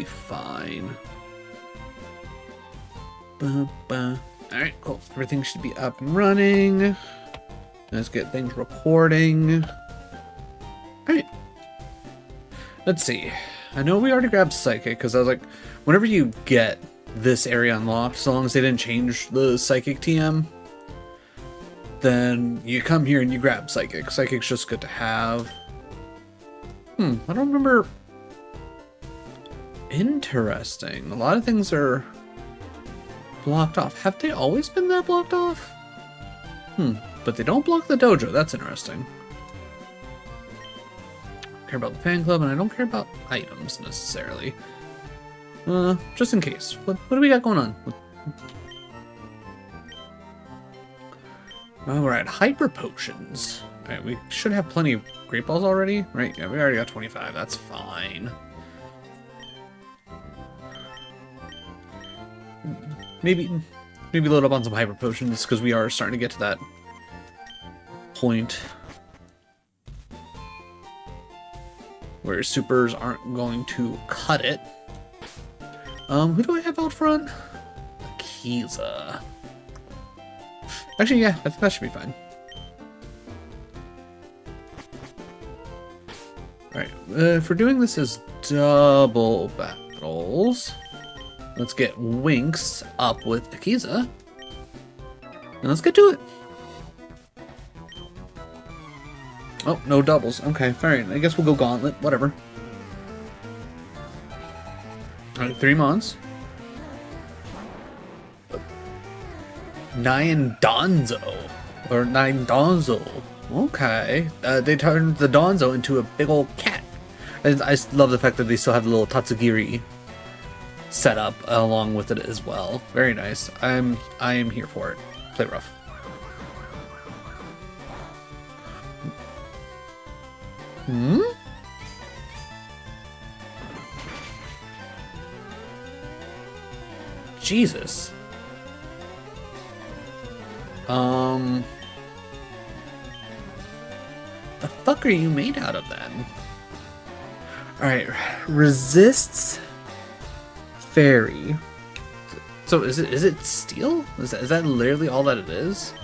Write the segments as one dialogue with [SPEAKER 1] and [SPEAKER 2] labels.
[SPEAKER 1] be fine. Alright, cool. Everything should be up and running. Let's get things recording. Alright. Let's see. I know we already grabbed Psychic, because I was like, whenever you get this area unlocked, so long as they didn't change the Psychic TM, then you come here and you grab Psychic. Psychic's just good to have. I don't remember. Interesting. A lot of things are blocked off. Have they always been that blocked off? But they don't block the dojo. That's interesting. I care about the fan club, and I don't care about items necessarily. Just in case. What do we got going on? We're at hyper potions. Alright, we should have plenty of great balls already, right? Yeah, we already got 25. That's fine. Maybe load up on some hyper potions, because we are starting to get to that point where supers aren't going to cut it. Who do I have out front? Akiza. Actually, yeah, I think that should be fine. Alright, if we're doing this as double battles, let's get Winx up with Akiza. And let's get to it. Oh, no doubles. Okay, alright, I guess we'll go Gauntlet, whatever. Alright, 3 months. Nyan Donzo. Or Nyan Donzo. Okay. They turned the Donzo into a big old cat. I love the fact that they still have the little Tatsugiri set up along with it as well. Very nice. I am here for it. Play rough. Jesus. The fuck are you made out of then? Alright, resists fairy. So is it steel? Is that literally all that it is?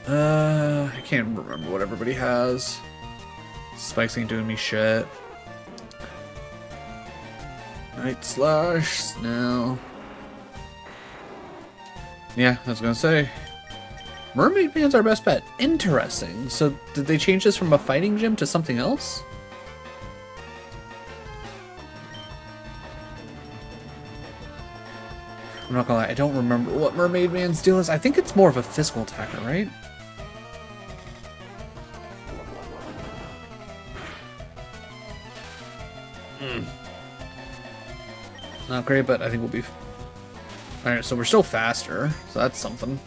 [SPEAKER 1] I can't remember what everybody has. Spikes ain't doing me shit. Night Slash, Snail. Yeah, I was gonna say. Mermaid Man's our best bet. Interesting. So did they change this from a fighting gym to something else? I'm not gonna lie, I don't remember what Mermaid Man's deal is. I think it's more of a physical attacker, right? Not great, but I think we'll be... Alright, so we're still faster, so that's something.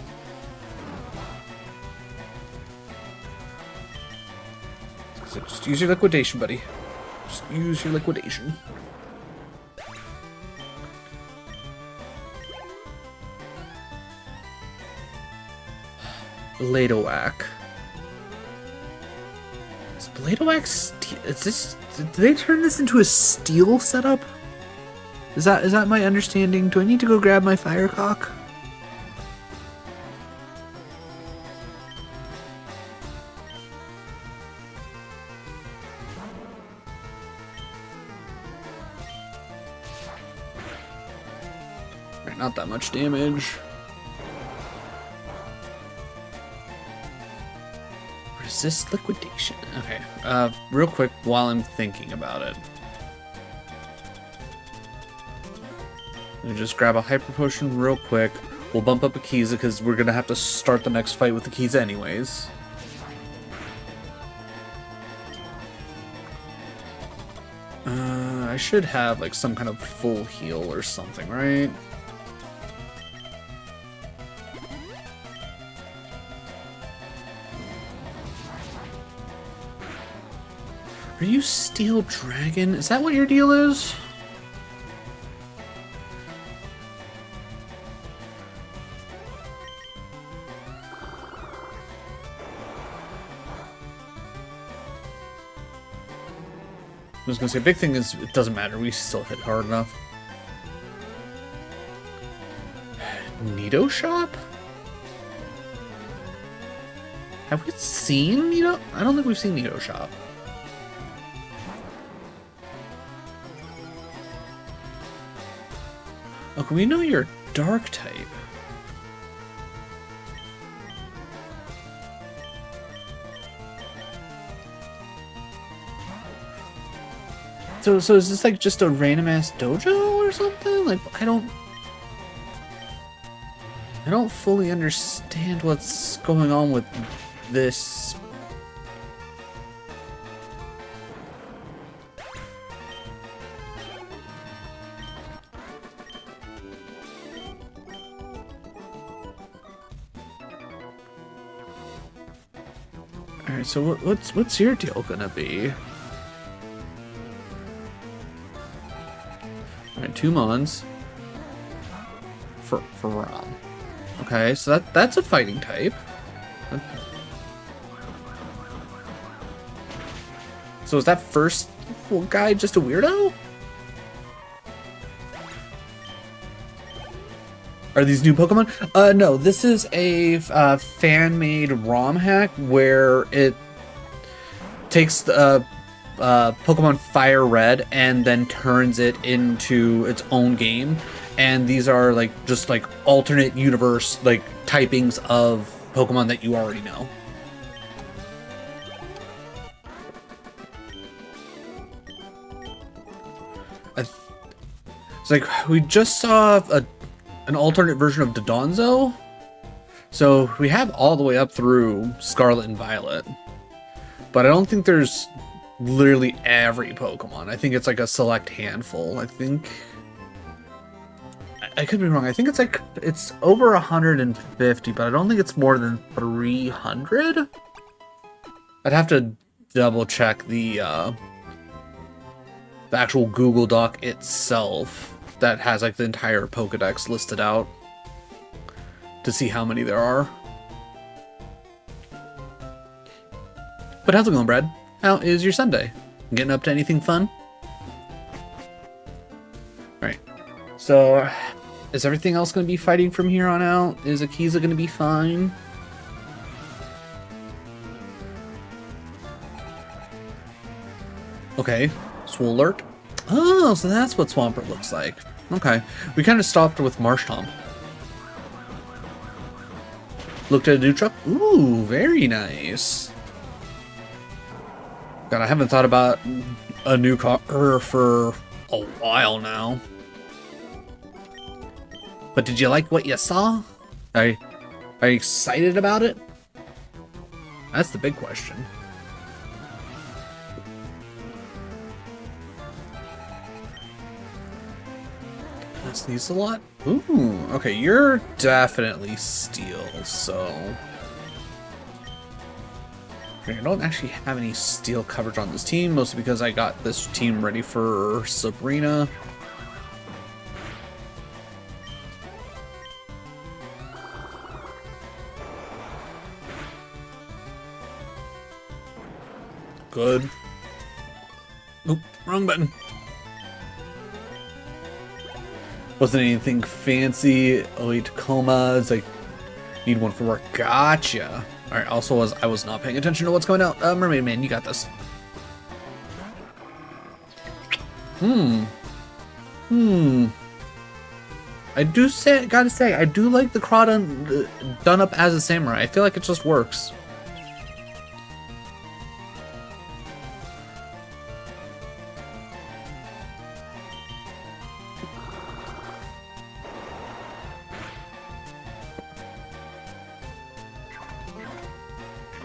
[SPEAKER 1] So just use your liquidation, buddy. Just use your liquidation. Bladowhack. Is Bladowhack steel? Is this... Did they turn this into a steel setup? Is that my understanding? Do I need to go grab my firecock? Right, not that much damage. Resist liquidation. Okay, real quick while I'm thinking about it. Let me just grab a hyper potion real quick. We'll bump up Akiza because we're gonna have to start the next fight with Akiza anyways. I should have like some kind of full heal or something, right? Are you Steel Dragon? Is that what your deal is? I was gonna say, big thing is it doesn't matter. We still hit hard enough. Nido Shop? Have we seen Nido? I don't think we've seen Nido Shop. Okay, we know you're dark type. So is this like just a random ass dojo or something? Like I don't fully understand what's going on with this. All right, so what's your deal gonna be? All right, 2 Mons for Rob. Okay, so that's a fighting type. So is that first guy just a weirdo? Are these new Pokemon? No, this is a fan-made ROM hack where it takes the Pokemon Fire Red and then turns it into its own game. And these are like just like alternate universe like typings of Pokemon that you already know. It's like we just saw an alternate version of Dodonzo. So we have all the way up through Scarlet and Violet. But I don't think there's literally every Pokemon. I think it's like a select handful. I think I could be wrong. I think it's over 150, but I don't think it's more than 300. I'd have to double check the actual Google Doc itself that has like the entire Pokedex listed out to see how many there are. But how's it going, Brad? How is your Sunday? Getting up to anything fun? Alright. So, is everything else going to be fighting from here on out? Is Akiza going to be fine? Okay. Swolert. Oh, so that's what Swampert looks like. Okay. We kind of stopped with Marshtomp. Looked at a new truck. Ooh, very nice. God, I haven't thought about a new car for a while now. But did you like what you saw? Are you excited about it? That's the big question. That's these a lot. Ooh, okay, you're definitely steel, so I don't actually have any steel coverage on this team, mostly because I got this team ready for Sabrina. Good. Oop, wrong button. Wasn't anything fancy. Elite Tacomas. I need one for work. Gotcha. Alright, also I was not paying attention to what's going out. Mermaid Man, you got this. Gotta say, I do like the Crawdon done up as a samurai. I feel like it just works.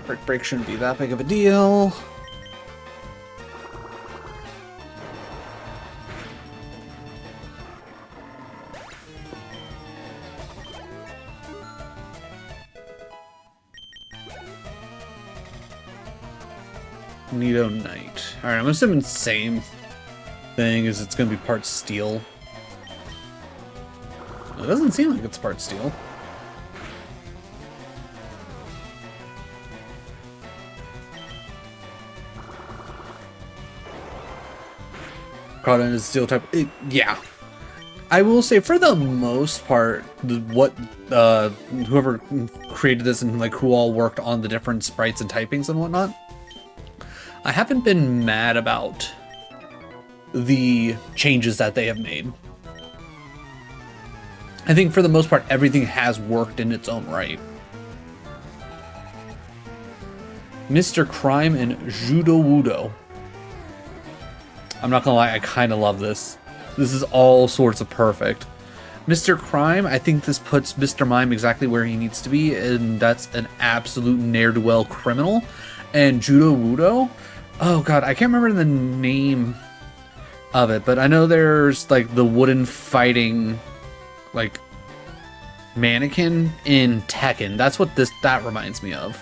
[SPEAKER 1] Brick break shouldn't be that big of a deal. Nido Knight. Alright, I'm assuming same thing is it's gonna be part steel. It doesn't seem like it's part steel. caught in a steel type. Yeah. I will say, for the most part, what whoever created this and like who all worked on the different sprites and typings and whatnot, I haven't been mad about the changes that they have made. I think for the most part, everything has worked in its own right. Mr. Crime and Judo Wudo. I'm not gonna lie, I kind of love this. This is all sorts of perfect. Mr. Crime, I think this puts Mr. Mime exactly where he needs to be, and that's an absolute ne'er-do-well criminal. And Judo Wudo, oh god, I can't remember the name of it, but I know there's like the wooden fighting like mannequin in Tekken. That's what that reminds me of.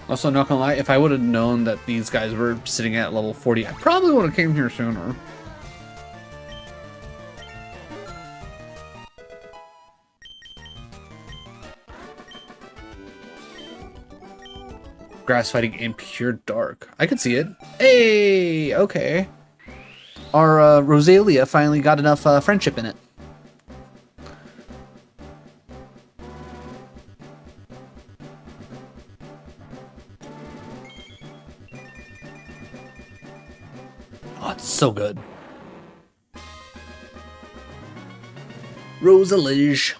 [SPEAKER 1] Also, not gonna lie, if I would have known that these guys were sitting at level 40, I probably would have came here sooner. Grass fighting in pure dark. I could see it. Hey, okay. Our Rosalia finally got enough friendship in it. Oh, it's so good. Rosalige.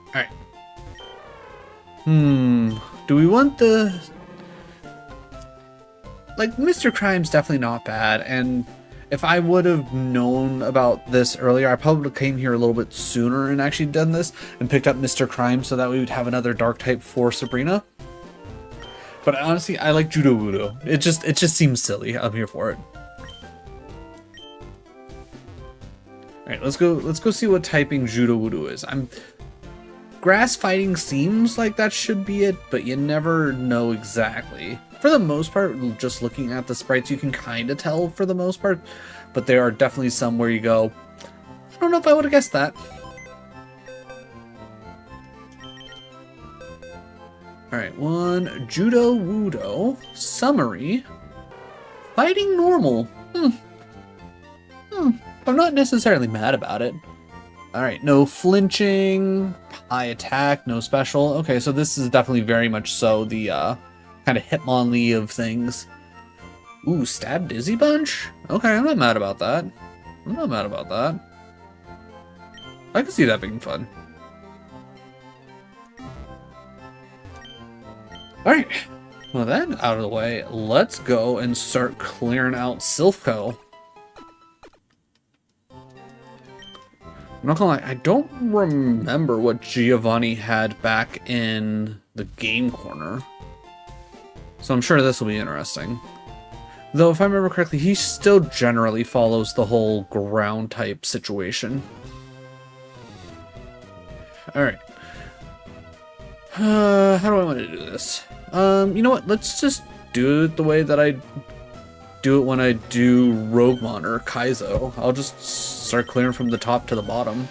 [SPEAKER 1] Alright. Do we want the... Like, Mr. Crime's definitely not bad, and if I would have known about this earlier, I probably would have came here a little bit sooner and actually done this and picked up Mr. Crime so that we would have another dark type for Sabrina. But honestly, I like Judo Wudo. It just seems silly. I'm here for it. Alright, let's go see what typing Judo Wudo is. Grass fighting seems like that should be it, but you never know exactly. For the most part, just looking at the sprites, you can kind of tell for the most part, but there are definitely some where you go, I don't know if I would have guessed that. Alright, one, Judo Wudo, summary, fighting normal. I'm not necessarily mad about it. Alright, no flinching, high attack, no special. Okay, so this is definitely very much so the kind of Hitmonlee of things. Ooh, Stab Dizzy Bunch? Okay, I'm not mad about that. I'm not mad about that. I can see that being fun. Alright, well that out of the way, let's go and start clearing out Silphco. I'm not gonna lie, I don't remember what Giovanni had back in the game corner. So I'm sure this will be interesting. Though if I remember correctly, he still generally follows the whole ground type situation. Alright. How do I want to do this? You know what? Let's just do it the way that I do it when I do Roguemon or Kaizo. I'll just start clearing from the top to the bottom.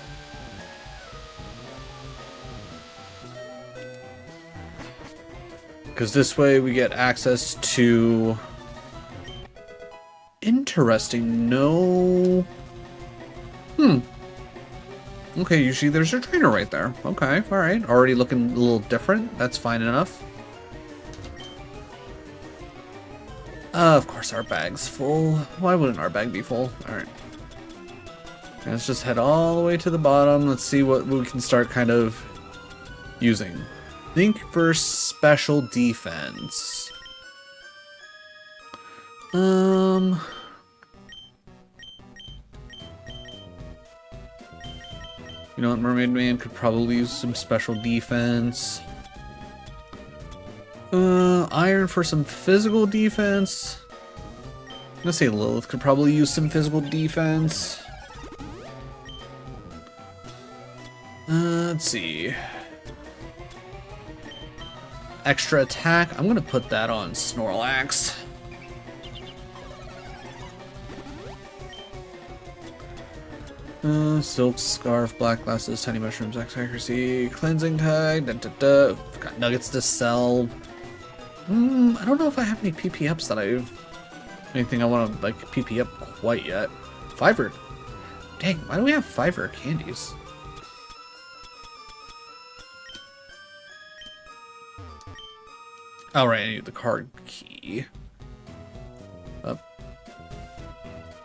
[SPEAKER 1] Because this way we get access to... Interesting, no... Okay, usually there's a trainer right there. Okay, alright. Already looking a little different. That's fine enough. Of course our bag's full. Why wouldn't our bag be full? Alright. Let's just head all the way to the bottom. Let's see what we can start kind of using. Think for special defense. You know what, Mermaid Man could probably use some special defense. Iron for some physical defense. I'm gonna say Lilith could probably use some physical defense. Let's see. Extra attack. I'm gonna put that on Snorlax. Silk scarf, black glasses, tiny mushrooms, accuracy, cleansing tide, got nuggets to sell. I don't know if I have any PP ups that anything I want to like PP up quite yet. Fiverr. Dang, why do we have Fiverr candies? Oh right, I need the card key. Up.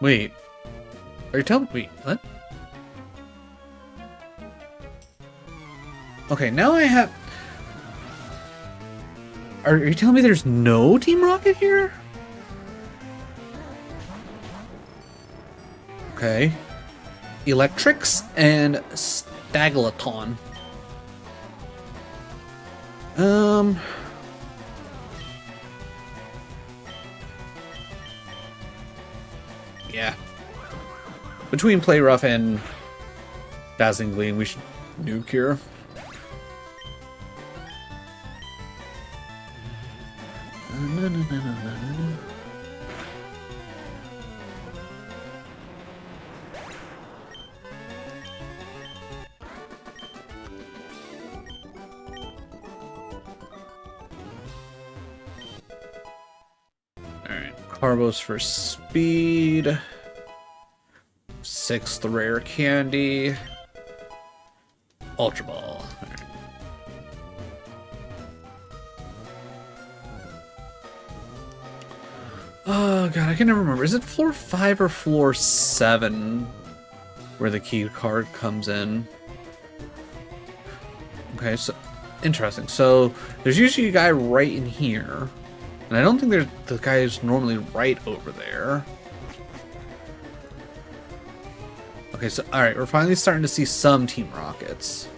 [SPEAKER 1] Wait. Are you telling me? Wait, what? Okay, now I have... Are you telling me there's no Team Rocket here? Okay. Electrics and Staglaton. Yeah. Between Play Rough and Dazzling Gleam, we should nuke here. Alright, Carbos for speed. 6th rare candy. Ultra Ball. Right. Oh god, I can never remember. Is it floor 5 or floor 7 where the key card comes in? Okay, so interesting. So there's usually a guy right in here. And I don't think the guy is normally right over there. Okay, so alright, we're finally starting to see some Team Rockets.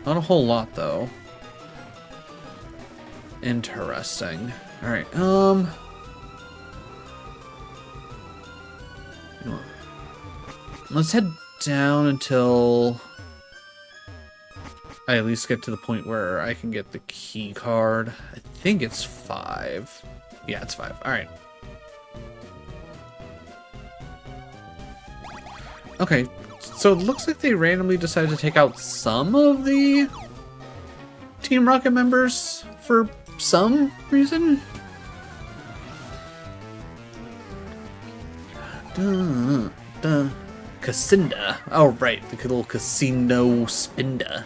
[SPEAKER 1] Not a whole lot though. Interesting. Alright, you know what? Let's head down until I at least get to the point where I can get the key card. I think it's 5. Yeah, it's 5. Alright. Okay, so it looks like they randomly decided to take out some of the Team Rocket members for some reason. Cassinda. Oh, right, the little Casino Spinda.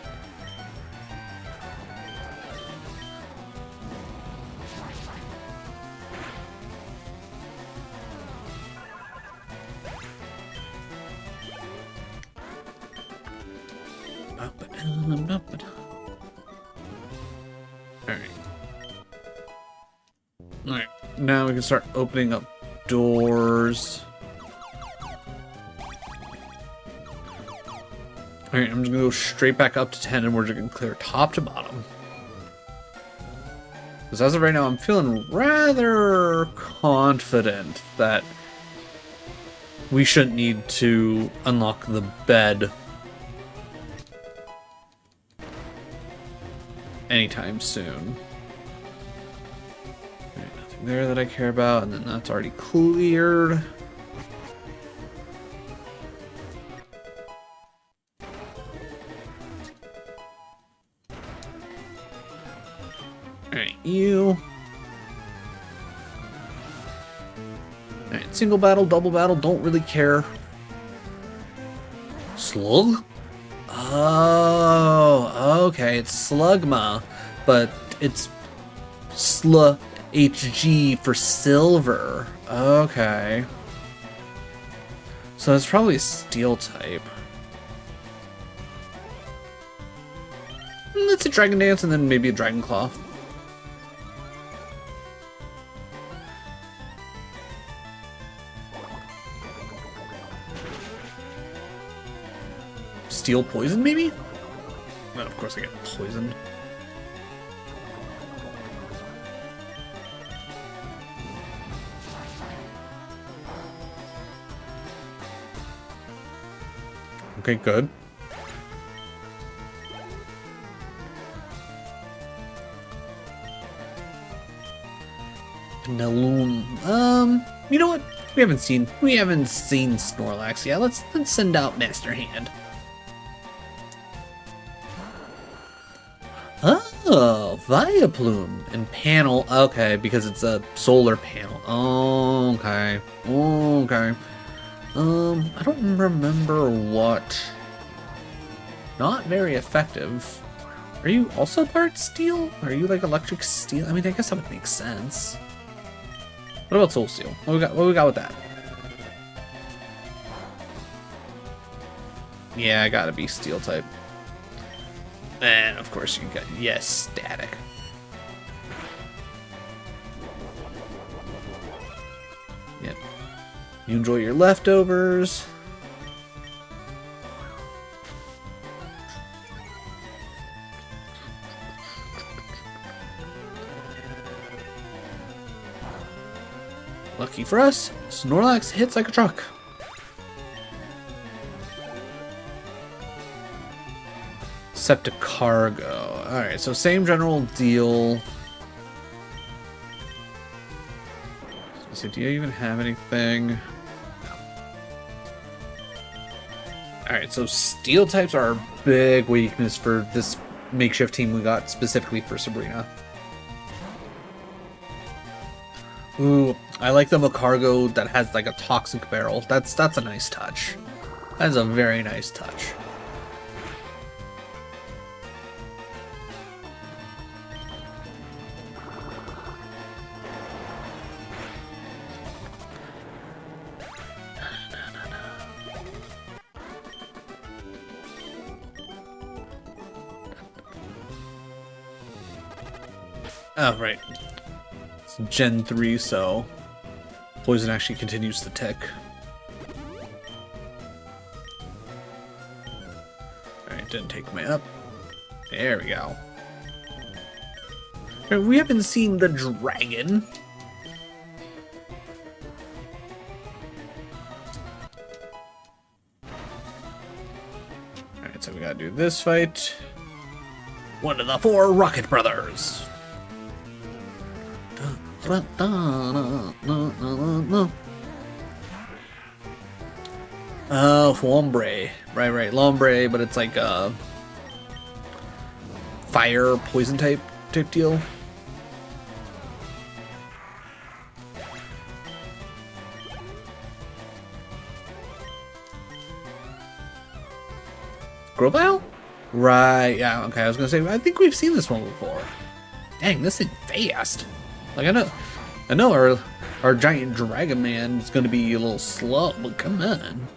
[SPEAKER 1] Alright, now we can start opening up doors. Alright, I'm just gonna go straight back up to 10 and we're just gonna clear top to bottom. Because as of right now, I'm feeling rather confident that we shouldn't need to unlock the bed anytime soon. Right, nothing there that I care about, and then that's already cleared. Alright, you. Alright, single battle, double battle, don't really care. Slug? Oh, okay, it's Slugma, but it's Sl HG for silver. Okay. So it's probably a steel type. Let's a Dragon Dance and then maybe a Dragon Claw. Steel poison, maybe? Well, of course I get poisoned. Okay, good. Naloon. You know what? We haven't seen Snorlax yet. Let's send out Master Hand. Oh, Vileplume and panel. Okay, because it's a solar panel. Oh, okay. Okay. I don't remember what. Not very effective. Are you also part steel? Are you like electric steel? I mean, I guess that would make sense. What about soul steel? What we got with that? Yeah, I gotta be steel type. And of course you got, yes, static. Yep. You enjoy your leftovers. Lucky for us, Snorlax hits like a truck. Septicargo. Alright, so same general deal. So do you even have anything? No. Alright, so steel types are a big weakness for this makeshift team we got specifically for Sabrina. Ooh, I like the Macargo that has like a toxic barrel. That's a nice touch. That's a very nice touch. Oh, right. It's Gen 3, so poison actually continues to tick. Alright, didn't take my up. There we go. Right, we haven't seen the dragon. Alright, so we gotta do this fight. One of the 4 Rocket Brothers. Oh, Lombre. Right. Lombre, but it's like a fire poison type deal. Grovyle? Right, yeah, okay, I was gonna say, I think we've seen this one before. Dang, this thing fast. Like, I know our giant dragon man is gonna be a little slow, but come on.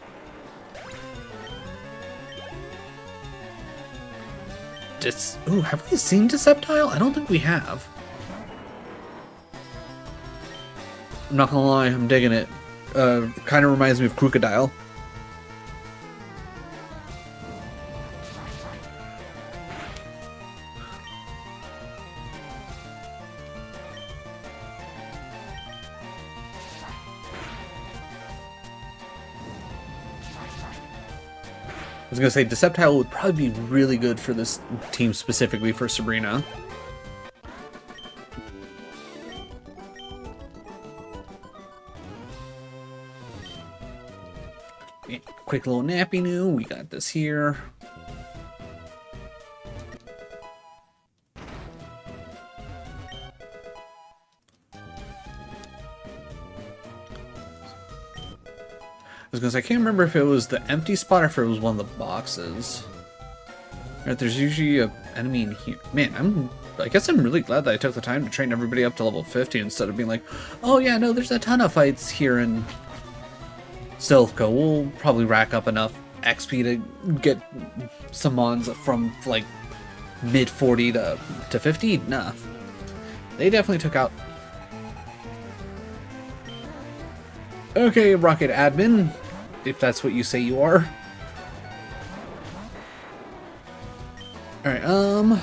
[SPEAKER 1] Ooh, have we seen Deceptile? I don't think we have. I'm not gonna lie, I'm digging it. Kind of reminds me of Crocodile. I was gonna say Deceptile would probably be really good for this team, specifically for Sabrina. Yeah, quick little nappy new. We got this here. I was gonna say, I can't remember if it was the empty spot or if it was one of the boxes. Right, there's usually an enemy in here. Man, I guess I'm really glad that I took the time to train everybody up to level 50 instead of being like, oh yeah, no, there's a ton of fights here in Silphco. We'll probably rack up enough XP to get some mons from like mid 40 to 50. Nah. They definitely took out. Okay, Rocket Admin, if that's what you say you are. Alright, alright,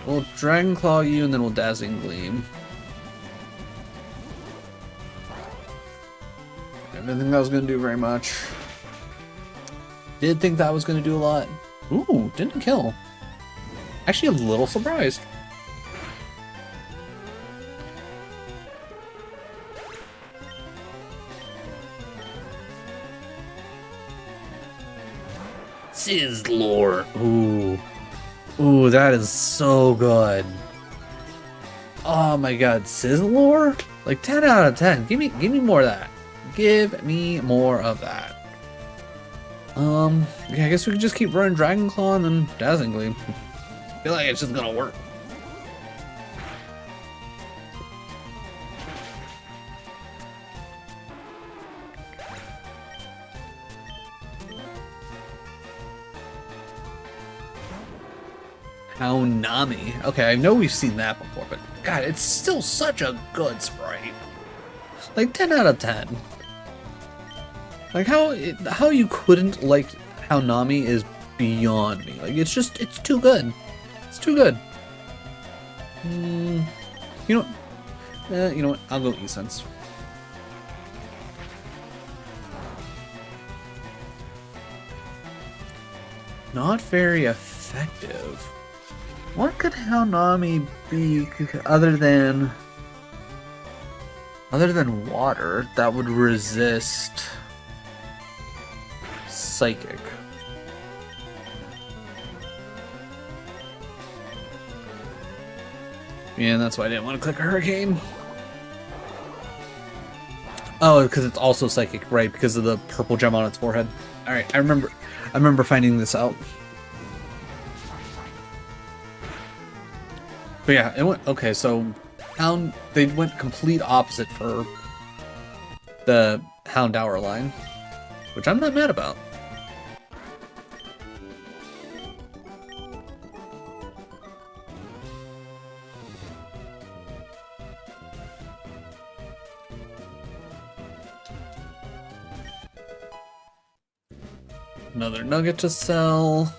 [SPEAKER 1] we'll Dragon Claw you and then we'll Dazzling Gleam. I didn't think that was gonna do very much. Did think that was gonna do a lot. Ooh, didn't kill. Actually, a little surprised. Sizzlor. Ooh. Ooh, that is so good. Oh my god, Sizzlor? Like 10 out of 10. Give me more of that. Give me more of that. Yeah, I guess we could just keep running Dragon Claw and then Dazzling Gleam. I feel like it's just gonna work. Nami. Okay, I know we've seen that before, but god, it's still such a good sprite. Like 10 out of 10. Like how you couldn't like how Nami is beyond me. Like it's too good. It's too good. You know what? I'll go E-Sense. Not very effective. What could Nami be other than water that would resist Psychic? Yeah, that's why I didn't want to click Hurricane. Oh, because it's also Psychic, right? Because of the purple gem on its forehead. All right, I remember finding this out. But yeah, it went okay. So, they went complete opposite for the Houndour line, which I'm not mad about. Another nugget to sell.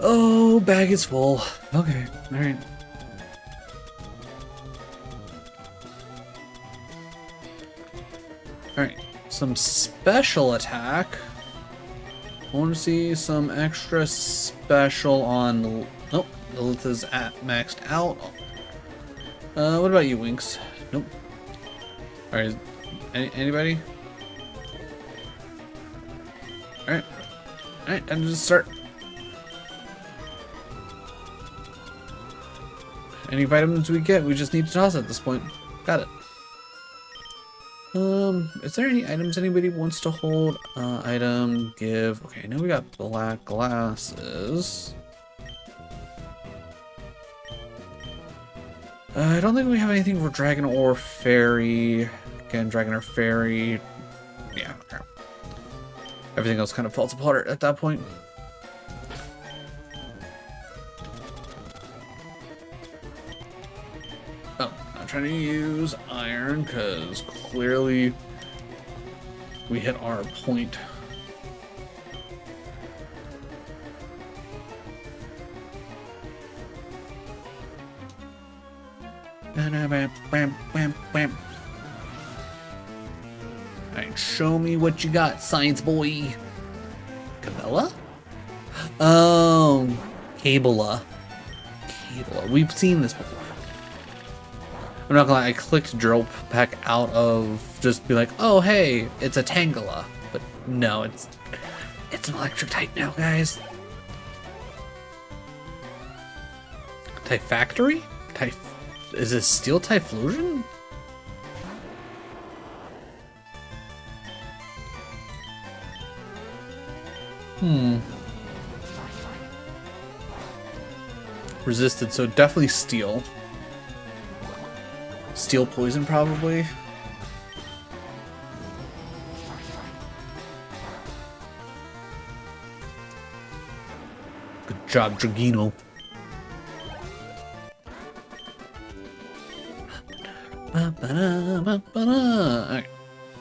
[SPEAKER 1] Oh, bag is full. Okay, alright. Alright, some special attack. I want to see some extra special on... Oh, Lilith is maxed out. What about you, Winks? Nope. Alright, anybody? Alright. Alright, time to just start. Any vitamins we get, we just need to toss at this point. Got it. Is there any items anybody wants to hold? Item, give. Okay, I know we got black glasses. I don't think we have anything for Dragon or Fairy. Again, Dragon or Fairy. Yeah, okay. Everything else kind of falls apart at that point. Oh, I'm trying to use iron because clearly we hit our point. Alright, show me what you got, science boy. Cabela? Oh, Cabela. Cabela. We've seen this before. I'm not gonna lie, I clicked drop back out of just be like, oh hey, it's a Tangela. But no, it's an electric type now, guys. Typhactory? Is this Steel Typhlosion? Resisted, so definitely Steel. Steel Poison, probably. Good job, Dragino. Alright.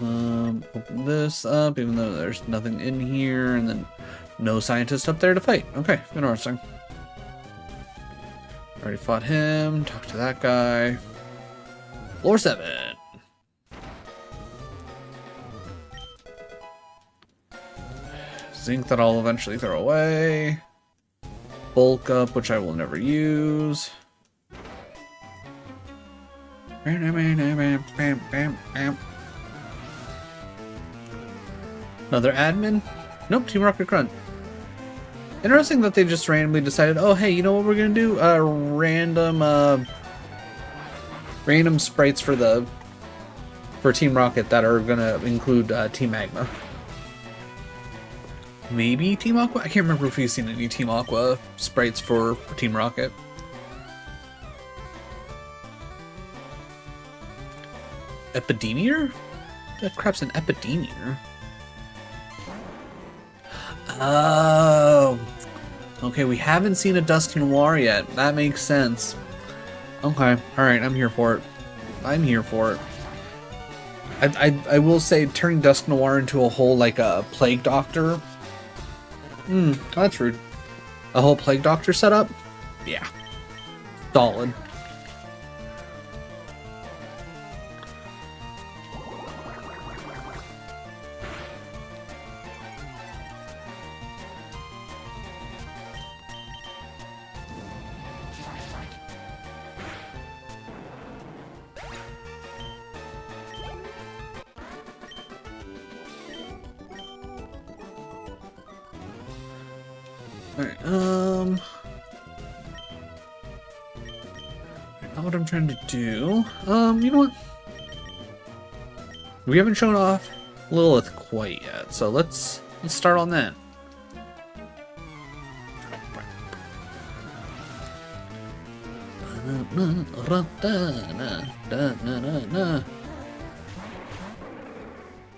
[SPEAKER 1] Open this up, even though there's nothing in here, and then no scientist up there to fight. Okay, interesting. Already fought him, talked to that guy. Floor 7. Zinc that I'll eventually throw away. Bulk up, which I will never use. Another admin? Nope, Team Rocket Grunt. Interesting that they just randomly decided, oh hey, you know what we're gonna do? Random sprites for Team Rocket that are gonna include Team Magma. Maybe Team Aqua? I can't remember if we've seen any Team Aqua sprites for Team Rocket. Epidemier? That crap's an Epidemier. Oh. Okay, we haven't seen a Dusk Noir yet. That makes sense. Okay, alright, I'm here for it. I'm here for it. I will say, turning Dusk Noir into a whole, like, a Plague Doctor. That's rude. A whole Plague Doctor setup? Yeah. Solid. Alright, not what I'm trying to do. You know what? We haven't shown off Lilith quite yet, so let's start on that.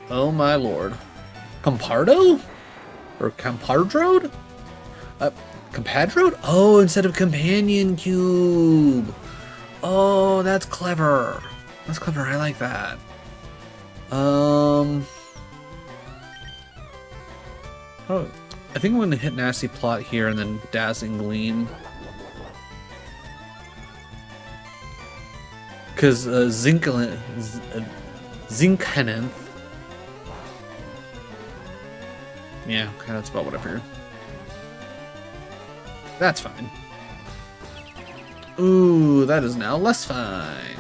[SPEAKER 1] Oh my lord. Compardo? Or Compadrode? Compadrode? Oh, instead of Companion Cube. Oh, that's clever. That's clever. I like that. Oh, I think I'm going to hit Nasty Plot here and then Dazzling Gleam. Because Zincanith. Yeah, okay, that's about what I figured. That's fine. Ooh, that is now less fine.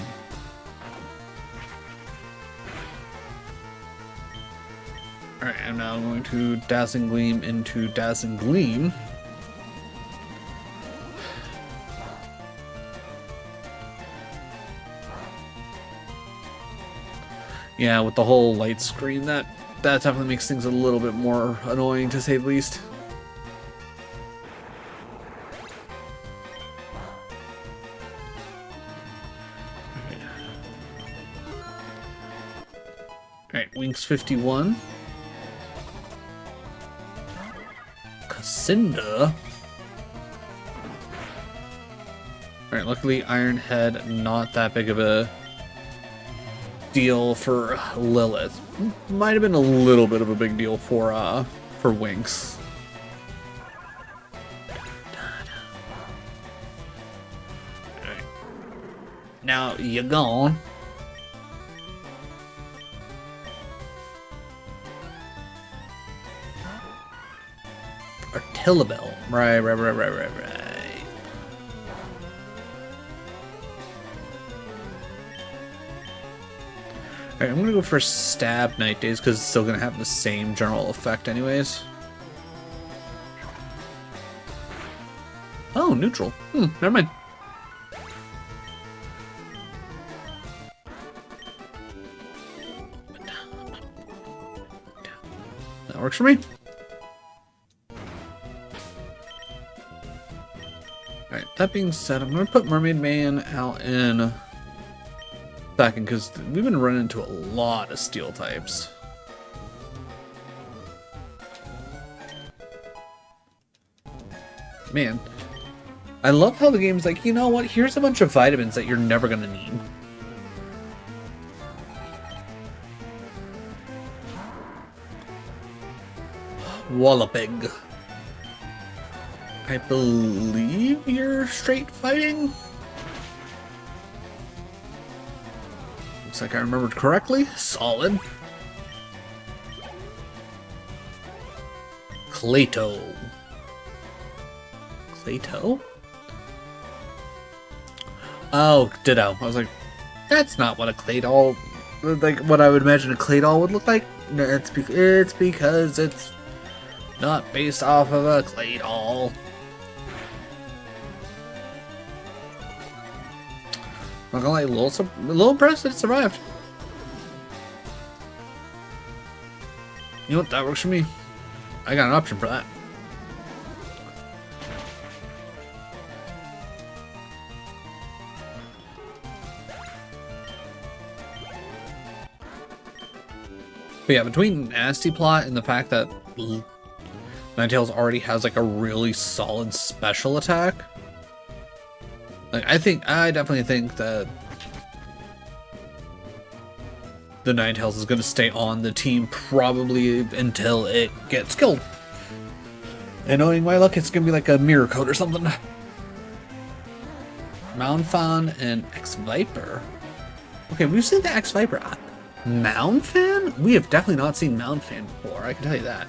[SPEAKER 1] Alright, I'm now going to Dazzling Gleam into Dazzling Gleam. Yeah, with the whole light screen, that definitely makes things a little bit more annoying, to say the least. Alright, Winx 51. Cassinda. Alright, luckily Iron Head, not that big of a deal for Lilith. Might have been a little bit of a big deal for Winx. Alright. Now you're gone. Artillabell. Right. Alright, I'm gonna go for Stab Night Days because it's still gonna have the same general effect anyways. Oh, neutral. Never mind. That works for me. Alright, that being said, I'm gonna put Mermaid Man out in second because we've been running into a lot of steel types. Man, I love how the game's like, you know what, here's a bunch of vitamins that you're never gonna need. Wallopig. I believe you're straight fighting? Looks like I remembered correctly. Solid. Clayto. Clayto? Oh, Ditto. I was like, that's not what a Claydol, like what I would imagine a Claydol would look like. No, it's because it's Not based off of a clay doll. Not gonna lie, a little impressed that it survived. You know what? That works for me. I got an option for that. But yeah, between Nasty Plot and the fact that Ninetales already has like a really solid special attack, like I definitely think that the Ninetales is going to stay on the team probably until it gets killed. And knowing my luck, it's going to be like a mirror coat or something. Moundfan and X-Viper. Okay, we've seen the X-Viper. Moundfan? We have definitely not seen Moundfan before, I can tell you that.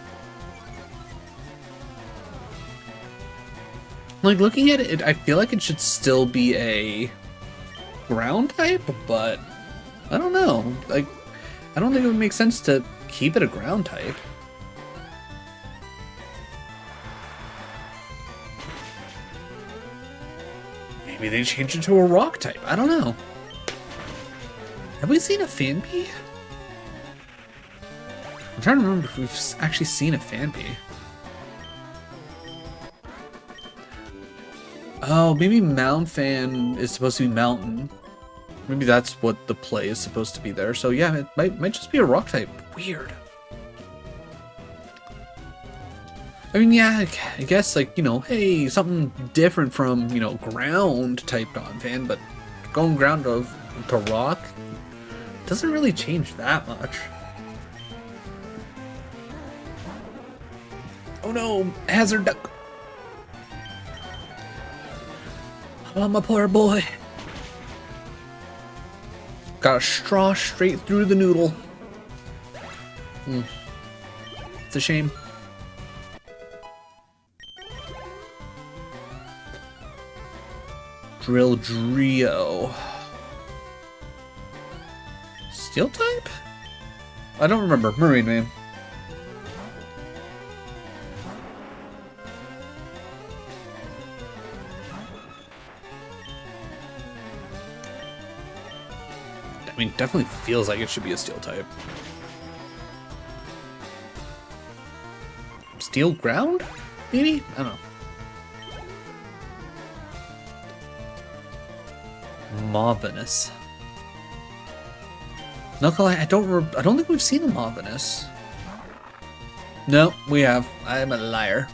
[SPEAKER 1] Like, looking at it, I feel like it should still be a ground type, but I don't know. Like, I don't think it would make sense to keep it a ground type. Maybe they change it to a rock type. I don't know. Have we seen a Fanpy? I'm trying to remember if we've actually seen a Fanpy. Oh, maybe Moundfan is supposed to be Mountain. Maybe that's what the play is supposed to be there. So yeah, it might just be a rock type. Weird. I mean, yeah, I guess, like, you know, hey, something different from, you know, ground type Donphan, but going ground to rock doesn't really change that much. Oh no, Hazard Duck. Oh, my poor boy. Got a straw straight through the noodle. It's a shame. Drill Drio. Steel type? I don't remember. Marine Man. I mean, definitely feels like it should be a steel type. Steel ground? Maybe? I don't know. Mauvinus. Knuckle, I don't think we've seen a Mauvinus. No, we have. I'm a liar.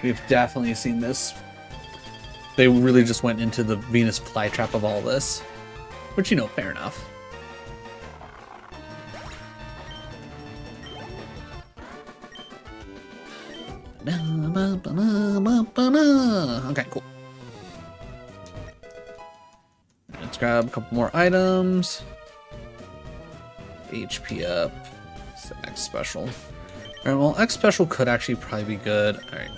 [SPEAKER 1] We've definitely seen this. They really just went into the Venus flytrap of all this. Which, you know, fair enough. Okay, cool. Let's grab a couple more items. HP up. It's the next special. Alright, well, X special could actually probably be good. Alright.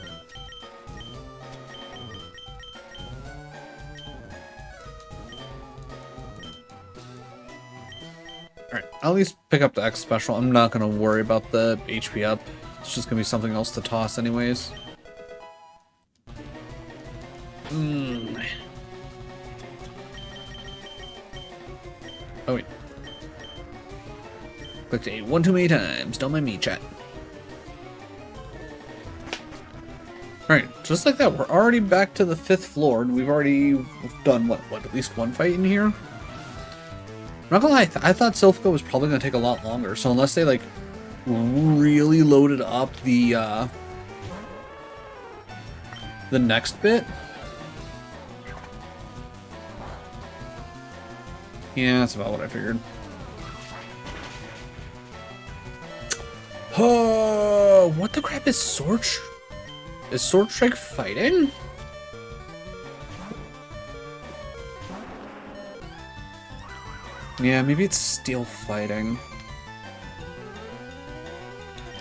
[SPEAKER 1] Alright, I'll at least pick up the X special. I'm not going to worry about the HP up. It's just going to be something else to toss anyways. Oh wait. Clicked A one too many times. Don't mind me, chat. Alright, just like that, we're already back to the 5th floor, and we've already done, what, at least one fight in here? I'm not gonna lie, I thought Silphco was probably gonna take a lot longer, so unless they, like, really loaded up the next bit. Yeah, that's about what I figured. Oh, what the crap is Sword Strike fighting? Yeah, maybe it's Steel fighting.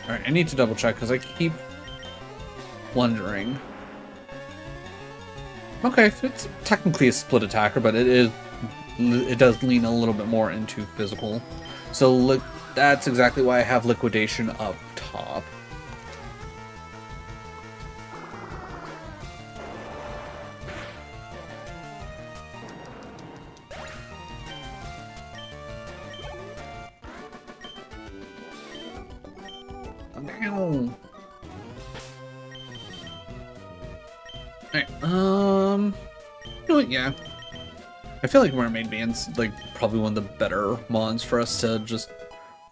[SPEAKER 1] Alright, I need to double check because I keep wondering. Okay, it's technically a split attacker, but it does lean a little bit more into physical. So that's exactly why I have Liquidation up top. down. Alright, you know what, yeah. I feel like Mermaid Band's like probably one of the better mons for us to just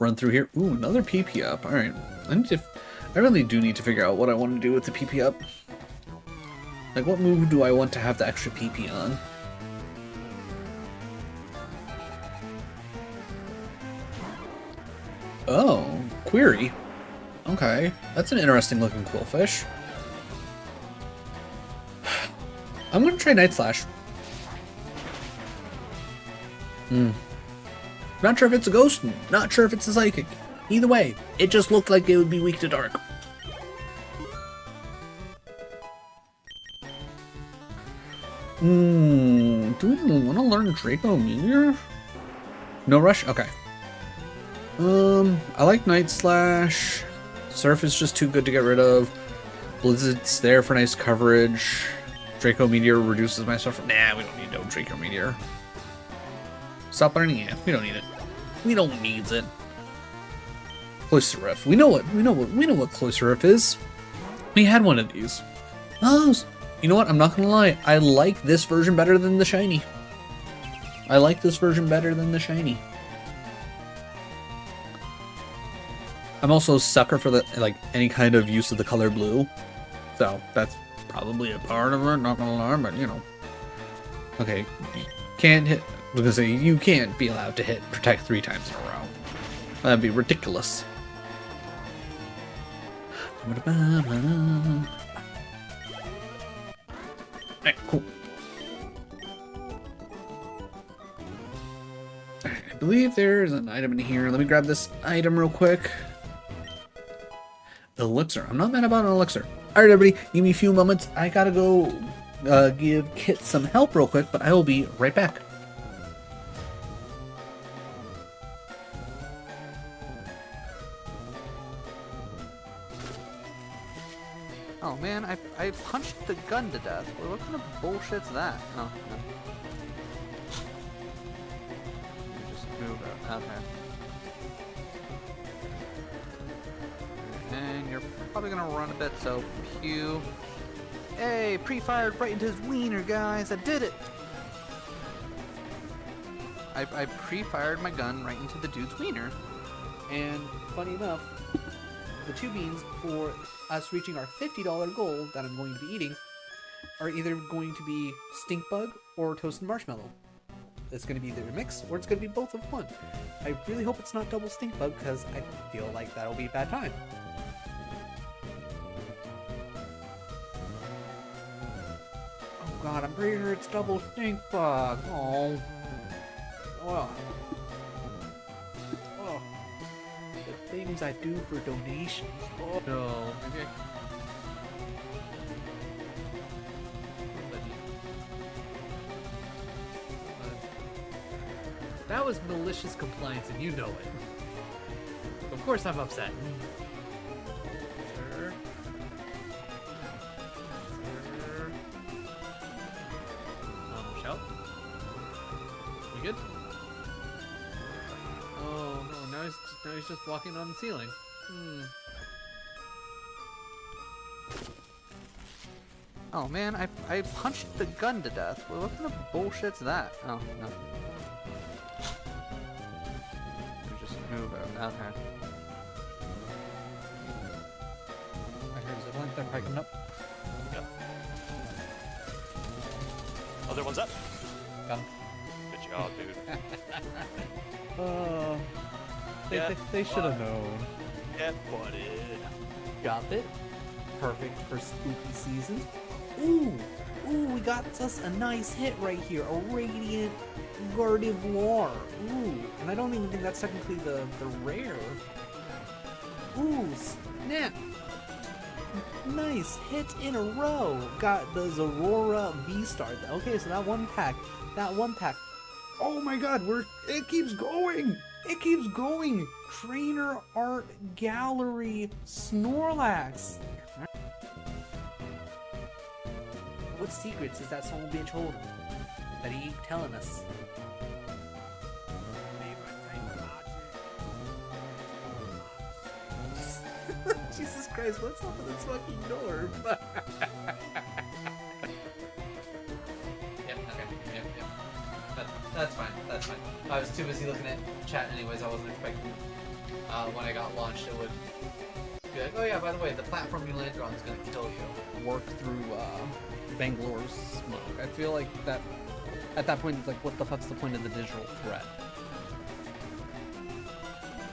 [SPEAKER 1] run through here. Ooh, another PP up. Alright. I really do need to figure out what I want to do with the PP up. Like, what move do I want to have the extra PP on? Oh, Query. Okay, that's an interesting looking Quillfish. I'm gonna try Night Slash. Not sure if it's a ghost, not sure if it's a psychic. Either way, it just looked like it would be weak to dark. Do we want to learn Draco Meteor? No rush? Okay. I like Night Slash. Surf is just too good to get rid of. Blizzard's there for nice coverage. Draco Meteor reduces my stuff. Nah, we don't need no Draco Meteor. Stop learning? Yeah, we don't need it. We don't need it. Cloister Rift. We know what Cloister Rift is. We had one of these. Oh, you know what? I'm not gonna lie. I like this version better than the shiny. I like this version better than the shiny. I'm also a sucker for the any kind of use of the color blue, so that's probably a part of it. Not gonna lie, but you know. Okay, can't hit. I was gonna say you can't be allowed to hit protect 3 times in a row. That'd be ridiculous. Alright, cool. Alright, I believe there's an item in here. Let me grab this item real quick. Elixir. I'm not mad about an elixir. Alright, everybody, give me a few moments. I gotta go give Kit some help real quick, but I will be right back.
[SPEAKER 2] Oh man, I punched the gun to death. What kind of bullshit's that? Oh, no. Just move it. Okay. And you're probably gonna run a bit, so pew. Hey, pre-fired right into his wiener, guys! I did it! I pre-fired my gun right into the dude's wiener. And funny enough, the 2 beans for us reaching our $50 goal that I'm going to be eating are either going to be stink bug or toasted marshmallow. It's going to be either a mix or it's going to be both of one. I really hope it's not double stink bug because I feel like that'll be a bad time. Oh god, I'm pretty sure it's double stink bug. Oh. Oh. Oh. The things I do for donations. Oh no. Maybe that was malicious compliance and you know it. Of course I'm upset. Sure. Shout. We good? Oh no, now he's just walking on the ceiling. Oh man, I punched the gun to death. What kind of bullshit's that? Oh no. Just move it. Okay.
[SPEAKER 1] I heard Zipline. They're probably coming up.
[SPEAKER 3] Yep. Other one's up.
[SPEAKER 1] Got him.
[SPEAKER 3] Good job, dude.
[SPEAKER 1] They should have known.
[SPEAKER 3] Get butted.
[SPEAKER 1] Got it. Perfect for spooky season. Ooh, we got us a nice hit right here. A Radiant Gardevoir. Ooh, and I don't even think that's technically the rare. Ooh, snap. Nice hit in a row. Got the Zorora V-Star. Okay, so that one pack. Oh my god, it keeps going. It keeps going. Trainer Art Gallery Snorlax. What secrets is that soul bitch holding that he ain't telling us?
[SPEAKER 2] Jesus Christ, what's up with this fucking door? Yep, okay. Yep. That's fine. I was too busy looking at chat anyways. I wasn't expecting when I got launched it would be like, oh yeah, by the way, the platform you land on is gonna kill you. Work through Bangalore's smoke. I feel like that at that point it's like, what the fuck's the point of the digital threat?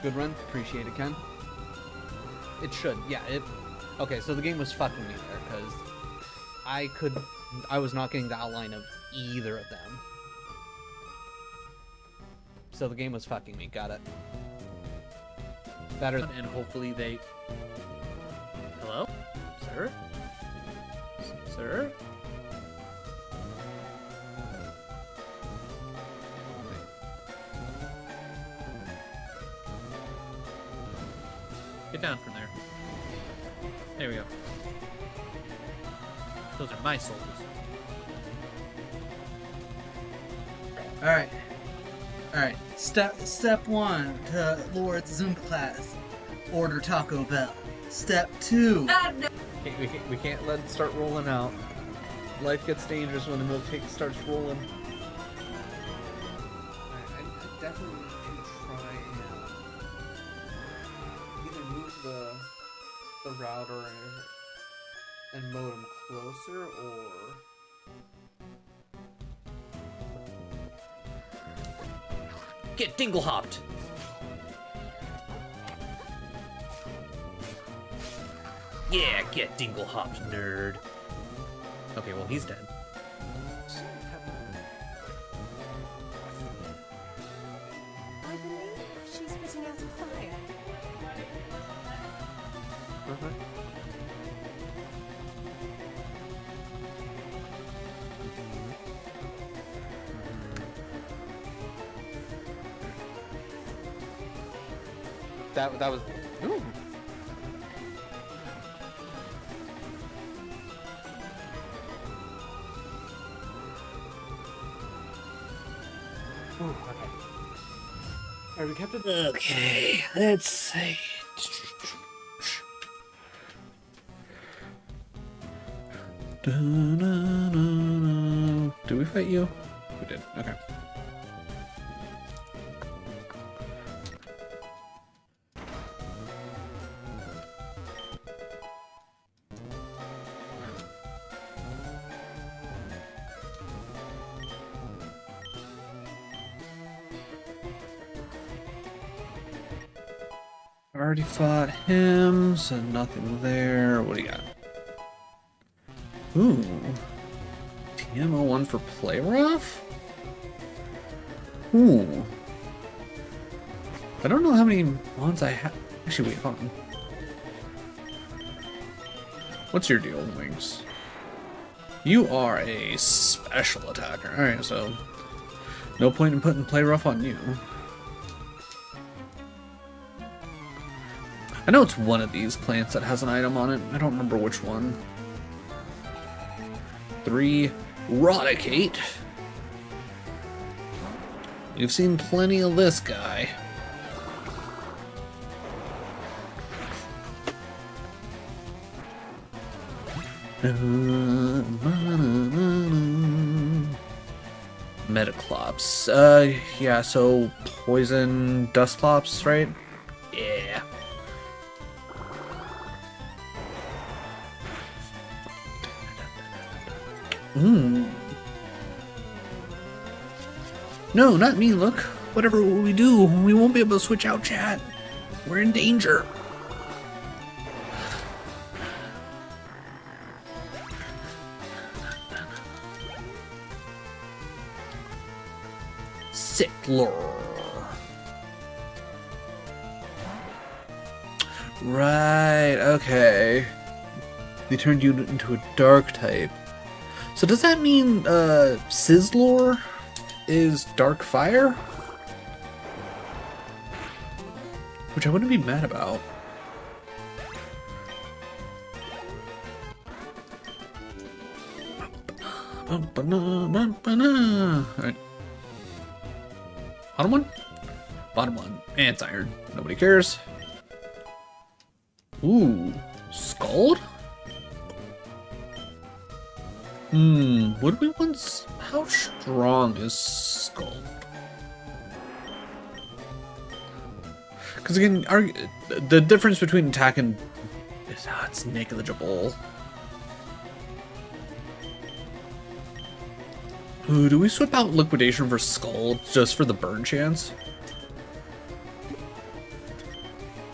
[SPEAKER 2] Good run, appreciate it, Ken. It should, yeah. Okay, so the game was fucking me there because I was not getting the outline of either of them. So the game was fucking me. Got it. Better.
[SPEAKER 1] And hopefully they. Hello, sir. Sir. Get down from there. There we go. Those are my souls.
[SPEAKER 2] Alright. Step 1 to Lord's Zoom class. Order Taco Bell. Step 2. We can't let it start rolling out. Life gets dangerous when the milkshake starts rolling. I definitely need to try and either move the router and modem closer, or
[SPEAKER 1] Get dingle hopped. Yeah, get dingle hopped, nerd. Okay, well he's dead.
[SPEAKER 4] I believe she's putting out a fire.
[SPEAKER 2] That was. Ooh. Ooh, okay. Alright, we kept it.
[SPEAKER 1] Okay, let's see. Did we fight you? We did. Okay. Already fought him, so nothing there. What do you got? Ooh. TMO1 for play rough? Ooh. I don't know how many mons I have. Actually, wait, hold on. What's your deal, Wings? You are a special attacker. Alright, so no point in putting play rough on you. I know it's one of these plants that has an item on it. I don't remember which one. 3, Rodicate. We've seen plenty of this guy. Metaclops. Yeah, so poison Dustclops, right? Yeah. No, not me, look. Whatever we do, we won't be able to switch out chat. We're in danger. Sickler. Right, okay. They turned you into a dark type. So does that mean Sizzlor is dark fire? Which I wouldn't be mad about. Alright. Bottom one? Bottom one. And it's iron. Nobody cares. Ooh, Scald? What do we want? How strong is Scald? Because again, the difference between attack and it's negligible. Ooh, do we swap out Liquidation for Scald just for the burn chance?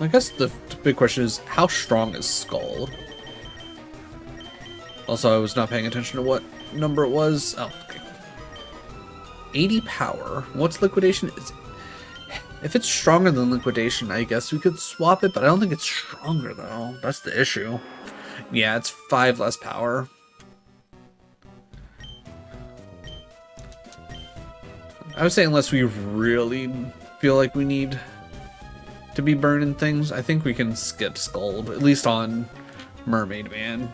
[SPEAKER 1] I guess the big question is, how strong is Scald? Also, I was not paying attention to what number it was. Oh, okay. 80 power. What's Liquidation? If it's stronger than Liquidation, I guess we could swap it, but I don't think it's stronger, though. That's the issue. Yeah, it's 5 less power. I would say unless we really feel like we need to be burning things, I think we can skip Scald, at least on Mermaid Man.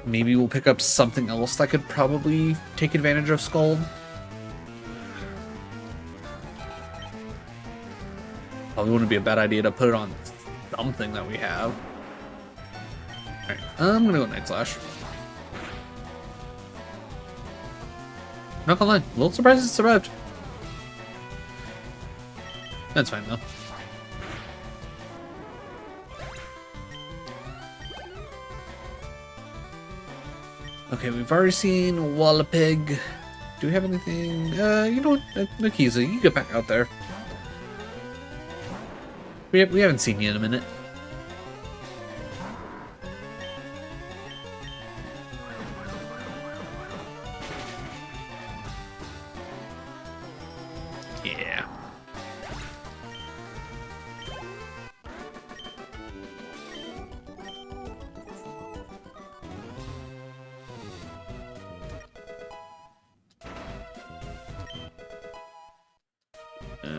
[SPEAKER 1] Maybe we'll pick up something else that could probably take advantage of Scald. Probably wouldn't be a bad idea to put it on something that we have. Alright, I'm gonna go Night Slash. Not gonna lie, a little surprised it survived. That's fine though. Okay, we've already seen Wallapig. Do we have anything? You know what? Nakiza, you get back out there. We haven't seen you in a minute. Yeah.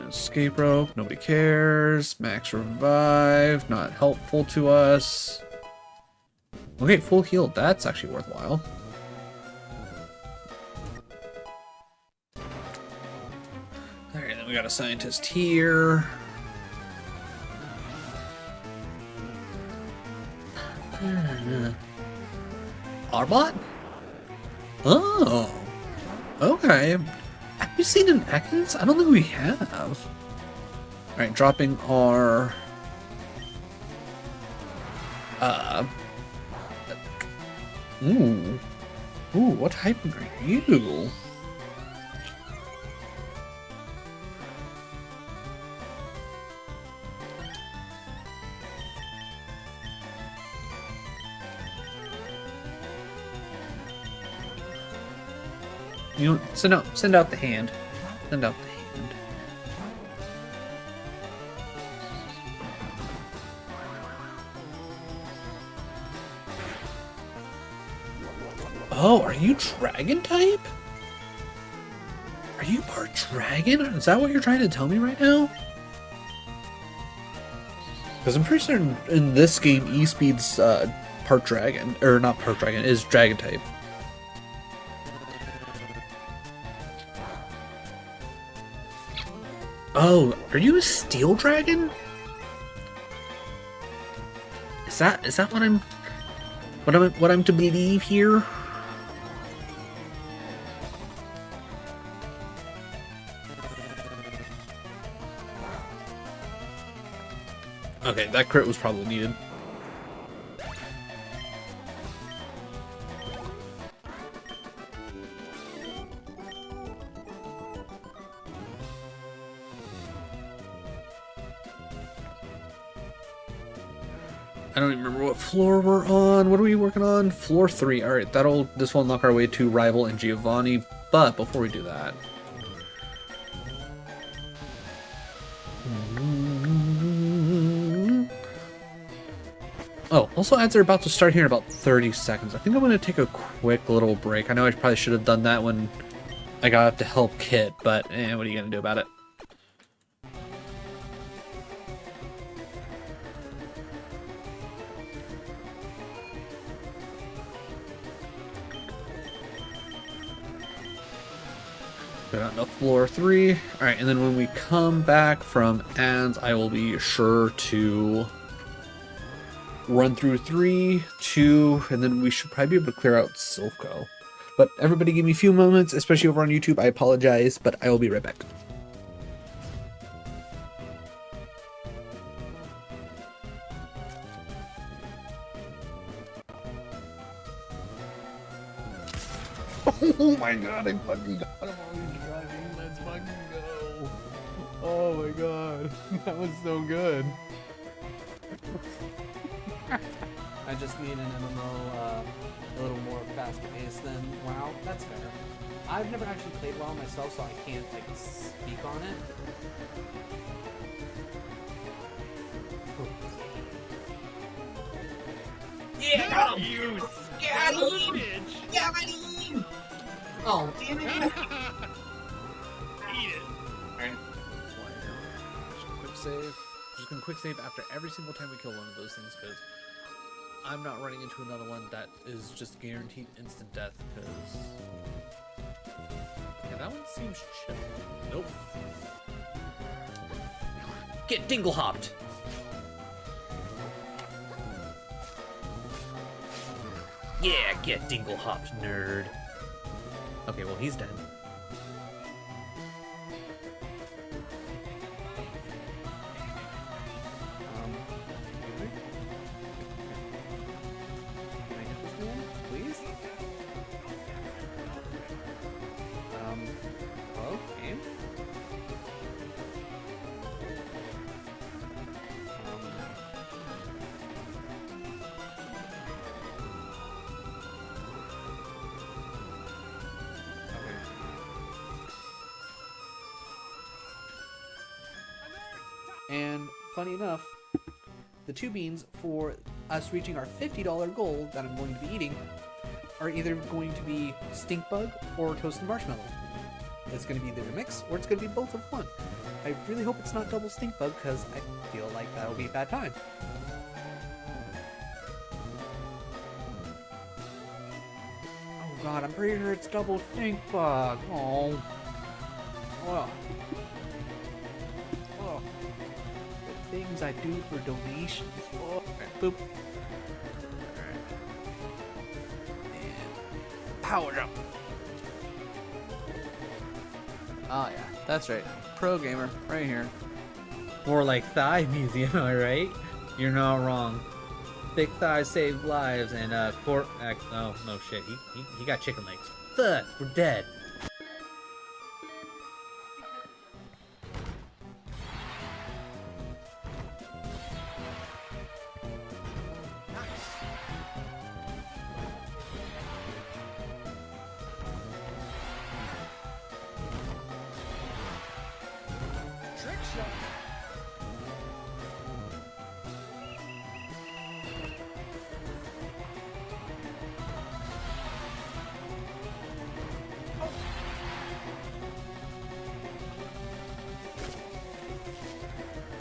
[SPEAKER 1] Escape rope, nobody cares. Max revive, not helpful to us. Okay, full heal, that's actually worthwhile. Alright, then we got a scientist here. Arbot? Oh, okay. Have we seen an Ekans? I don't think we have. Alright, dropping our... Ooh, what type are you? You know, send out the hand. Send out the hand. Oh, are you dragon type? Are you part dragon? Is that what you're trying to tell me right now? Because I'm pretty certain in this game, E-Speed's part dragon, or not part dragon, is dragon type. Oh, are you a steel dragon? Is that what I'm to believe here? Okay, that crit was probably needed. I don't even remember what floor we're on. What are we working on? Floor 3. Alright, this will unlock our way to Rival and Giovanni, but before we do that. Oh, also ads are about to start here in about 30 seconds. I think I'm going to take a quick little break. I know I probably should have done that when I got up to help Kit, but what are you going to do about it? Go down to floor 3. Alright, and then when we come back from ads, I will be sure to run through 3, 2, and then we should probably be able to clear out Silco. But everybody give me a few moments, especially over on YouTube. I apologize, but I will be right back. Oh my god, I fucking got him while he's driving. Let's fucking go. Oh my god. That was so good.
[SPEAKER 2] I just need an MMO a little more faster paced than WoW. That's fair. I've never actually played WoW myself, so I can't like speak on it.
[SPEAKER 5] Yeah, got him!
[SPEAKER 3] You
[SPEAKER 5] Got him!
[SPEAKER 3] bitch!
[SPEAKER 5] Got him! Oh, damn it!
[SPEAKER 3] Eat it!
[SPEAKER 1] Quick save. Just gonna quick save after every single time we kill one of those things, because I'm not running into another one that is just guaranteed instant death, because yeah, that one seems chill. Nope. Get dingle hopped. Yeah, get dingle hopped, nerd. Okay, well he's dead.
[SPEAKER 2] Can I hit this man, please? Hello, game? And funny enough, the 2 beans for us reaching our $50 goal that I'm going to be eating are either going to be stink bug or toasted marshmallow. It's going to be either a mix or it's going to be both of one. I really hope it's not double stink bug because I feel like that'll be a bad time. Oh god, I'm pretty sure it's double stink bug. Oh. Oh. Oh. The things I do for donations. Oh. Right, boop. Alright. And power jump. Oh yeah, that's right. Pro gamer, right here.
[SPEAKER 1] More like thigh museum, am I right? You're not wrong. Thick thighs save lives, and oh no shit, he got chicken legs. Fuck, we're dead.
[SPEAKER 5] Trick shot!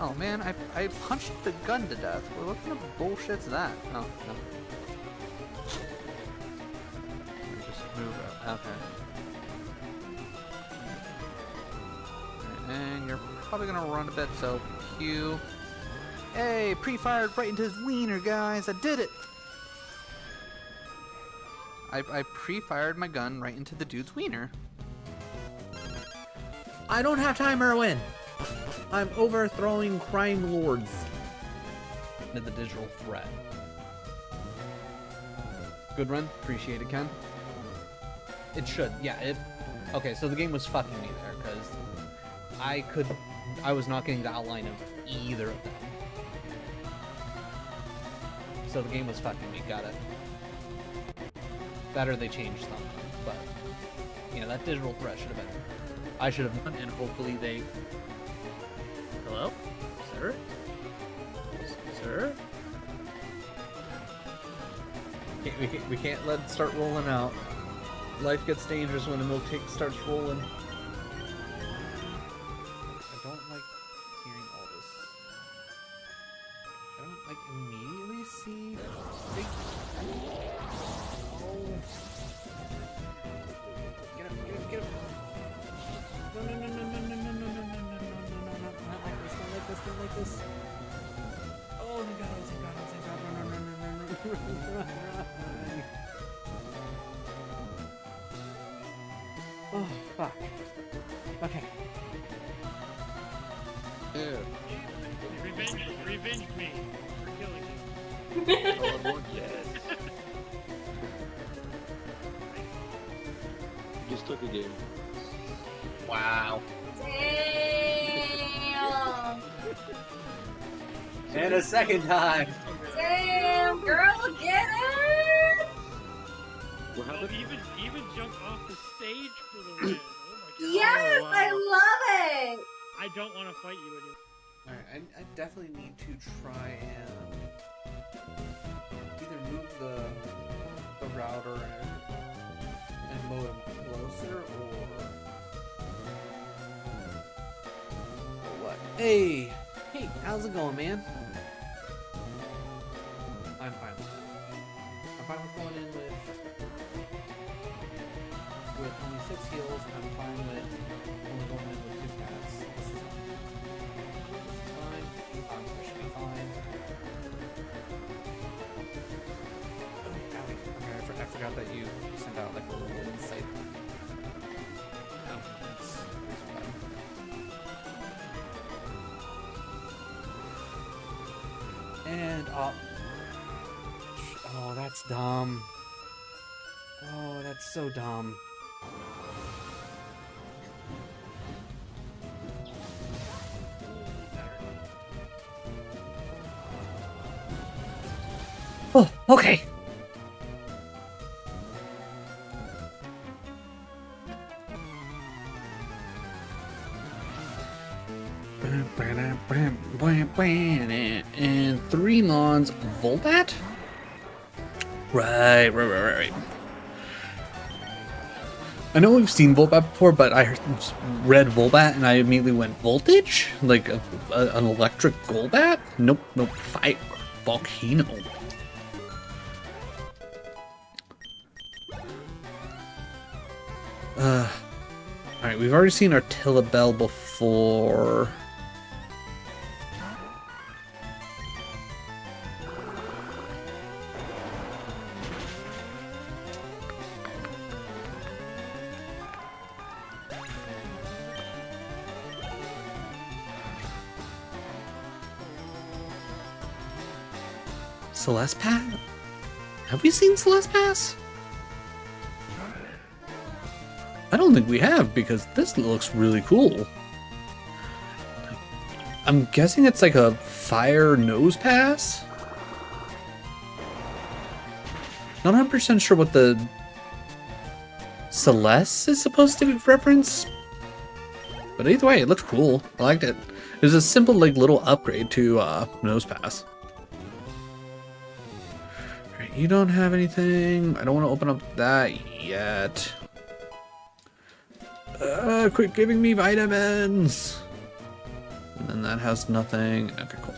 [SPEAKER 2] Oh man, I punched the gun to death. Well, what kind of bullshit's that? Oh, no. Let me just move it. Okay. Alright, and you're probably gonna run a bit, so Q. Hey, pre-fired right into his wiener, guys! I did it! I pre-fired my gun right into the dude's wiener.
[SPEAKER 1] I don't have time, Erwin. I'm overthrowing crime lords.
[SPEAKER 2] The digital threat. Good run. Appreciate it, Ken. It should. Yeah, it... Okay, so the game was fucking me there, because I was not getting the outline of either of them. So the game was fucking me. Got it. Better they changed something, but... Yeah, that digital threat should have been... I should have...
[SPEAKER 1] And hopefully they... Hello? Sir? Sir? We can't let it start rolling out. Life gets dangerous when the milk starts rolling.
[SPEAKER 2] I don't like hearing all this. I don't like immediately see big... Oh. Get him, get him, get him. No, no, no, no, no, no, no, no, no, no, no, no, no, not like this, not like this, not like this. Oh, thank God, thank God, thank God, no, no, no, no, Oh, fuck. Okay.
[SPEAKER 6] Revenge me for killing you.
[SPEAKER 3] Yes.
[SPEAKER 7] Just took a game.
[SPEAKER 5] Wow.
[SPEAKER 4] Damn.
[SPEAKER 2] And a second time.
[SPEAKER 4] Damn, girl, get it.
[SPEAKER 7] What
[SPEAKER 6] Oh,
[SPEAKER 7] happened?
[SPEAKER 6] even jumped off the stage for the win. Oh my god.
[SPEAKER 4] Yes,
[SPEAKER 7] wow.
[SPEAKER 4] I love it.
[SPEAKER 6] I don't want to fight you anymore.
[SPEAKER 2] Alright, I definitely need to try and either move the router and modem closer or what? Hey! Hey, how's it going, man? I'm fine with that. I'm fine with going in with only 6 heals. I'm fine with only going in with 2 paths. This is fine. This should be fine. Okay, I forgot that you sent out like a little insight. Oh, that's fine. And oh, that's dumb. Oh, that's so dumb.
[SPEAKER 1] Oh, okay. And 3 Mons Volbat? Right. I know we've seen Volbat before, but I read Volbat and I immediately went voltage? Like an electric Golbat? Nope, fire. Volcano. Alright, we've already seen Artillabell before. Celeste Pass? Have we seen Celeste Pass? I don't think we have, because this looks really cool. I'm guessing it's like a fire nose pass? Not 100% sure what the Celeste is supposed to reference. But either way, it looks cool. I liked it. It was a simple like little upgrade to nose pass. Alright, you don't have anything. I don't want to open up that yet. Quit giving me vitamins! And then that has nothing. Okay, cool.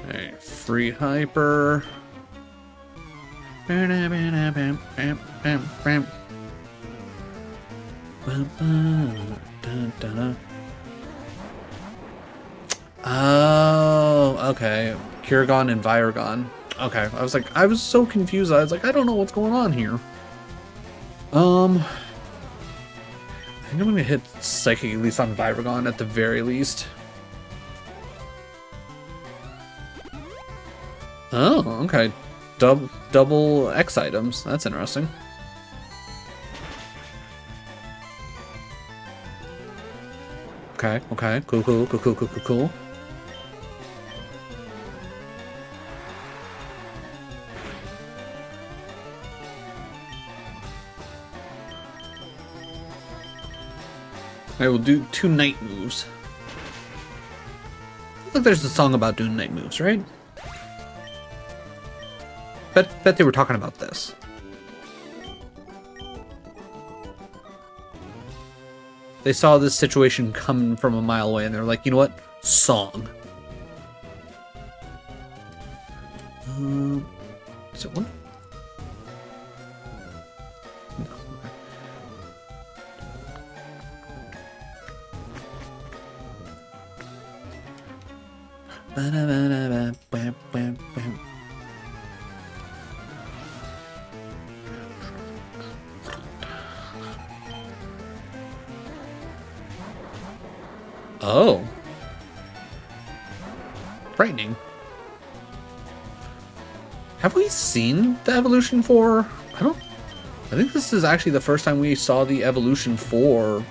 [SPEAKER 1] Alright, free hyper. Oh, okay. Kiragon and Viragon. Okay, I was so confused. I was like, I don't know what's going on here. I think I'm gonna hit Psychic at least on Viragon at the very least. Oh, okay. Double X items. That's interesting. Okay, cool. I will do 2 night moves. Look, there's a song about doing night moves, right? Bet they were talking about this. They saw this situation coming from a mile away and they're like, you know what? Song. Is it one? Oh. Frightening. Have we seen the evolution for? I think this is actually the first time we saw the evolution for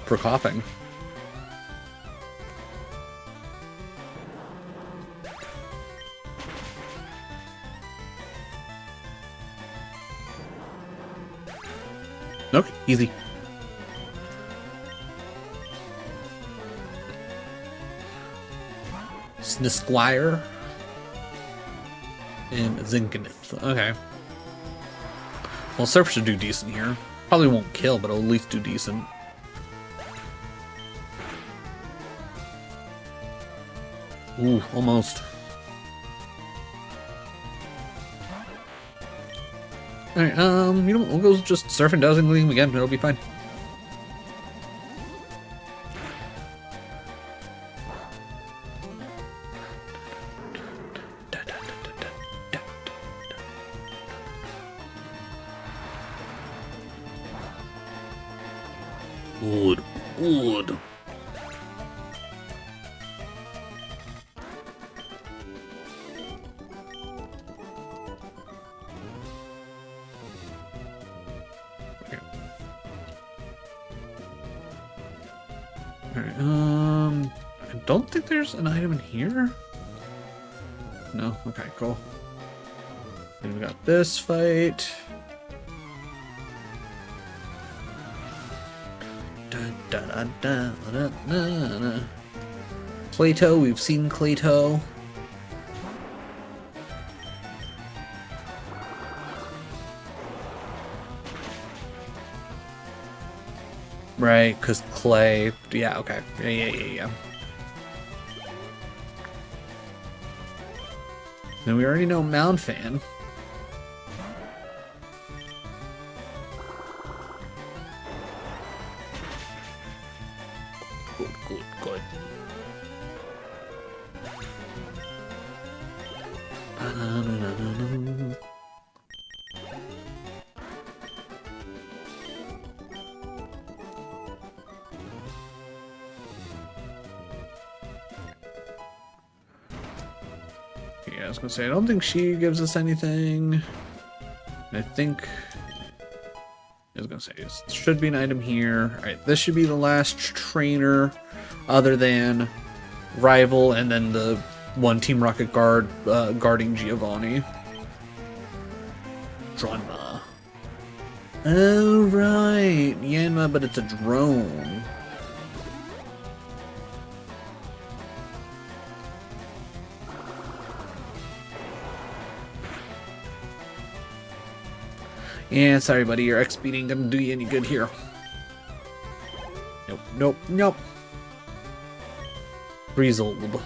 [SPEAKER 1] coughing. Okay, easy. Snisquire and Zinkenith. Okay. Well, Surf should do decent here. Probably won't kill, but it'll at least do decent. Ooh, almost. Alright, you know what, we'll go just Surf and Dazzling Gleam again, it'll be fine. Good, good. Alright, I don't think there's an item in here. No? Okay, cool. Then we got this fight. Clayto, we've seen Clayto. Right, because Clay. Yeah, okay. Yeah. Then we already know Moundfan. Good. Yeah, I was gonna say, I don't think she gives us anything. I think... I was gonna say, there should be an item here. Alright, this should be the last trainer other than Rival and then the one Team Rocket guard guarding Giovanni. Dronma. Oh, right. Yanma, but it's a drone. Yeah, sorry, buddy. Your XP ain't gonna do you any good here. Nope. Resolve.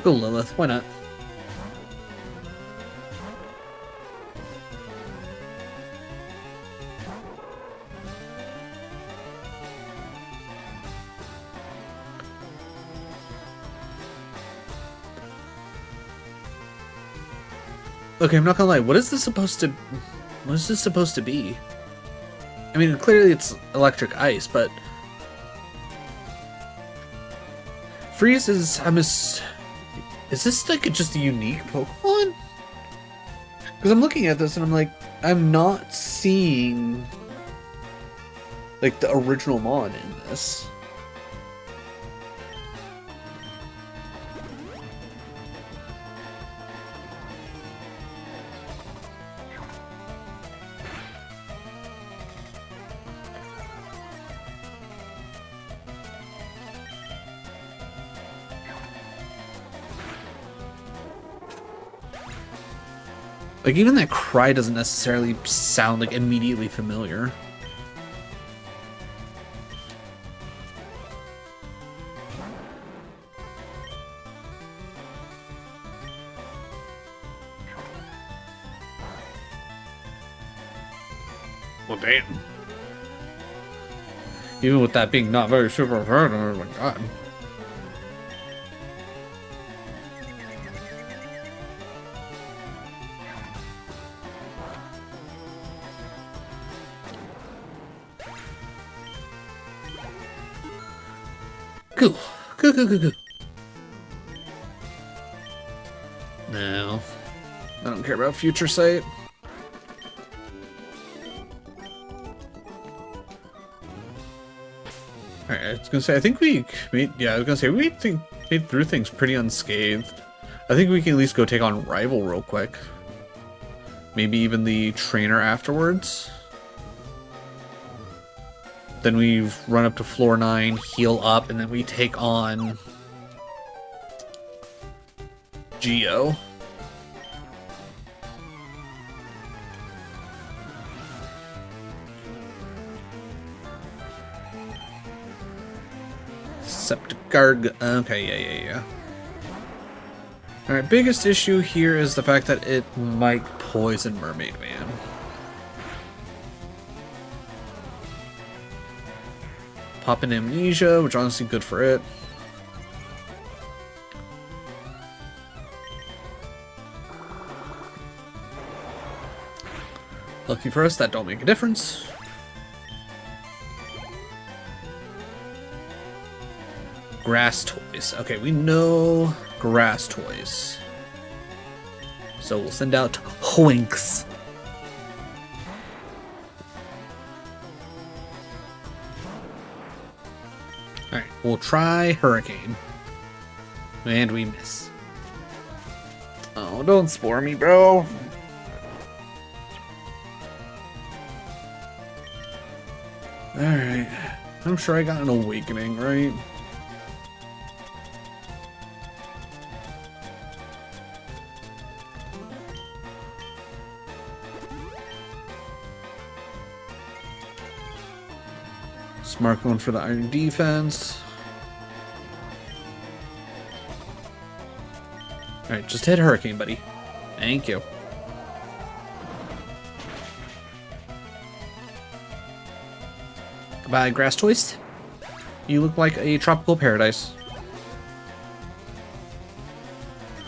[SPEAKER 1] Go Lilith. Why not? Okay, I'm not gonna lie. What is this supposed to be? I mean, clearly it's electric ice, but Freeze is. Is this like just a unique Pokemon? Because I'm looking at this and I'm like, I'm not seeing like the original Mon in this. Like, even that cry doesn't necessarily sound, like, immediately familiar. Well, damn. Even with that being not very super hard, oh my god. Cool. Cool. No. I don't care about future sight. Alright, I was gonna say, I think we made, yeah, I was gonna say, we made through things pretty unscathed. I think we can at least go take on Rival real quick. Maybe even the trainer afterwards. Then we run up to floor 9, heal up, and then we take on Geo. Septigarg. Okay, yeah. Alright, biggest issue here is the fact that it might poison Mermaid Man. Pop in Amnesia, which honestly good for it. Lucky for us, that don't make a difference. Grass toys. Okay, we know grass toys. So we'll send out Hoinks. Alright, we'll try Hurricane. And we miss. Oh, don't spore me, bro. Alright. I'm sure I got an awakening, right? Smart going for the iron defense. Alright, just hit Hurricane, buddy. Thank you. Goodbye, Grass Toys. You look like a tropical paradise.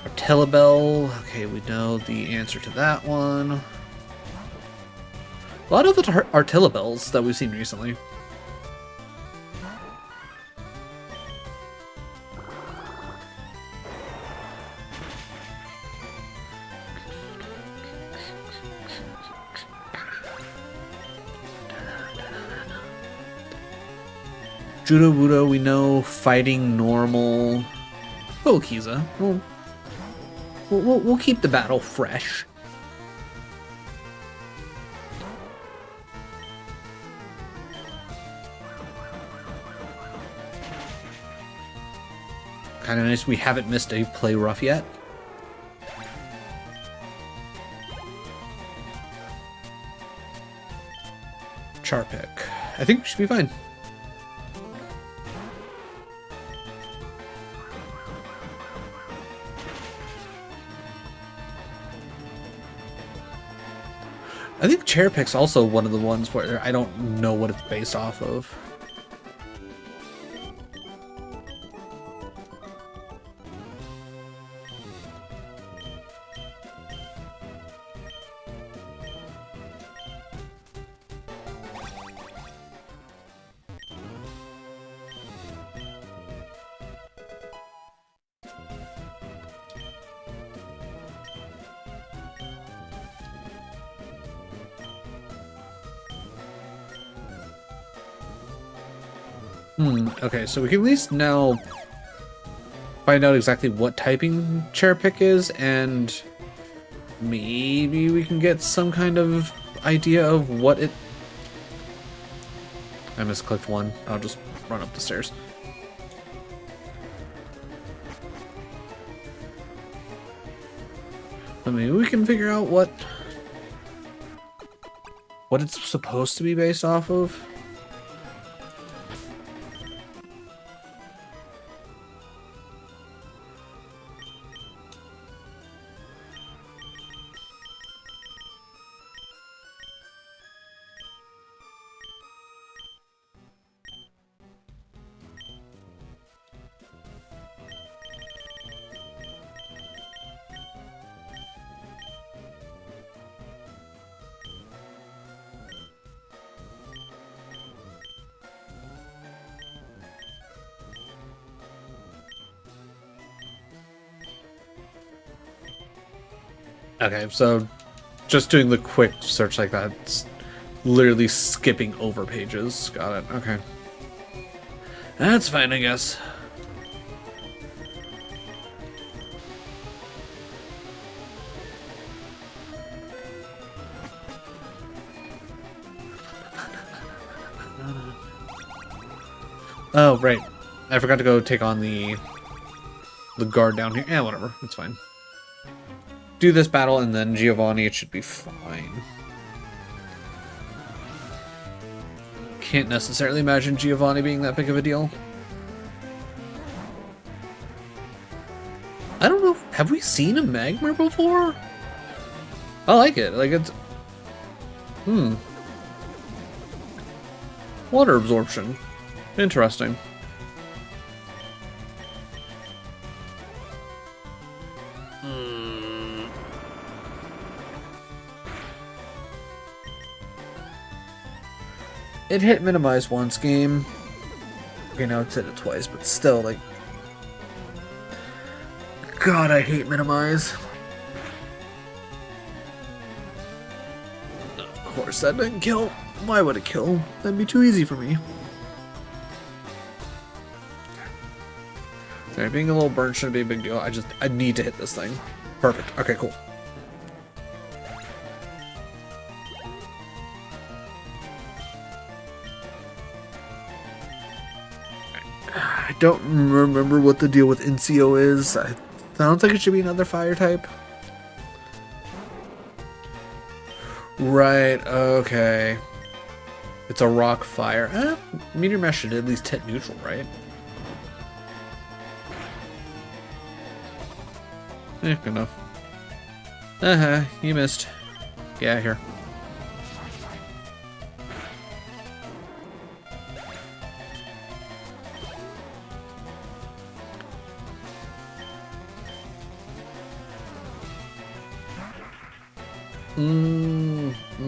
[SPEAKER 1] Artellabell. Okay, we know the answer to that one. A lot of the Artellabells that we've seen recently. Judo Wudo, we know fighting normal. Oh, Kiza. We'll keep the battle fresh. Kind of nice we haven't missed a play rough yet. Charpick. I think we should be fine. I think Chairpick's also one of the ones where I don't know what it's based off of. Okay, so we can at least now find out exactly what typing Chairpick is, and maybe we can get some kind of idea of what it... I misclicked one. I'll just run up the stairs. But maybe we can figure out what it's supposed to be based off of. Okay, so just doing the quick search like that, it's literally skipping over pages. Got it. Okay. That's fine, I guess. Oh, right. I forgot to go take on the guard down here. Yeah, whatever. It's fine. Do this battle and then Giovanni, it should be fine. Can't necessarily imagine Giovanni being that big of a deal. I don't know. Have we seen a Magmar before? I like it. Like it's... Water absorption. Interesting. It hit minimize once game. Okay, now it's hit it twice, but still, like... God, I hate minimize. Of course, that didn't kill. Why would it kill? That'd be too easy for me. Okay, being a little burnt shouldn't be a big deal. I need to hit this thing. Perfect. Okay, cool. I don't remember what the deal with NCO is. It sounds like it should be another fire type. Right, okay. It's a rock fire. Meteor Mesh should at least hit neutral, right? Good enough. You missed. Get out of here.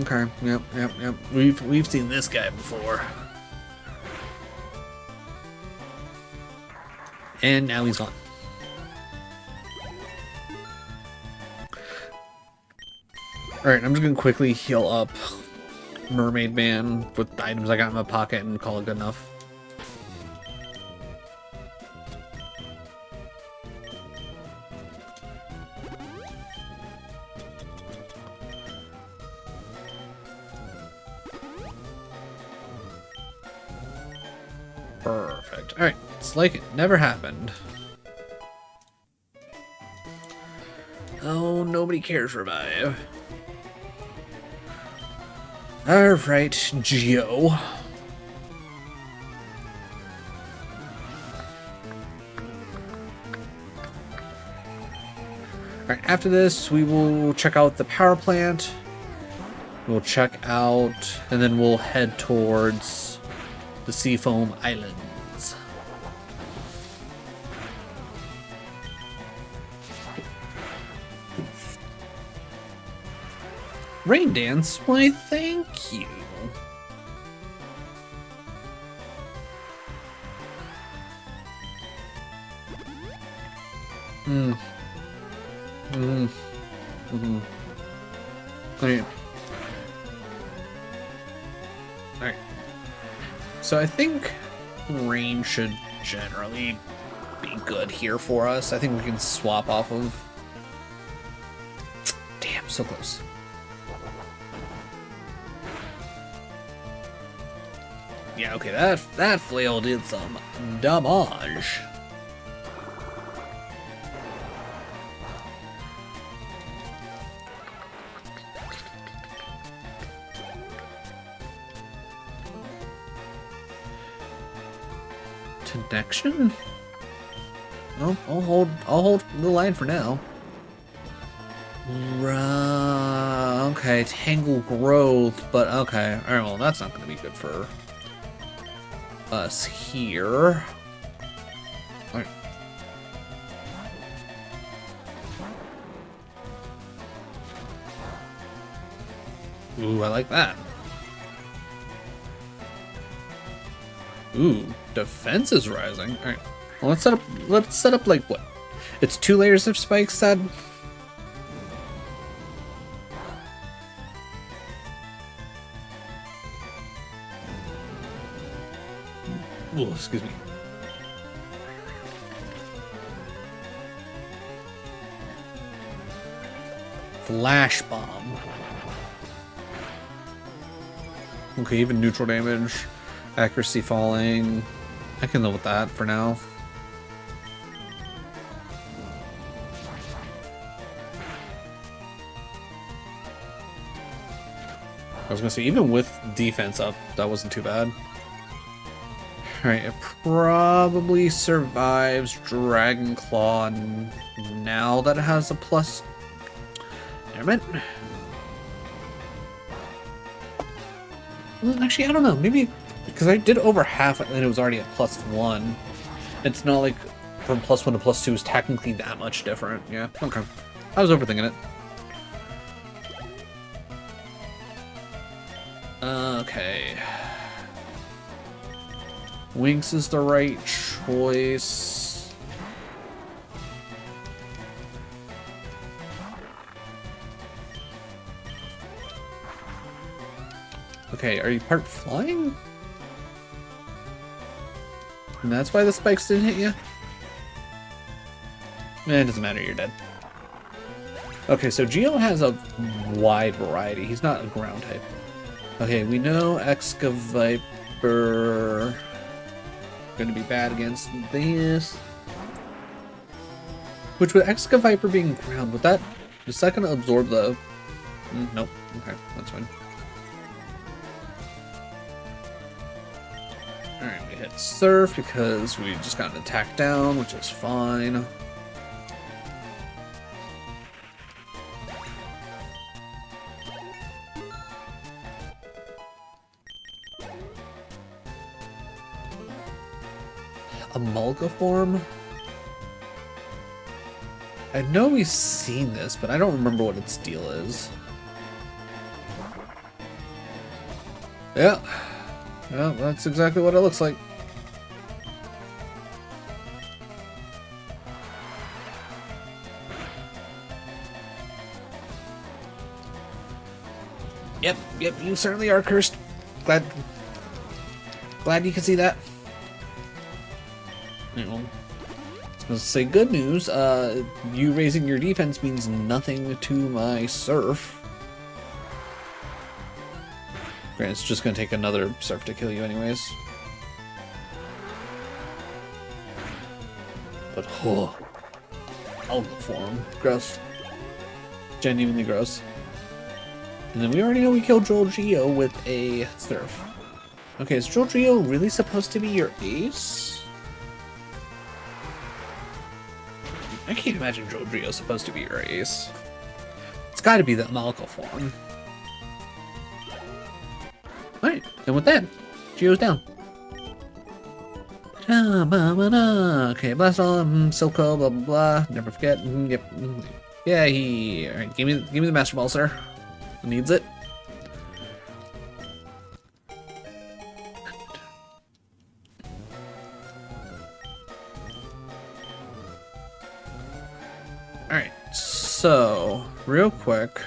[SPEAKER 1] Okay. Yep. We've seen this guy before. And now he's gone. Alright, I'm just gonna quickly heal up Mermaid Man with the items I got in my pocket and call it good enough. Perfect. Alright, it's like it never happened. Oh, nobody cares, Revive. Alright, Geo. Alright, after this, we will check out the power plant. We'll check out, and then we'll head towards the Seafoam Islands. Rain Dance? Why, thank you. Alright. So I think rain should generally be good here for us. I think we can swap off of... Damn, so close. Yeah, okay, that flail did some damage. Connection? Well, I'll hold the line for now. Okay, Tangle Growth, but okay. Alright, well, that's not going to be good for us here. Alright. Ooh, I like that. Ooh, defense is rising. Alright. Well, let's set up like what? It's 2 layers of spikes, said? Ooh, excuse me. Flash bomb. Okay, even neutral damage, accuracy falling. I can live with that for now. I was gonna say, even with defense up, that wasn't too bad. Alright, it probably survives Dragon Claw now that it has a plus. Never mind. Well, actually, I don't know. Maybe because I did over half and it was already at +1. It's not like from +1 to +2 is technically that much different. Yeah, okay. I was overthinking it. Okay. Winx is the right choice. Okay, are you part flying? And that's why the spikes didn't hit you? Eh, it doesn't matter, you're dead. Okay, so Geo has a wide variety. He's not a ground type. Okay, we know Excavaviper gonna be bad against this. Which with Excavaviper being ground, would that is that gonna absorb the nope. Okay, that's fine. Alright, we hit Surf because we just got an attack down, which is fine. Amalgaform? I know we've seen this, but I don't remember what its deal is. Yeah. Yeah, that's exactly what it looks like. Yep, you certainly are cursed. Glad you can see that. I was gonna say good news, you raising your defense means nothing to my Surf. Granted, it's just gonna take another Surf to kill you anyways. But, oh. Alga form. Gross. Genuinely gross. And then we already know we killed Geo with a Surf. Okay, is Geo really supposed to be your ace? I can't imagine Geo supposed to be your ace. It's gotta be the Amalga form. Alright, and with that, Geo's down. Okay, blast all, Silco, blah blah blah. Never forget. Yep. Yeah, alright, give me the Master Ball, sir. Who needs it? Alright, so real quick.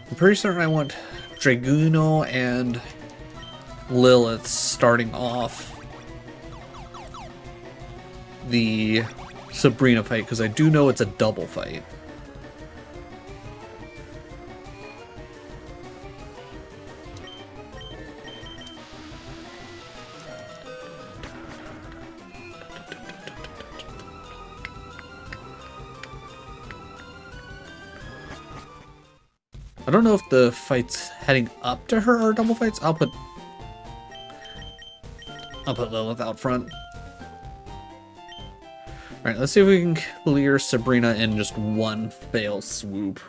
[SPEAKER 1] I'm pretty certain I want Draguno and Lilith starting off the Sabrina fight, because I do know it's a double fight. I don't know if the fight's heading up to her or double fights. I'll put Lilith out front. Alright, let's see if we can clear Sabrina in just one fail swoop.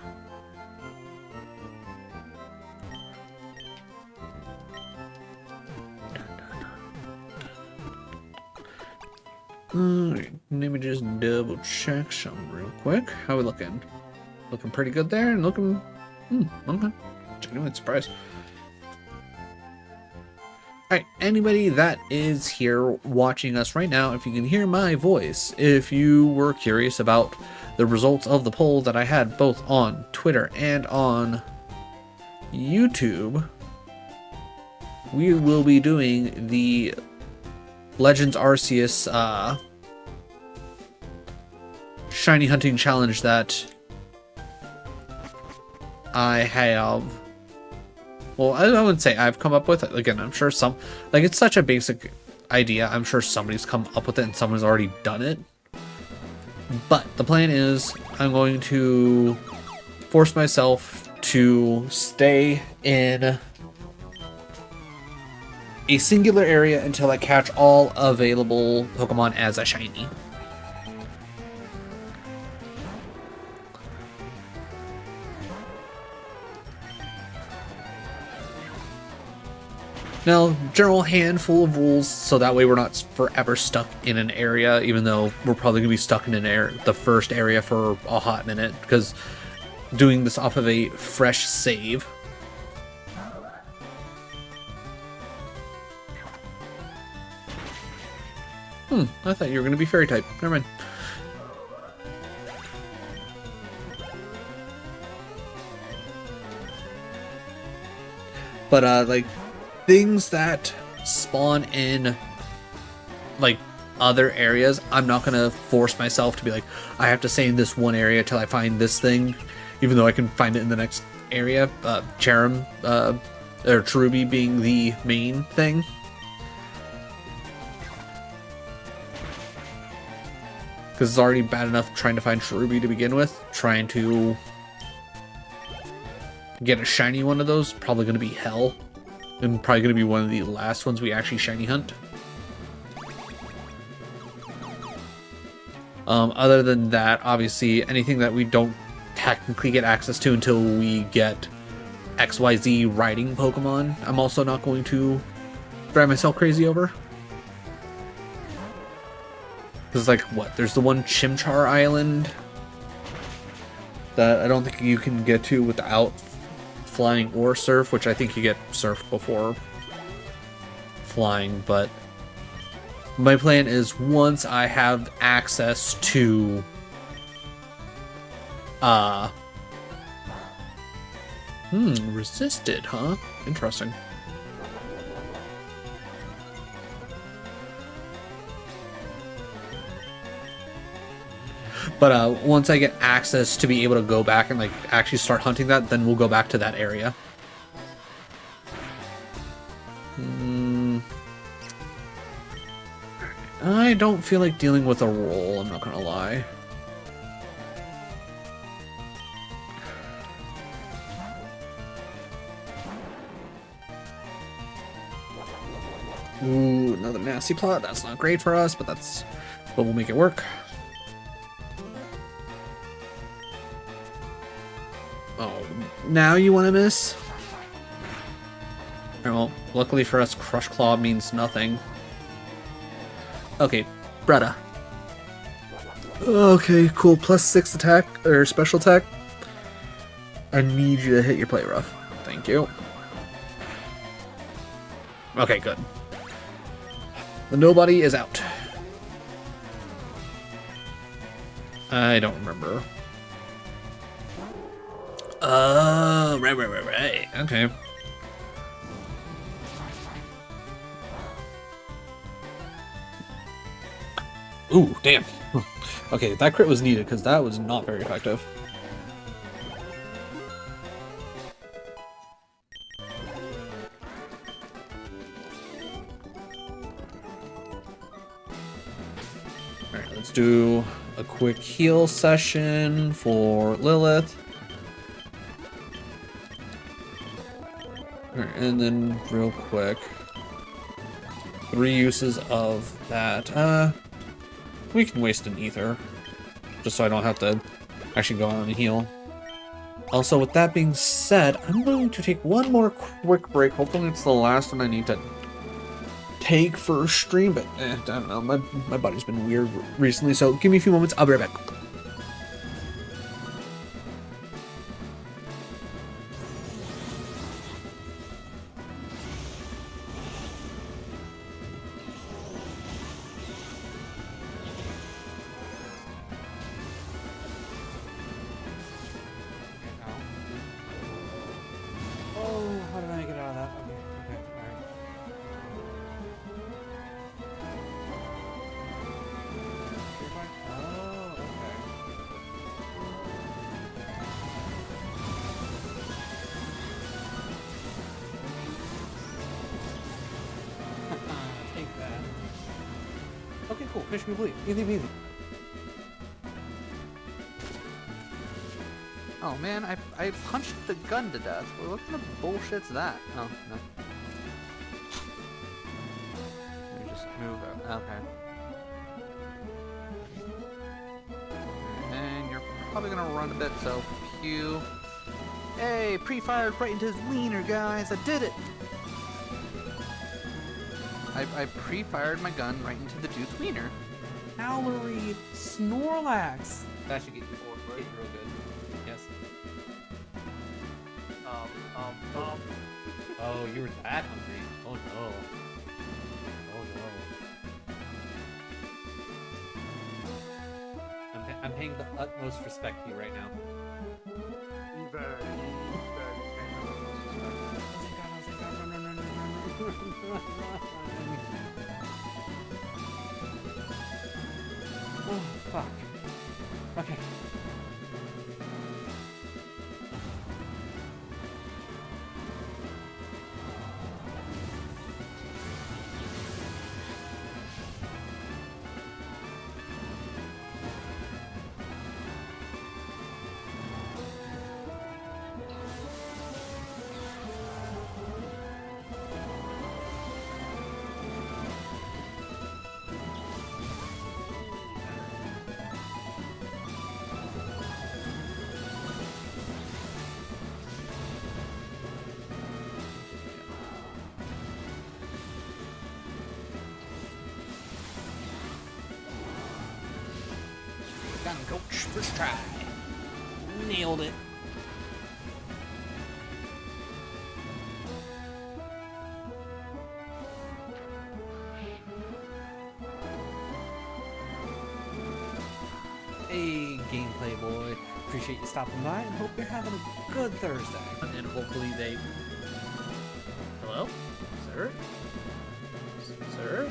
[SPEAKER 1] Alright, let me just double check something real quick. How are we looking? Looking pretty good there, and looking okay. Genuinely surprised. Alright, anybody that is here watching us right now, if you can hear my voice, if you were curious about the results of the poll that I had both on Twitter and on YouTube, we will be doing the Legends Arceus shiny hunting challenge that I have. Well, I wouldn't say I've come up with it. Again, I'm sure some, like, it's such a basic idea. I'm sure somebody's come up with it and someone's already done it. But the plan is I'm going to force myself to stay in a singular area until I catch all available Pokemon as a shiny. Now, general handful of rules, so that way we're not forever stuck in an area, even though we're probably going to be stuck in the first area for a hot minute, because doing this off of a fresh save. I thought you were going to be fairy type. Never mind. But, like, things that spawn in, like, other areas, I'm not going to force myself to be like, I have to stay in this one area till I find this thing, even though I can find it in the next area. Cherum, or Cherubi being the main thing. Because it's already bad enough trying to find Cherubi to begin with. Trying to get a shiny one of those, probably going to be hell. And probably going to be one of the last ones we actually shiny hunt. Other than that, obviously, anything that we don't technically get access to until we get XYZ riding Pokemon, I'm also not going to drive myself crazy over. Because, like, what? There's the one Chimchar Island that I don't think you can get to without flying or surf, which I think you get surf before flying, but my plan is once I have access to resisted, huh? Interesting. But once I get access to be able to go back and, like, actually start hunting that, then we'll go back to that area. I don't feel like dealing with a roll, I'm not gonna lie. Ooh, another nasty plot. That's not great for us, but we'll make it work. Oh, now you want to miss? Well, luckily for us, Crush Claw means nothing. Okay, Bretta. Okay, cool. +6 attack, or special attack. I need you to hit your play rough. Thank you. Okay, good. The nobody is out. I don't remember. Oh, right. Okay. Ooh, damn. Okay, that crit was needed because that was not very effective. Alright, let's do a quick heal session for Lilith. Alright, and then real quick, 3 uses of that. We can waste an ether, just so I don't have to actually go out and heal. Also, with that being said, I'm going to take one more quick break. Hopefully it's the last one I need to take for stream, but I don't know, my body's been weird recently, so give me a few moments, I'll be right back.
[SPEAKER 2] cool. Mission complete. Easy peasy. Oh man, I punched the gun to death. Well, what kind of bullshit's that? Oh, no. Let me just move it. Okay. And you're probably gonna run a bit, so pew. Hey, pre-fired right into his wiener, guys. I did it! I pre-fired my gun right into the dude's wiener. AlteRed Snorlax. That should get you real good. Yes. Oh, you were that hungry. Oh no. Oh no. I'm paying the utmost respect to you right now. Oh, fuck. Okay. Gun coach, first try. Nailed it. Hey, gameplay boy. Appreciate you stopping by and hope you're having a good Thursday.
[SPEAKER 1] And hopefully they... Hello? Sir? Sir?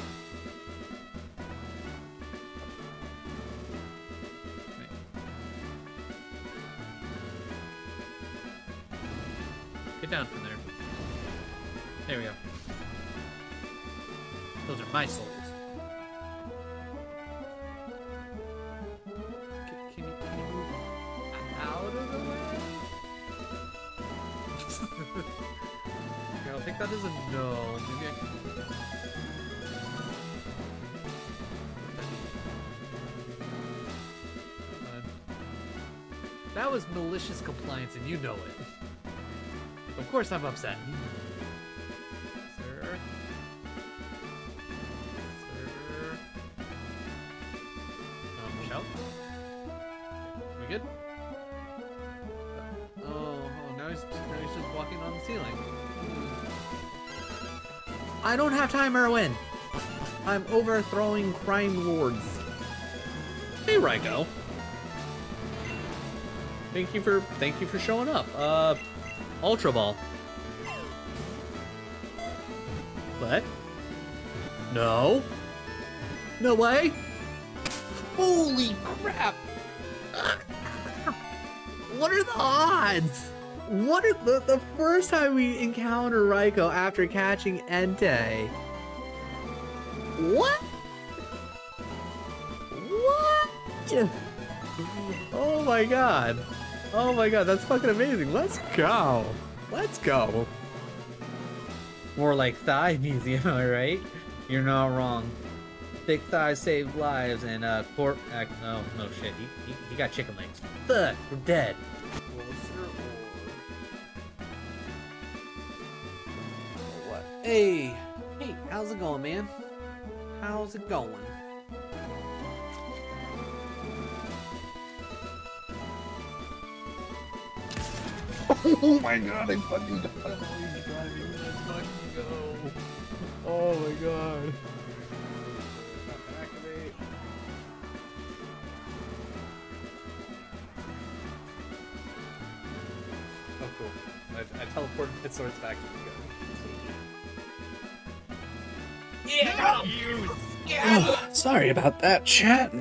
[SPEAKER 1] Wait. Get down from there. There we go. Those are my souls. Can you move out of the way? Okay, I'll take that as a no. Maybe I can... That was malicious compliance and you know it. Of course I'm upset. Sir? Sir? Michelle? We good? Oh, now he's just walking on the ceiling. I don't have time, Erwin! I'm overthrowing crime lords. Hey, Raiko. Thank you for showing up. Ultra Ball. What? No. No way. Holy crap. What are the odds? What are the first time we encounter Raiko after catching Entei? What? What? Oh my god. Oh my god, that's fucking amazing. Let's go. Let's go. More like thigh museum, am I right? You're not wrong. Thick thighs save lives and no shit. He got chicken legs. Fuck, we're dead. What? Hey, how's it going, man? How's it going? Oh my god, I fucking got him. He's driving. Let's fucking go. Oh my god. Activate. Oh, cool. I teleported his swords back to the gun. Yeah! Oh, sorry about that, chat.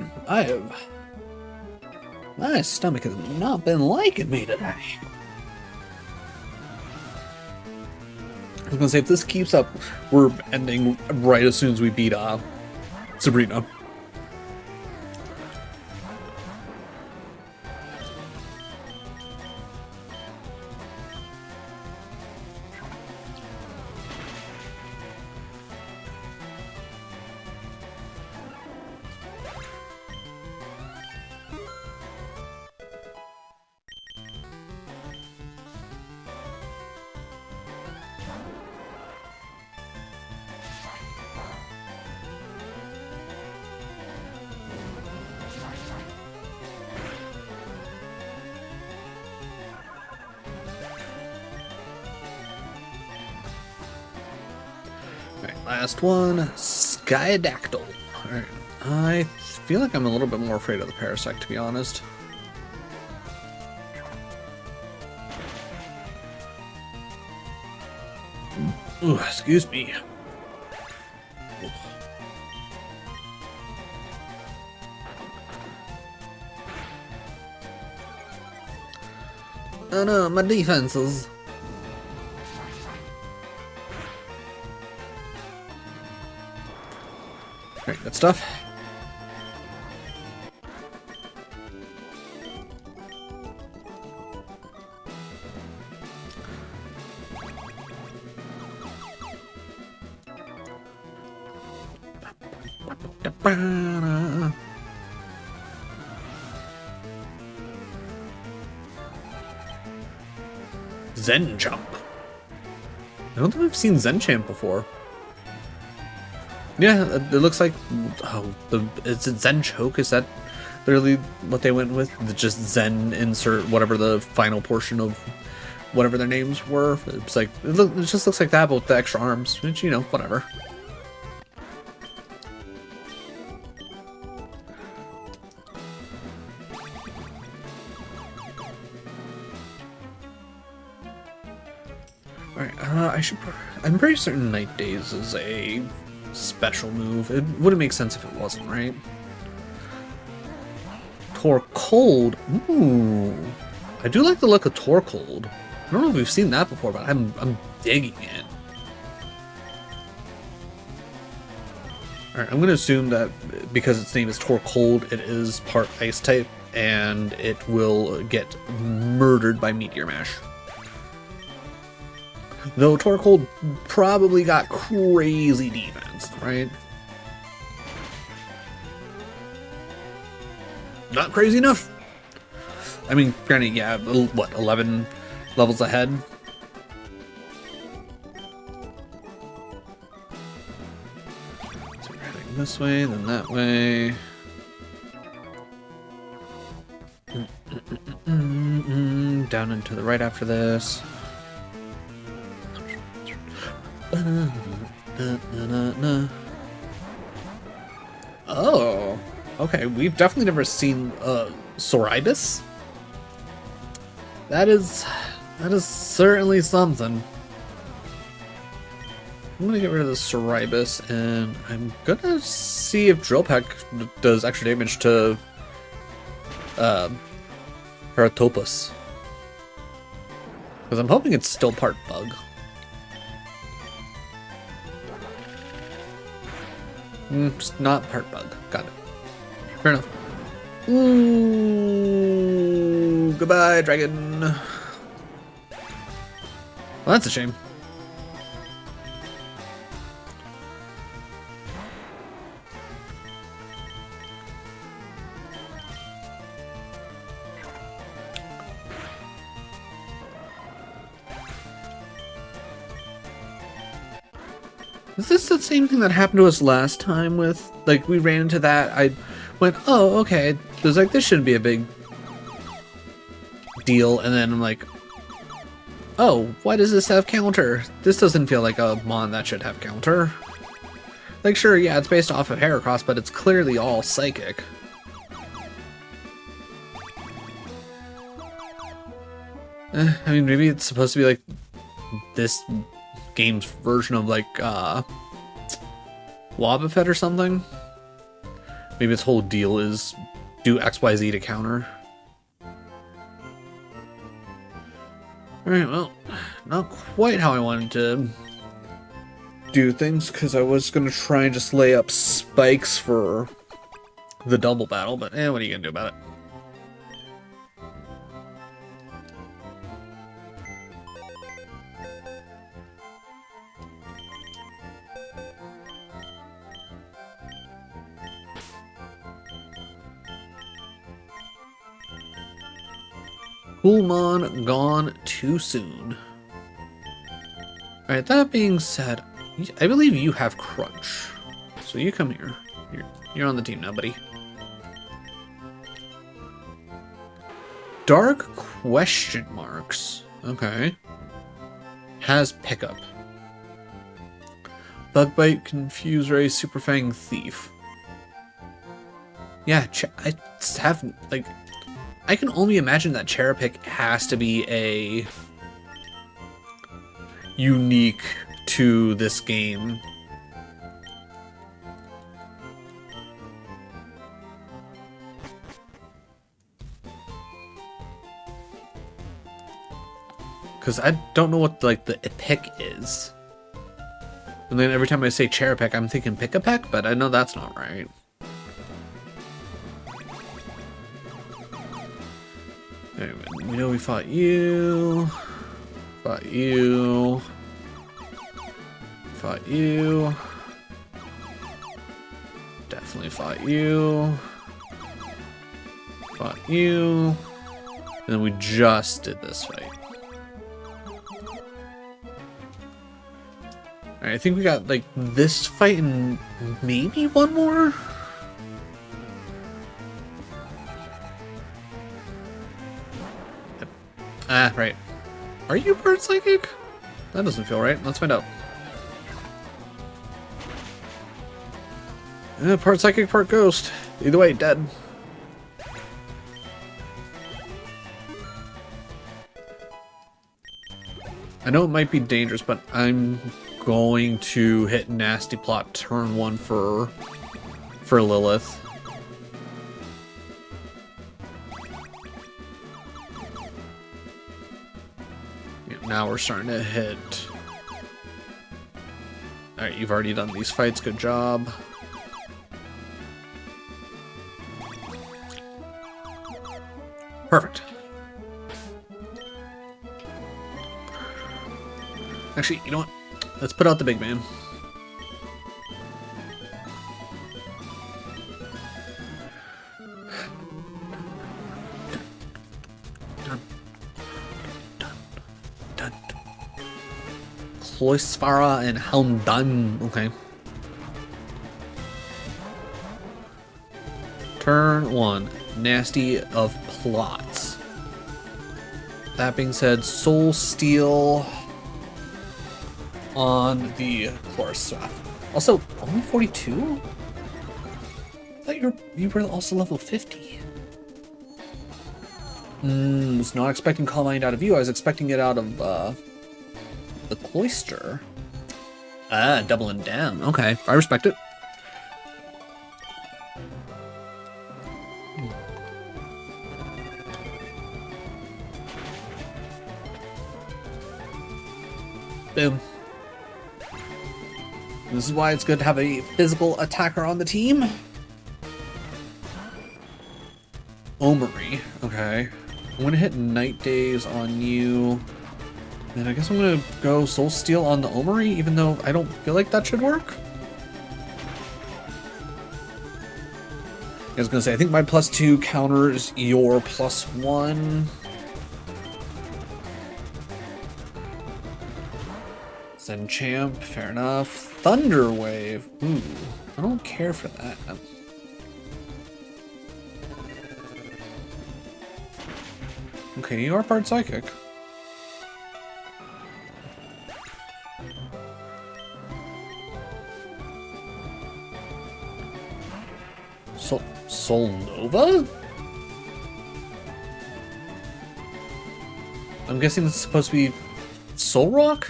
[SPEAKER 1] My stomach has not been liking me today. I was gonna say, if this keeps up, we're ending right as soon as we beat Sabrina. last one, Skydactyl. Alright, I feel like I'm a little bit more afraid of the Parasect, to be honest. Ooh, excuse me. Oh no, my defenses. Alright, good stuff. Zen Jump. I don't think I've seen Zen Champ before. Yeah, it looks like, oh, is it Zen Choke? Is that literally what they went with? Just Zen insert whatever the final portion of whatever their names were. It's like it just looks like that, but with the extra arms, which, you know, whatever. Alright, I'm pretty certain Night Daze is a special move. It wouldn't make sense if it wasn't, right? Torkold. Ooh. I do like the look of Torkold. I don't know if we've seen that before, but I'm digging it. Alright, I'm gonna assume that because its name is Torkold, it is part ice type, and it will get murdered by Meteor Mash. Though Torkold probably got crazy defense, right? Not crazy enough. I mean, granted, yeah, what, 11 levels ahead? So we're heading this way, then that way. Down and to the right after this. Oh, okay. We've definitely never seen Soribus. That is certainly something. I'm gonna get rid of the Soribus, and I'm gonna see if Drill Peck does extra damage to Paratopus, because I'm hoping it's still part bug. It's not part bug. Got it. Fair enough. Ooh, goodbye, dragon. Well, that's a shame. Is this the same thing that happened to us last time with, like, we ran into that, I went, oh, okay, it was like, this shouldn't be a big deal, and then I'm like, oh, why does this have counter? This doesn't feel like a mon that should have counter. Like, sure, yeah, it's based off of Heracross, but it's clearly all psychic. I mean, maybe it's supposed to be like this game's version of like Wobbuffet or something. Maybe its whole deal is do XYZ to counter. Alright, well, not quite how I wanted to do things, because I was going to try and just lay up spikes for the double battle, but what are you going to do about it? Coolmon gone too soon. Alright, that being said, I believe you have Crunch. So you come here. You're on the team now, buddy. Dark question marks. Okay. Has pickup. Bug Bite, Confuse Ray, Super Fang, Thief. Yeah, I have, like, I can only imagine that Cherapic has to be a unique to this game. Because I don't know what, like, the epic is. And then every time I say Cherapic, I'm thinking Pick-a-Peck, but I know that's not right. Anyway, we know we fought you. Fought you. Fought you. Definitely fought you. Fought you. And then we just did this fight. Alright, I think we got, like, this fight and maybe one more? Ah, right. Are you Bird Psychic? That doesn't feel right. Let's find out. Part Psychic, part Ghost. Either way, dead. I know it might be dangerous, but I'm going to hit Nasty Plot turn 1 for Lilith. Yeah, now we're starting to hit. Alright, you've already done these fights, good job. Perfect. Actually, you know what? Let's put out the big man. Done. Done. Done. Cloisphara and Houndan. Okay. Turn 1. Nasty of Plots. That being said, Soul Steel on the Chorus Staff. Also, only 42? I thought you were also level 50. Was not expecting Calm Mind out of you. I was expecting it out of the Cloister. Ah, doubling down. Okay, I respect it. Boom. This is why it's good to have a physical attacker on the team. Omori. Okay. I'm gonna hit Night Days on you. And I guess I'm gonna go Soul Steel on the Omori, even though I don't feel like that should work. I was gonna say, I think my +2 counters your +1. Champ, fair enough. Thunder Wave. Ooh, I don't care for that. Okay, you are part Psychic. Soul Nova? I'm guessing this is supposed to be Soul Rock?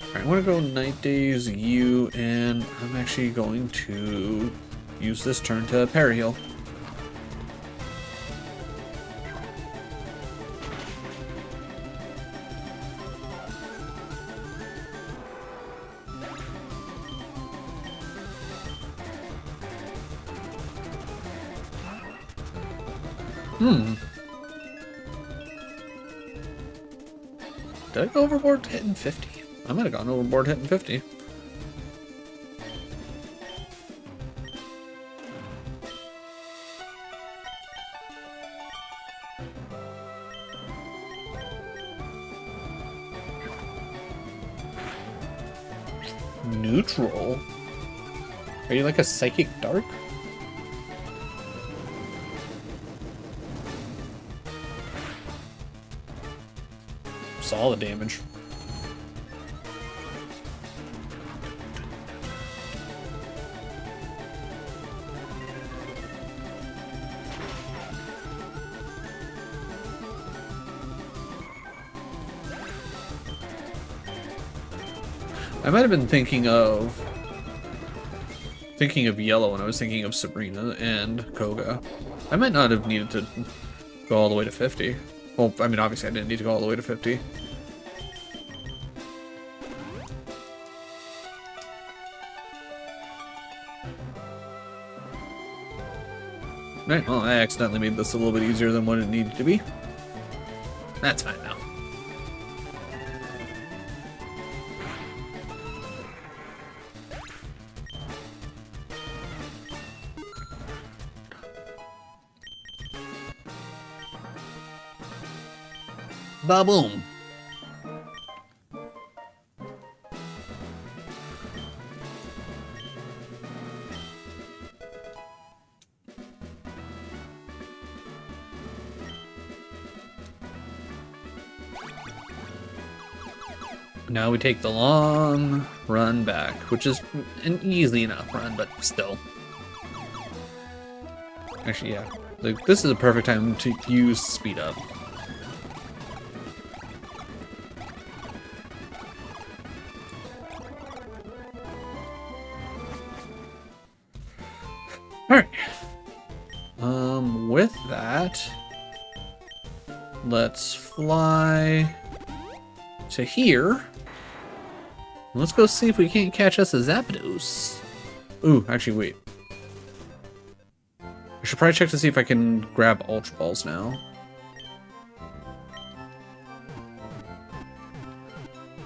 [SPEAKER 1] Alright, I'm gonna go Night Days, you, and I'm actually going to use this turn to Paraheal. Did I go overboard hitting 50? I might have gone overboard hitting 50. Neutral? Are you like a Psychic Dark? Solid damage. I might have been thinking of yellow when I was thinking of Sabrina and Koga. I might not have needed to go all the way to 50. Well, I mean, obviously I didn't need to go all the way to 50. Right, well, I accidentally made this a little bit easier than what it needed to be. That's fine now. Ba-boom. Now we take the long run back, which is an easy enough run, but still. Actually, yeah. Like, this is a perfect time to use speed up. Alright. With that, let's fly to here. Let's go see if we can't catch us a Zapdos. Ooh, actually, wait. I should probably check to see if I can grab Ultra Balls now.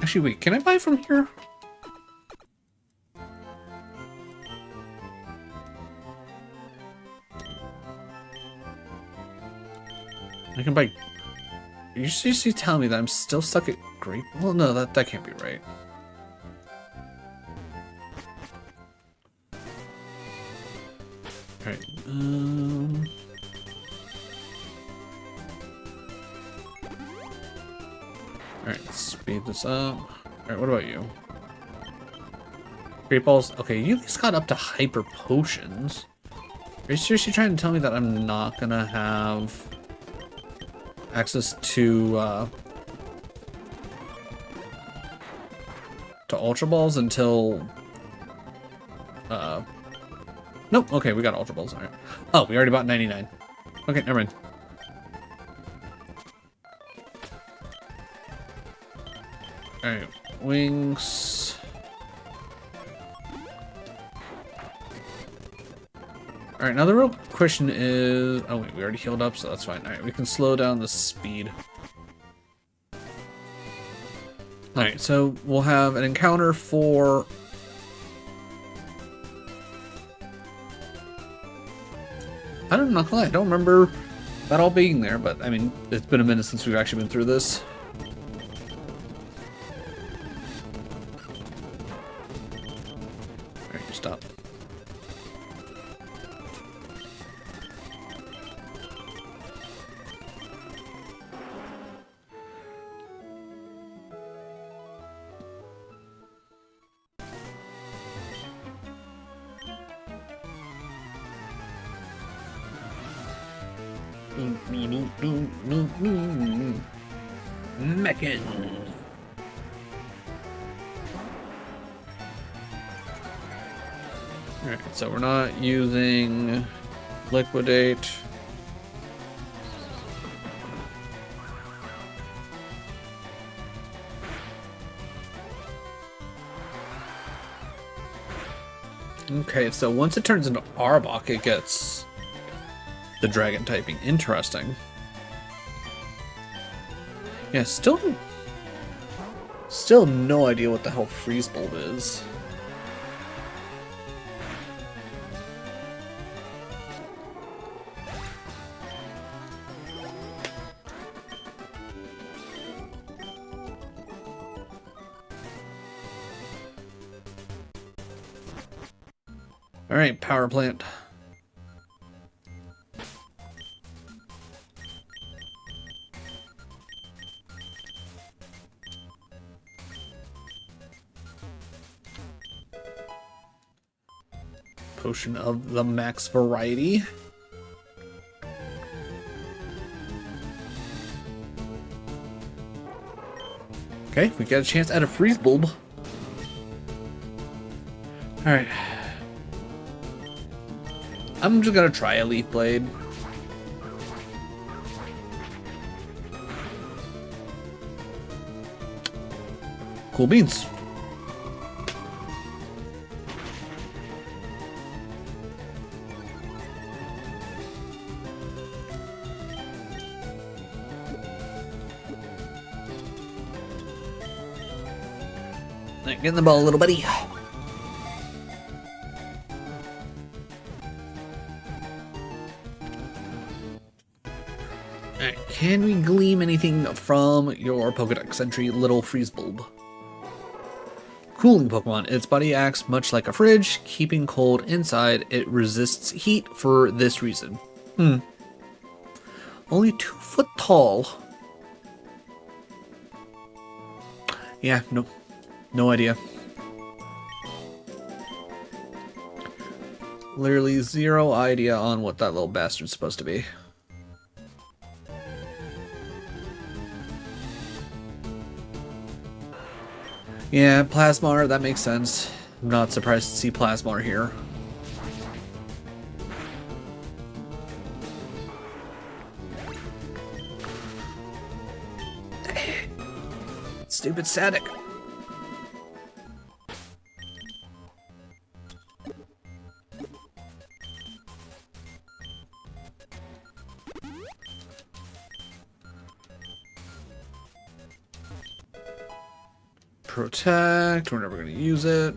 [SPEAKER 1] Actually, wait, can I buy from here? I can buy... You seriously telling me that I'm still stuck at Great... Well, no, that can't be right. Alright, Alright, let's speed this up. Alright, what about you? Great Balls? Okay, you just got up to Hyper Potions. Are you seriously trying to tell me that I'm not gonna have access to Ultra Balls until nope, okay, we got Ultra Balls. Alright. Oh, we already bought 99. Okay, never mind. Alright, wings. Alright, now the real question is... Oh wait, we already healed up, so that's fine. Alright, we can slow down the speed. Alright, so we'll have an encounter for... I don't know, I don't remember that all being there, but I mean, it's been a minute since we've actually been through this. Alright, you stop. Meccan. Alright, so we're not using liquidate. Okay, so once it turns into Arbok, it gets the dragon typing. Interesting. Yeah, still no idea what the hell Freeze Bulb is. Alright, power plant. Potion of the max variety. Okay, we got a chance at a Freeze Bulb. Alright. I'm just gonna try a Leaf Blade. Cool beans. Get in the ball, little buddy. Alright, can we glean anything from your Pokedex entry, Little Freeze Bulb? Cooling Pokemon. Its body acts much like a fridge, keeping cold inside. It resists heat for this reason. Only 2 foot tall. Yeah, no idea. Literally 0 idea on what that little bastard's supposed to be. Yeah, Plasmar, that makes sense. I'm not surprised to see Plasmar here. Stupid static. Protect, we're never going to use it.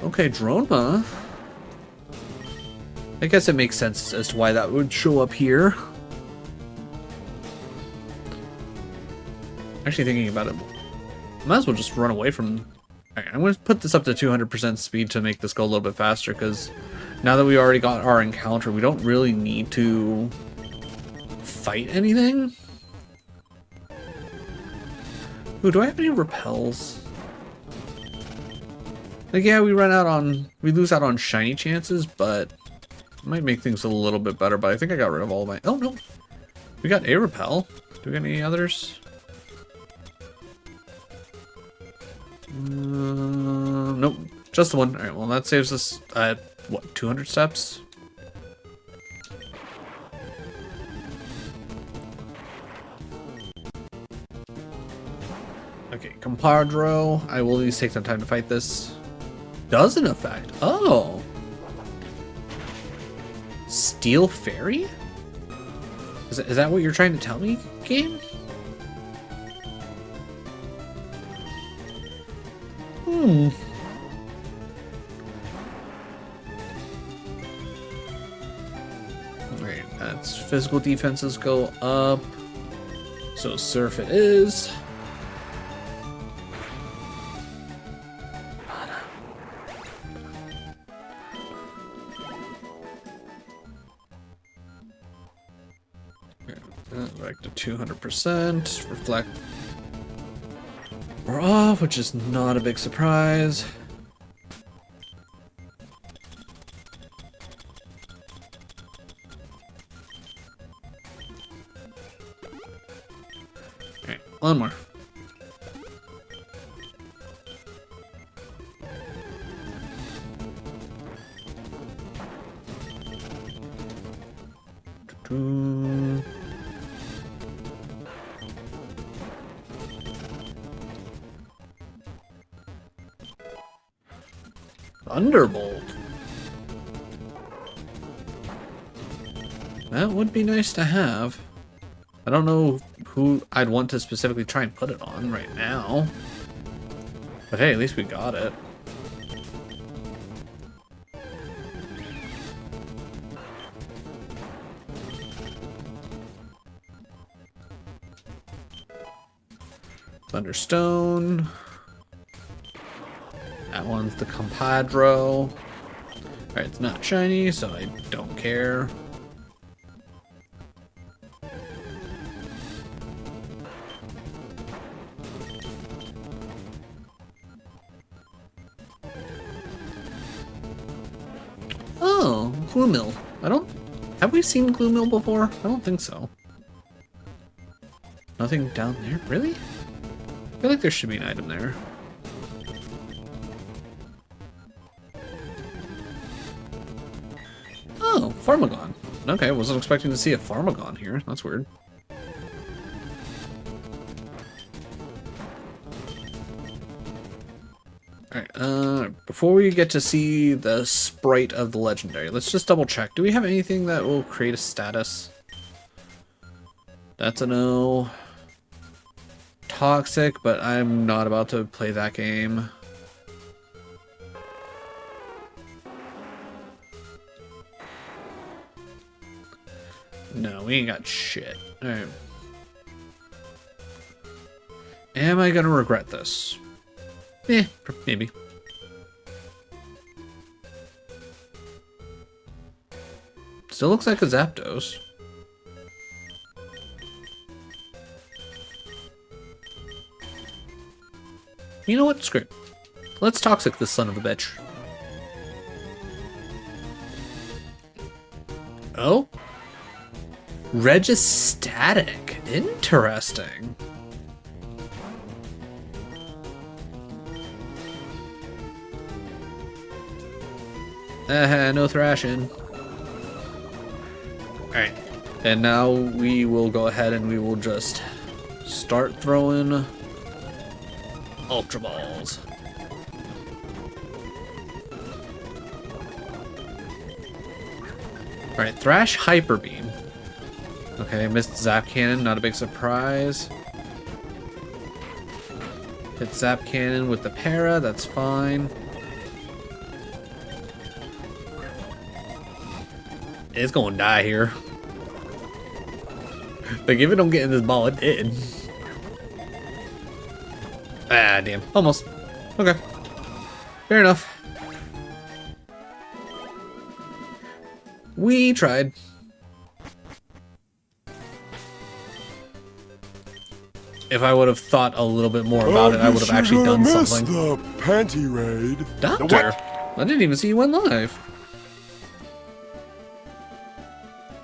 [SPEAKER 1] Okay, Dronma. I guess it makes sense as to why that would show up here. Actually thinking about it, might as well just run away from... Alright, I'm going to put this up to 200% speed to make this go a little bit faster, because now that we already got our encounter, we don't really need to fight anything. Ooh, do I have any repels? Like, yeah, we lose out on shiny chances, but it might make things a little bit better. But I think I got rid of all of my... Oh, no. We got a repel. Do we got any others? Nope. Just the one. Alright, well, that saves us, what, 200 steps? Okay, Compadro. I will at least take some time to fight this. Doesn't affect. Oh. Steel Fairy? Is that what you're trying to tell me, game? Alright, that's physical defenses go up. So Surf it is. Back to 200%. Reflect. We're off, which is not a big surprise. Okay, one more. Thunderbolt. That would be nice to have. I don't know who I'd want to specifically try and put it on right now. But hey, at least we got it. Thunderstone. That one's the Compadro. Alright, it's not shiny, so I don't care. Oh, Gloomill. Have we seen Gloomill before? I don't think so. Nothing down there? Really? I feel like there should be an item there. Oh, Pharmagon. Okay, wasn't expecting to see a Pharmagon here. That's weird. Alright, before we get to see the sprite of the legendary, let's just double check. Do we have anything that will create a status? That's a no. Toxic, but I'm not about to play that game. No, we ain't got shit. Alright. Am I gonna regret this? Maybe. Still looks like a Zapdos. You know what? Screw it. Let's toxic this son of a bitch. Oh? Registatic. Interesting. No thrashing. Alright. And now we will go ahead and we will just start throwing Ultra Balls. Alright, Thrash Hyper Beam. Okay, missed Zap Cannon, not a big surprise. Hit Zap Cannon with the Para, that's fine. It's gonna die here. Like, if it don't get in this ball, it did. Ah, damn. Almost. Okay. Fair enough. We tried. If I would have thought a little bit more about it, I would have actually done something.
[SPEAKER 8] The panty raid.
[SPEAKER 1] Doctor! I didn't even see you went live.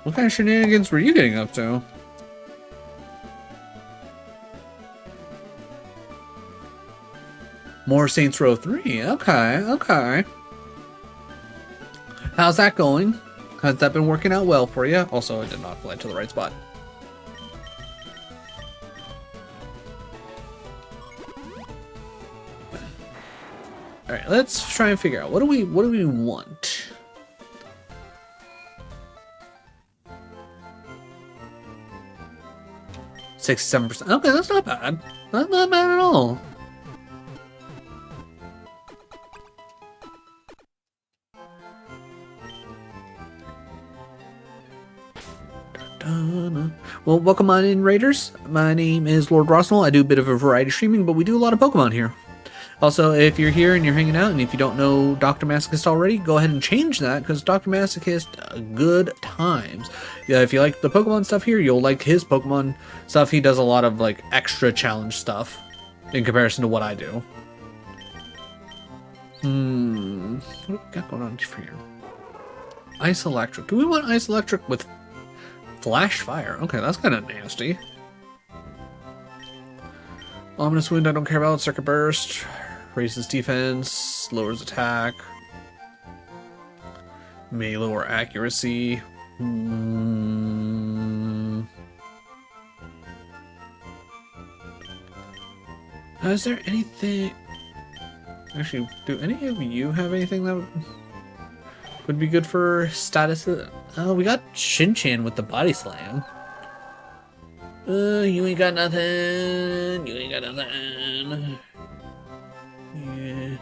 [SPEAKER 1] What kind of shenanigans were you getting up to? More Saints Row 3. Okay, okay. How's that going? Has that been working out well for you? Also, I did not fly to the right spot. Alright, let's try and figure out what do we want? $67%. Okay, that's not bad. That's not bad at all. Well, welcome on in, Raiders. My name is Lord Rosnell. I do a bit of a variety streaming, but we do a lot of Pokemon here. Also, if you're here and you're hanging out, and if you don't know Dr. Masochist already, go ahead and change that, because Dr. Masochist, good times. Yeah, if you like the Pokemon stuff here, you'll like his Pokemon stuff. He does a lot of, like, extra challenge stuff in comparison to what I do. What do we got going on for here? Ice Electric. Do we want Ice Electric with Flash Fire? Okay, that's kind of nasty. Ominous Wound, I don't care about. Circuit Burst. Raises defense. Lowers attack. May lower accuracy. Is there anything... Actually, do any of you have anything that would be good for status? Oh, we got Shin-Chan with the Body Slam. You ain't got nothing. You ain't got nothing. Yeah.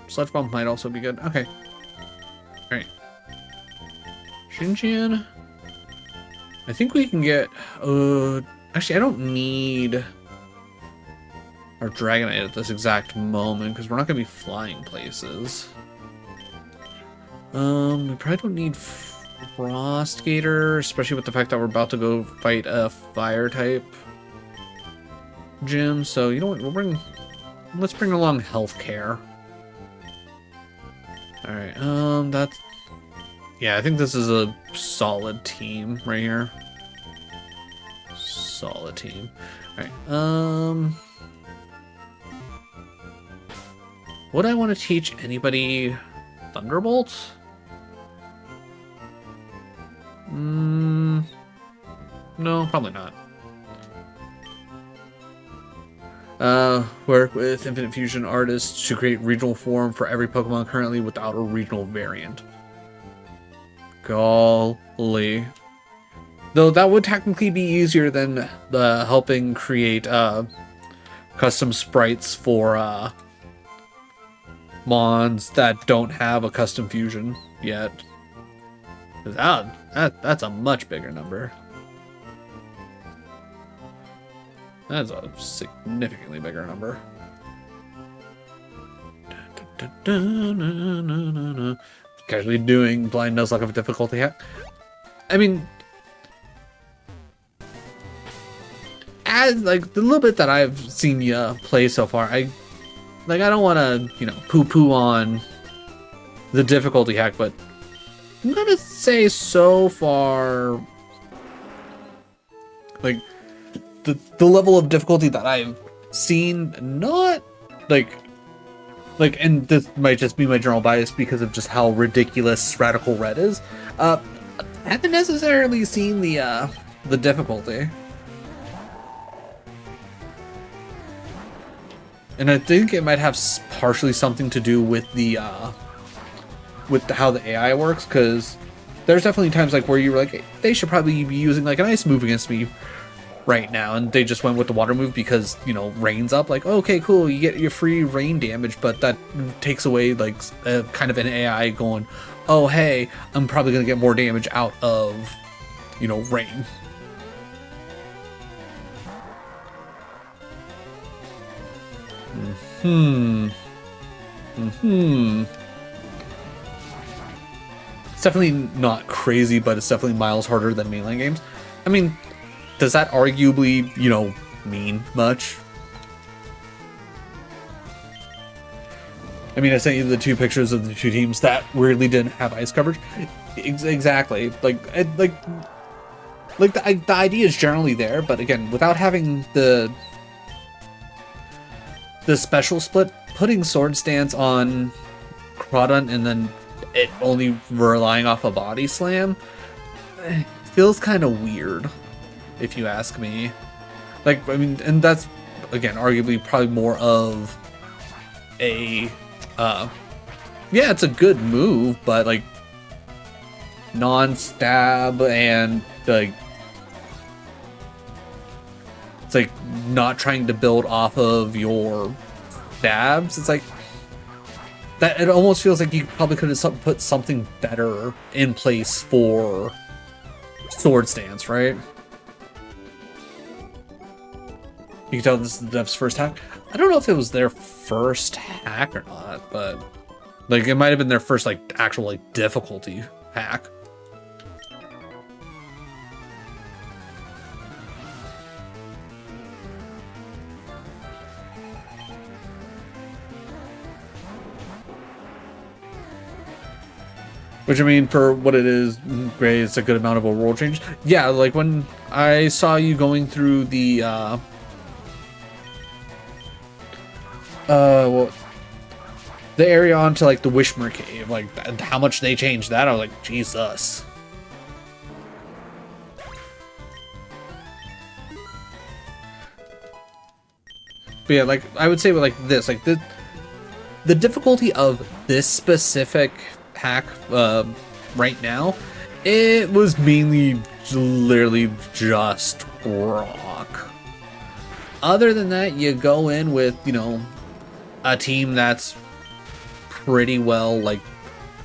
[SPEAKER 1] Sludge Bomb might also be good. Okay. Alright. Shin-Chan. I think we can get... actually, I don't need our Dragonite at this exact moment, because we're not going to be flying places. We probably don't need Frost Gator, especially with the fact that we're about to go fight a fire type gym. So you know what? Let's bring along healthcare. All right. That's... Yeah, I think this is a solid team right here. solid team. All right. Would I want to teach anybody Thunderbolt? No, probably not. Work with Infinite Fusion artists to create regional form for every Pokemon currently without a regional variant. Golly. Though that would technically be easier than helping create custom sprites for mons that don't have a custom fusion yet. 'Cause that's a much bigger number. That's a significantly bigger number. Casually doing blind Nuzlocke of difficulty hack. I mean, as like the little bit that I've seen you play so far, I don't want to, poo-poo on the difficulty hack, but I'm gonna say so far, like the level of difficulty that I've seen, not and this might just be my general bias because of just how ridiculous Radical Red is. I haven't necessarily seen the difficulty, and I think it might have partially something to do with how the AI works, because there's definitely times like where you were like, hey, they should probably be using like an ice move against me right now, and they just went with the water move because rain's up. Like, okay, cool, you get your free rain damage, but that takes away like kind of an AI going, oh hey, I'm probably gonna get more damage out of rain. It's definitely not crazy, but it's definitely miles harder than mainline games. I mean, does that arguably, mean much? I mean, I sent you the two pictures of the two teams that weirdly didn't have ice coverage. Exactly. The idea is generally there, but again, without having the special split, putting Sword Stance on Crawdon and then it only relying off a body slam feels kind of weird, if you ask me. Like, I mean, and that's again arguably probably more of a yeah, it's a good move, but like non-stab and like it's like not trying to build off of your stabs. It's like that. It almost feels like you probably could have put something better in place for Sword Stance, right? You can tell this is the dev's first hack. I don't know if it was their first hack or not, but like it might have been their first like actual like difficulty hack. Which, I mean, for what it is, great, it's a good amount of a rule change. Yeah, like when I saw you going through the the area onto like the Wishmer Cave, like how much they changed that, I was like, Jesus. But yeah, like I would say with like this, like the difficulty of this specific hack right now, it was mainly literally just rock. Other than that, you go in with a team that's pretty well like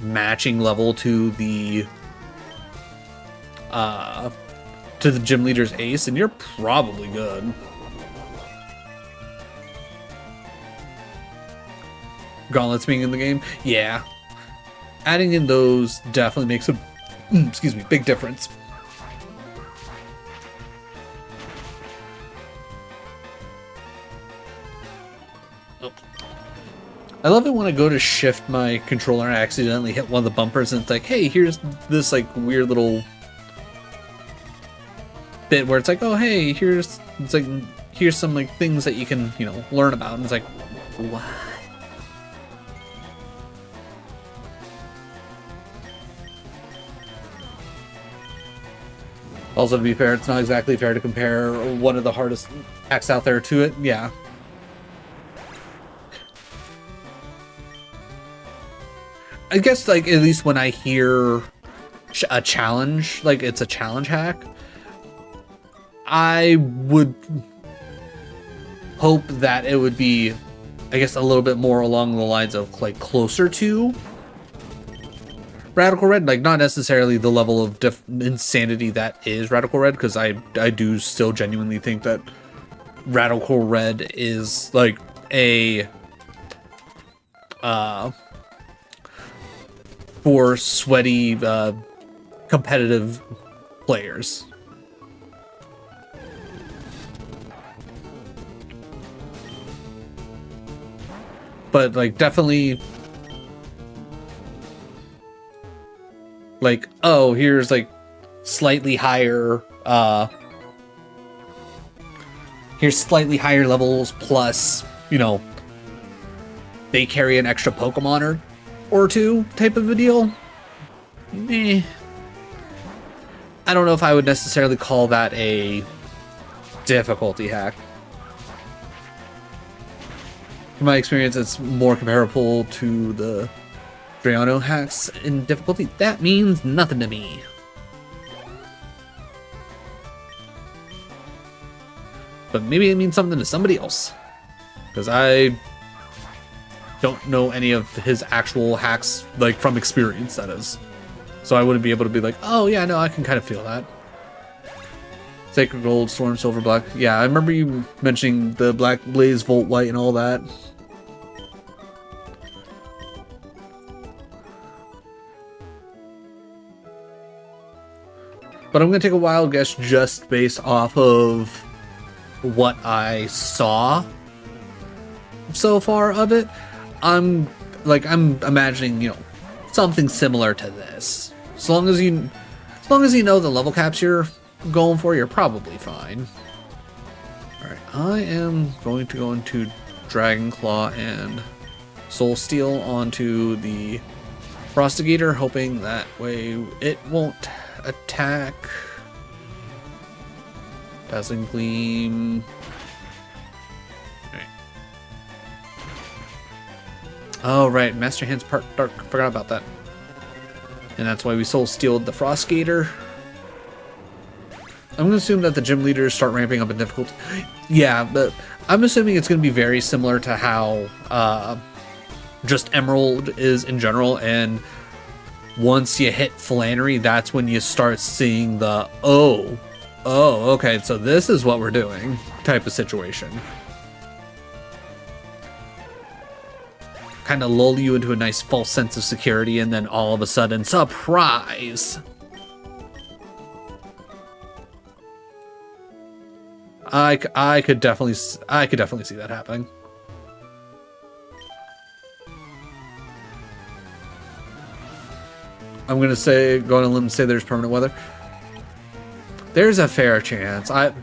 [SPEAKER 1] matching level to the gym leader's ace, and you're probably good. Gauntlets being in the game, yeah. Adding in those definitely makes a big difference. Oh. I love it when I go to shift my controller and I accidentally hit one of the bumpers and it's like, hey, here's this like weird little bit where it's like, oh hey, here's some like things that you can, you know, learn about, and it's like, what? Also, to be fair, it's not exactly fair to compare one of the hardest hacks out there to it. Yeah. I guess, like, at least when I hear a challenge, like it's a challenge hack, I would hope that it would be, I guess, a little bit more along the lines of, like, closer to Radical Red, like not necessarily the level of insanity that is Radical Red, because I do still genuinely think that Radical Red is like a for sweaty competitive players. But like definitely like, oh, here's like slightly higher here's slightly higher levels plus, you know, they carry an extra Pokemon or two type of a deal. I don't know if I would necessarily call that a difficulty hack. From my experience, it's more comparable to the Drayano hacks in difficulty. That means nothing to me. But maybe it means something to somebody else. Because I don't know any of his actual hacks, like from experience, that is. So I wouldn't be able to be like, oh yeah, no, I can kind of feel that. Sacred Gold, Storm, Silver, Black. Yeah, I remember you mentioning the Black Blaze, Volt White, and all that. But I'm going to take a wild guess just based off of what I saw so far of it. I'm imagining, you know, something similar to this. As long as you know the level caps you're going for, you're probably fine. Alright, I am going to go into Dragon Claw and Soul Steel onto the Frostigator, hoping that way it won't attack. Dazzling Gleam. Alright. Oh, right. Master Hand's part dark. Forgot about that. And that's why we Soul Steeled the Frostigator. I'm going to assume that the gym leaders start ramping up in difficulty. Yeah, but I'm assuming it's going to be very similar to how just Emerald is in general, and once you hit Flannery, that's when you start seeing the, oh, okay, so this is what we're doing type of situation. Kind of lull you into a nice false sense of security, and then all of a sudden, surprise! I could definitely see that happening. I'm gonna go on a limb and say there's permanent weather. There's a fair chance. I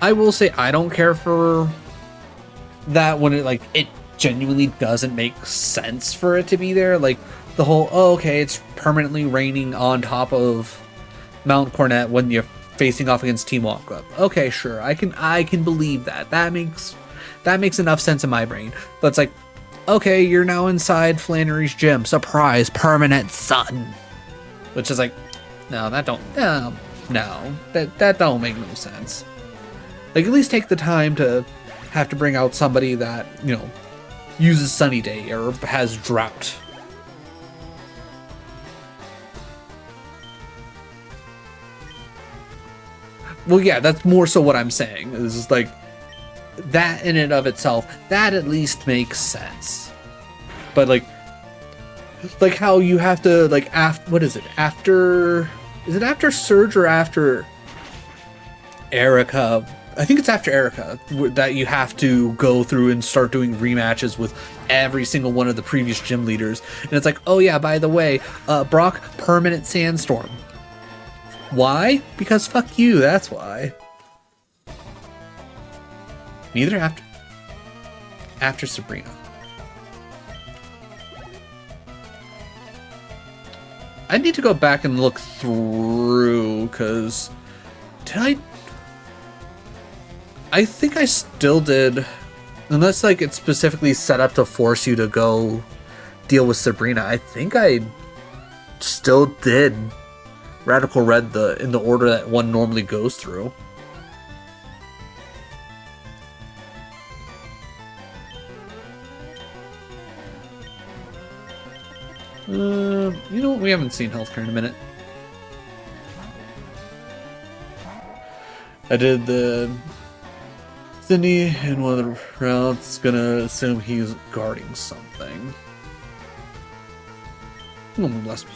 [SPEAKER 1] will say I don't care for that when it genuinely doesn't make sense for it to be there. Like the whole, oh, okay, it's permanently raining on top of Mount Cornet when you're facing off against Team Walk Up. Okay, sure, I can believe that. That makes enough sense in my brain. But it's like, okay, you're now inside Flannery's gym. Surprise, permanent sun. Which is like, no, that don't make no sense. Like, at least take the time to have to bring out somebody that, you know, uses Sunny Day or has drought. Well, yeah, that's more so what I'm saying. Is like, that in and of itself, that at least makes sense. But like how you have to, like, is it after Surge or after Erica? I think it's after Erica that you have to go through and start doing rematches with every single one of the previous gym leaders. And it's like, oh yeah, by the way, Brock, permanent sandstorm. Why? Because fuck you, that's why. Neither after Sabrina. I need to go back and look through, because I think I still did, unless like it's specifically set up to force you to go deal with Sabrina. I think I still did Radical Red in the order that one normally goes through. You know what? We haven't seen healthcare in a minute. I did the Cindy in one of the rounds. Gonna assume he's guarding something. Oh, bless me.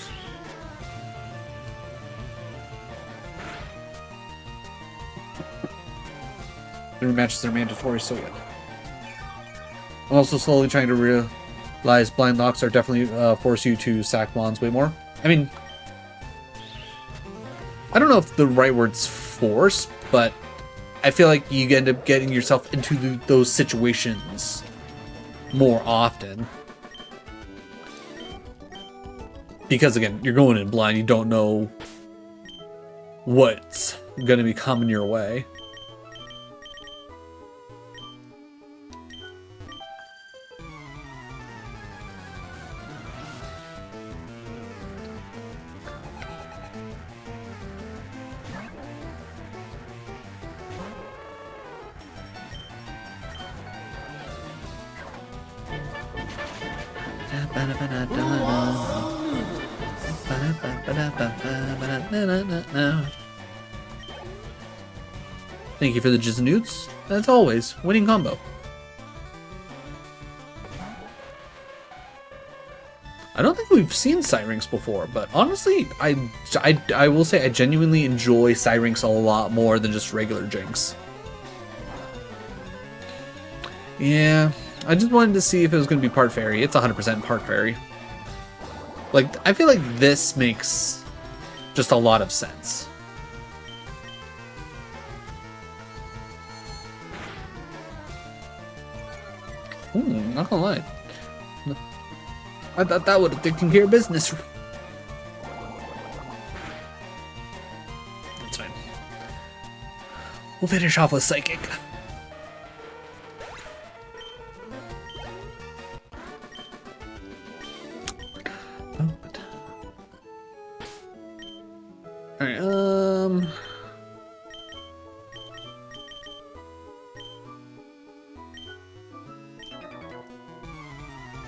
[SPEAKER 1] The rematches are mandatory, so yeah. I'm also slowly trying to realize blind locks are definitely force you to sack bonds way more. I mean, I don't know if the right word's force, but I feel like you end up getting yourself into those situations more often. Because again, you're going in blind, you don't know what's going to be coming your way. Thank you for the Jizznudes. As always, winning combo. I don't think we've seen Cyrinx before, but honestly, I will say I genuinely enjoy Cyrinx a lot more than just regular Jinx. Yeah, I just wanted to see if it was going to be part fairy. It's 100% part fairy. Like, I feel like this makes just a lot of sense. Ooh, not gonna lie. I thought that would have taken care of business. That's fine. We'll finish off with Psychic. Alright,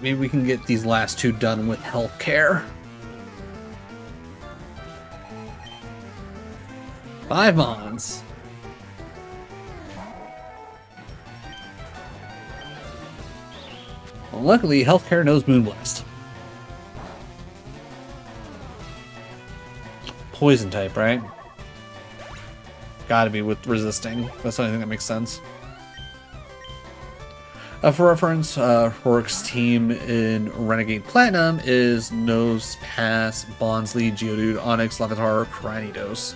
[SPEAKER 1] maybe we can get these last two done with healthcare. 5 mons. Well, luckily, healthcare knows Moonblast. Poison type, right? Gotta be with resisting. That's the only thing that makes sense. For reference, Rourke's team in Renegade Platinum is Nose, Pass, Bonsly, Geodude, Onyx, Larvitar, Cranidos.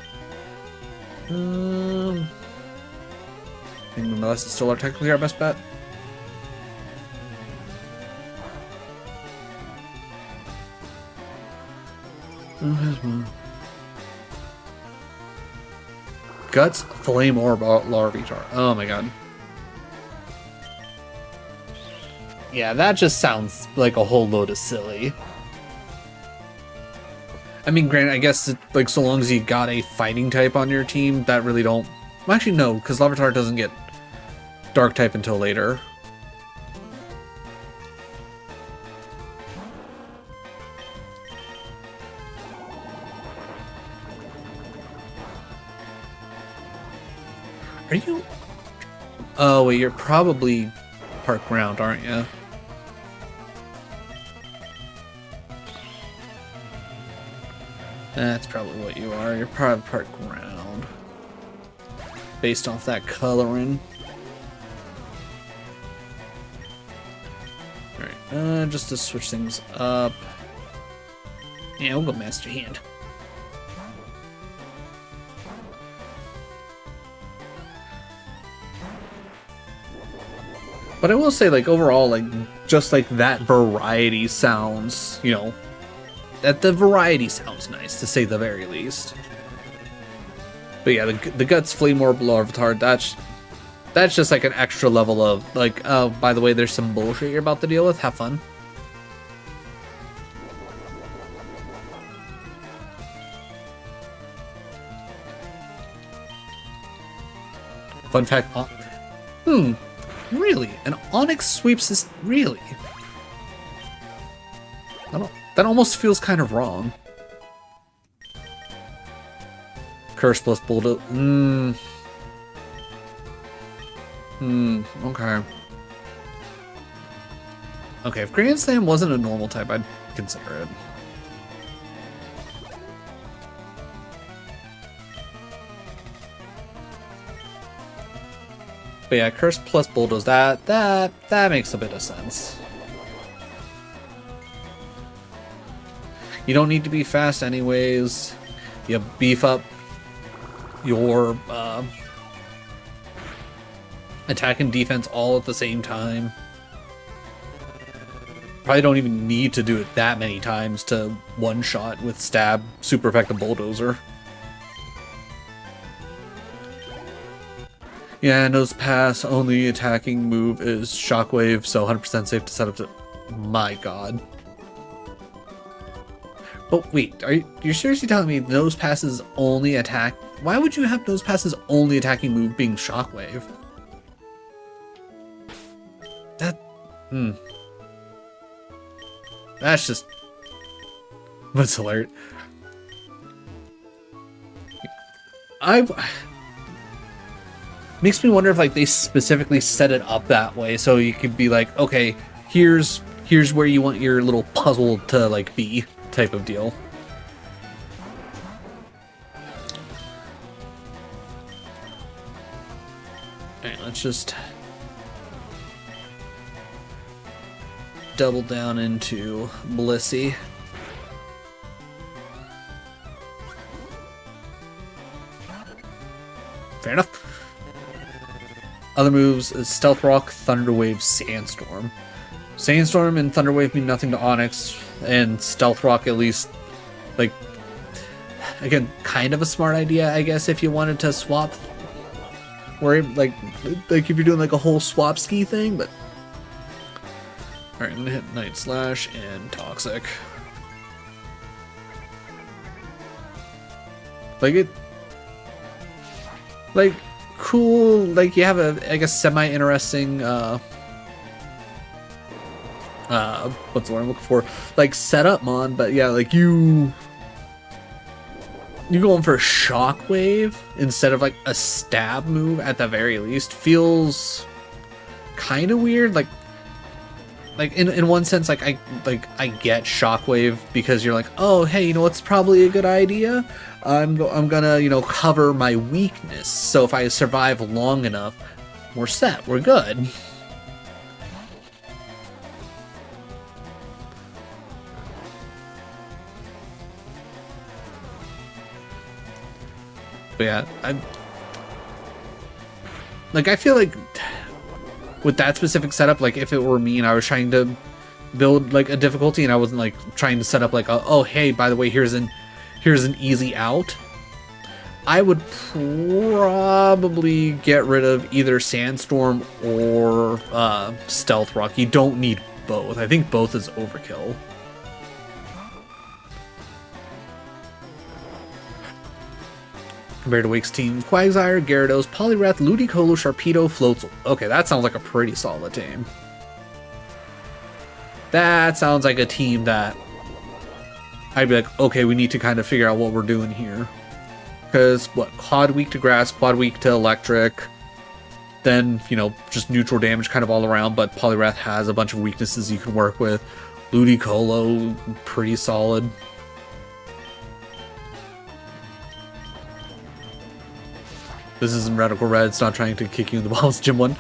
[SPEAKER 1] I think Moonblast is still technically our best bet. Guts, Flame Orb, Larvitar. Oh my god. Yeah, that just sounds like a whole load of silly. I mean, granted, I guess, like, so long as you got a fighting type on your team, that really don't... Well, actually, no, because Larvitar doesn't get dark type until later. Are you... Oh, wait, you're probably part ground, aren't you? That's probably what you are. You're probably part ground. Based off that coloring. Alright, just to switch things up. Yeah, we'll go Master Hand. But I will say, like, overall, like, just like that variety sounds, you know, that the variety sounds nice, to say the very least. But yeah, the Guts Flame Orb Larvitar, that's just like an extra level of, like, oh, by the way, there's some bullshit you're about to deal with, have fun. Fun fact, really? An Onyx sweeps this? Really? That almost feels kind of wrong. Curse plus Bulldoze. Okay. Okay, if Grand Slam wasn't a normal type, I'd consider it. But yeah, Curse plus Bulldoze, that makes a bit of sense. You don't need to be fast anyways. You beef up your attack and defense all at the same time. Probably don't even need to do it that many times to one-shot with Stab, super effective Bulldozer. Yeah, Nose Pass, only attacking move is Shockwave, so 100% safe to set up to... My god. But wait, are you seriously telling me Nose Pass's only attack... Why would you have Nose Pass's only attacking move being Shockwave? That's just... What's alert? Makes me wonder if, like, they specifically set it up that way so you could be like, okay, here's where you want your little puzzle to, like, be, type of deal. Alright, let's just double down into Blissey. Fair enough. Other moves is Stealth Rock, Thunder Wave, Sandstorm. Sandstorm and Thunder Wave mean nothing to Onyx, and Stealth Rock at least, like, again, kind of a smart idea, I guess, if you wanted to swap, where, like if you're doing like a whole swap ski thing, but... Alright, I'm gonna hit Night Slash and Toxic. Like, cool, like, you have a, I guess, semi-interesting, what's the word I'm looking for? Like, setup mon, but yeah, like, you going for a Shockwave instead of, like, a stab move at the very least feels kind of weird, like, in one sense, like, I get Shockwave because you're like, oh, hey, you know what's probably a good idea? I'm gonna, you know, cover my weakness. So if I survive long enough, we're set. We're good. But yeah, I feel like with that specific setup, like, if it were me and I was trying to build, like, a difficulty and I wasn't, like, trying to set up, like, oh, hey, by the way, here's an easy out, I would probably get rid of either Sandstorm or Stealth Rock. You don't need both. I think both is overkill. Compared to Wake's team, Quagsire, Gyarados, Poliwrath, Ludicolo, Sharpedo, Floatzel. Okay, that sounds like a pretty solid team. That sounds like a team that I'd be like, okay, we need to kind of figure out what we're doing here. Because, what, Quad weak to Grass, Quad weak to Electric, then, you know, just neutral damage kind of all around, but Poliwrath has a bunch of weaknesses you can work with. Ludicolo, pretty solid. This isn't Radical Red, it's not trying to kick you in the balls, Gym 1.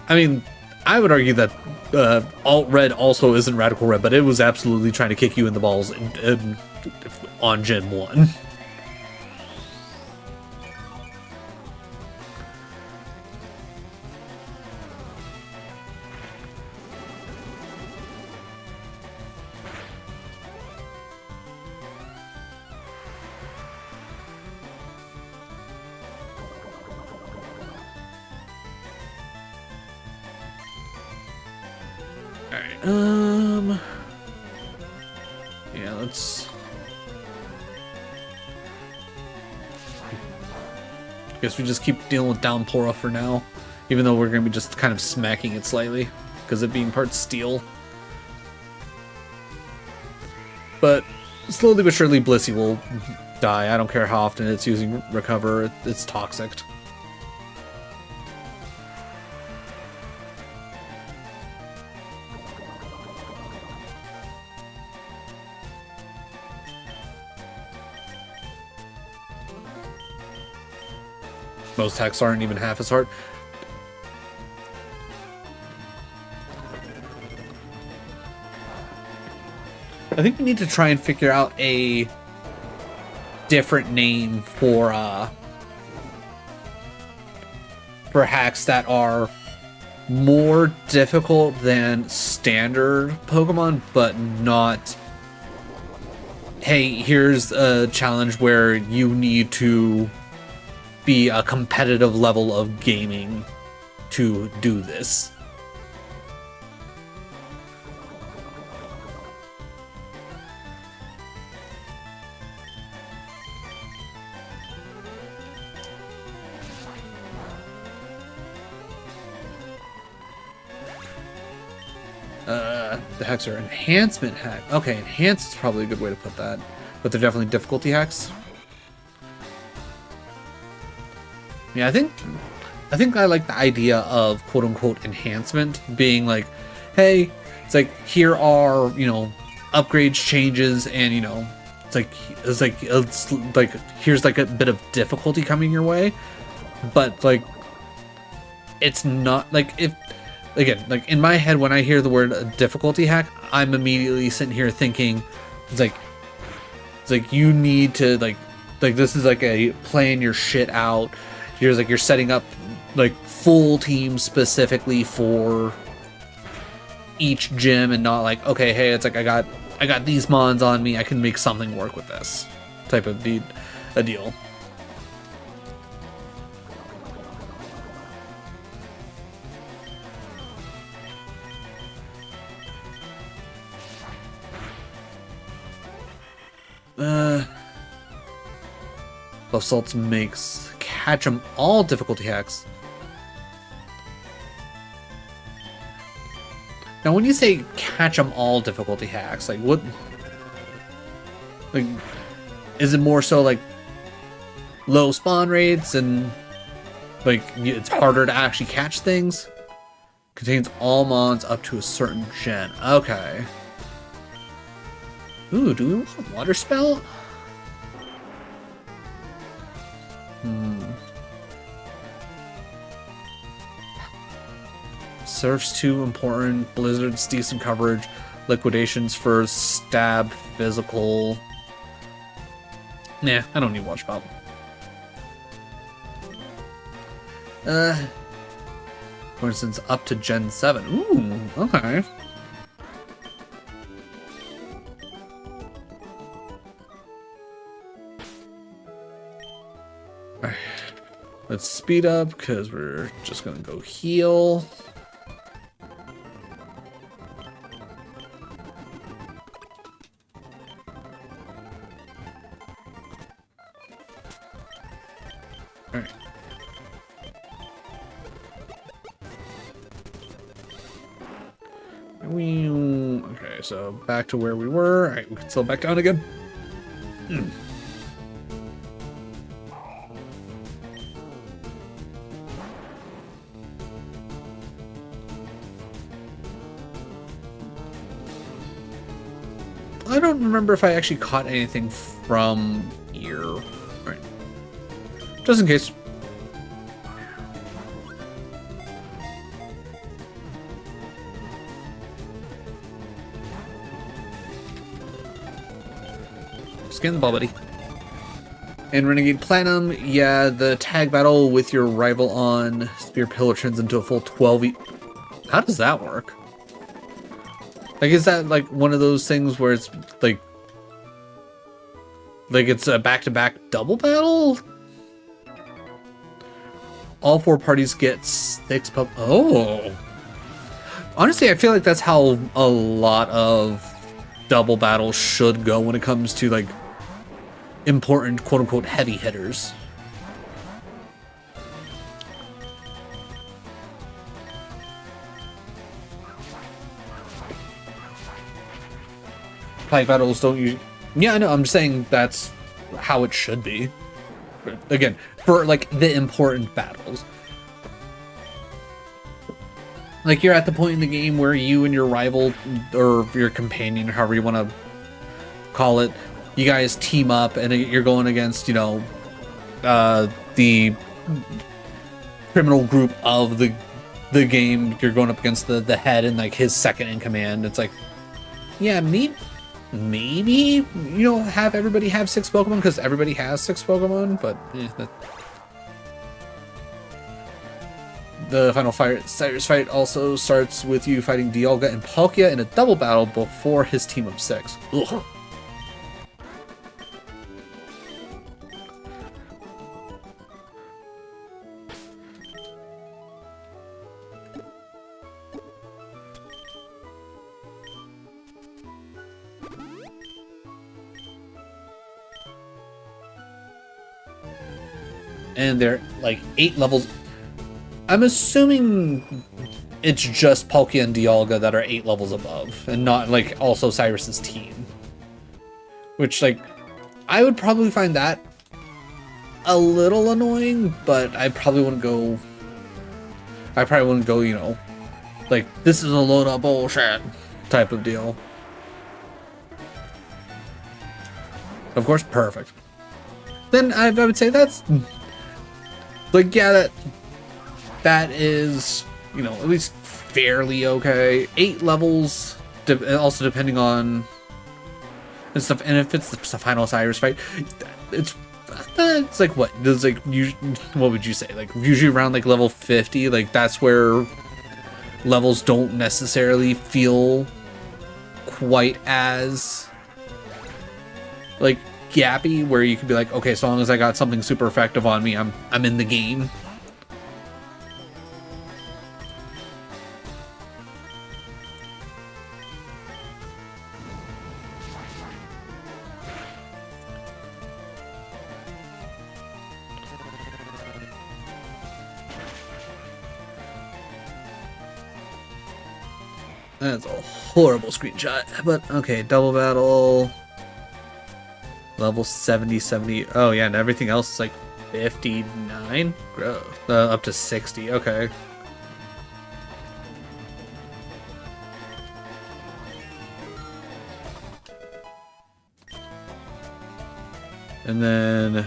[SPEAKER 1] I mean, I would argue that AlteRed also isn't Radical Red, but it was absolutely trying to kick you in the balls on Gen 1. Alright, yeah, let's... Guess we just keep dealing with Downpora for now. Even though we're gonna be just kind of smacking it slightly. Because of being part steel. But slowly but surely Blissey will die. I don't care how often it's using Recover. It's toxic. Most hacks aren't even half as hard. I think we need to try and figure out a different name for hacks that are more difficult than standard Pokemon, but not, hey, here's a challenge where you need to be a competitive level of gaming to do this. The hacks are enhancement hack. Okay, enhance is probably a good way to put that, but they're definitely difficulty hacks. Yeah, I think I like the idea of quote unquote enhancement being like, hey, it's like here are, you know, upgrades, changes, and you know, it's like here's like a bit of difficulty coming your way, but like it's not like if. Again, like in my head, when I hear the word difficulty hack, I'm immediately sitting here thinking, it's like you need to like this is like a plan your shit out. You're setting up like full teams specifically for each gym, and not like, okay, hey, it's like I got these mons on me, I can make something work with this type of a deal. Buff Salts makes catch 'em all difficulty hacks. Now, when you say catch 'em all difficulty hacks, like what? Like, is it more so like low spawn rates and like it's harder to actually catch things? Contains all mons up to a certain gen. Okay. Ooh, do we want a water spell? Surf's too important. Blizzard's decent coverage. Liquidation's for stab, physical. Nah, I don't need water spell. For instance, up to Gen 7. Ooh, okay. Alright. Let's speed up because we're just gonna go heal. Alright. Okay, so back to where we were. Alright, we can slow back down again. I don't remember if I actually caught anything from here. Alright. Just in case. Scan the ball, buddy. And Renegade Platinum, yeah, the tag battle with your rival on Spear Pillar turns into a full 12. How does that work? Like, is that like one of those things where it's like it's a back-to-back double battle? All four parties get 6 Oh. Honestly, I feel like that's how a lot of double battles should go when it comes to like important quote-unquote heavy hitters. Pack battles don't usually... Yeah, I know, I'm just saying that's how it should be. Again, for like the important battles. Like you're at the point in the game where you and your rival or your companion, however you want to call it, you guys team up and you're going against, you know, the criminal group of the game. You're going up against the head and like his second in command. It's like, yeah, maybe you know, have everybody have 6 Pokemon because everybody has 6 Pokemon, but the final Cyrus fight also starts with you fighting Dialga and Palkia in a double battle before his team of 6. Ugh. And they're like 8 levels. I'm assuming it's just Palkia and Dialga that are 8 levels above, and not like also Cyrus's team. Which, like, I would probably find that a little annoying, but I probably wouldn't go. You know, like, this is a load of bullshit type of deal. Of course, perfect. Then I would say that's like, yeah, that is, you know, at least fairly okay. 8 levels, also depending on and stuff. And if it's the final Cyrus fight, it's like what? There's like, what would you say? Like usually around like level 50. Like that's where levels don't necessarily feel quite as like gappy, where you could be like, okay, so long as I got something super effective on me, I'm in the game. That's a horrible screenshot, but okay, double battle. Level 70. Oh yeah, and everything else is like 59? Gross. Up to 60, okay. And then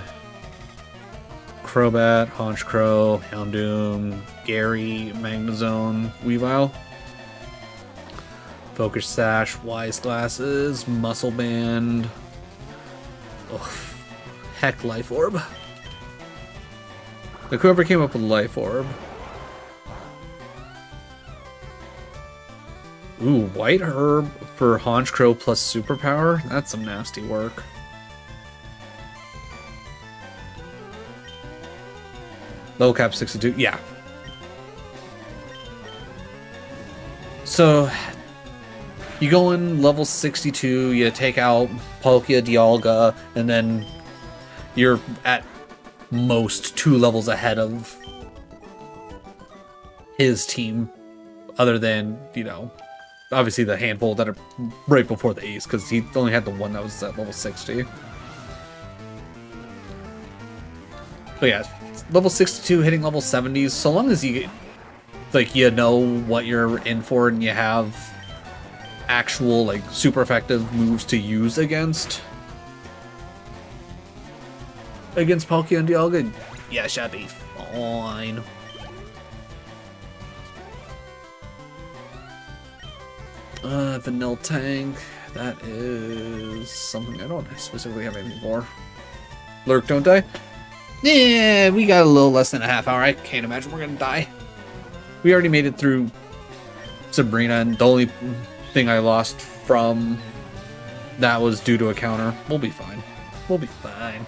[SPEAKER 1] Crobat, Honchkrow, Houndoom, Gary, Magnezone, Weavile. Focus Sash, Wise Glasses, Muscle Band. Oh, heck, Life Orb. Like whoever came up with Life Orb. Ooh, White Herb for Honchkrow plus Superpower? That's some nasty work. Low cap 62, yeah. So you go in level 62, you take out Palkia, Dialga, and then you're at most 2 levels ahead of his team, other than, you know, obviously the handful that are right before the ace, because he only had the one that was at level 60. But yeah, level 62 hitting level 70s, so long as you, like, you know what you're in for and you have actual, like, super effective moves to use against Palkia and Dialga, yeah, should be fine. Vanilla Tank, that is something I don't specifically have anything for. Lurk, don't die? Yeah, we got a little less than a half hour. I can't imagine we're gonna die. We already made it through Sabrina, and the only thing I lost from that was due to a counter. We'll be fine. We'll be fine.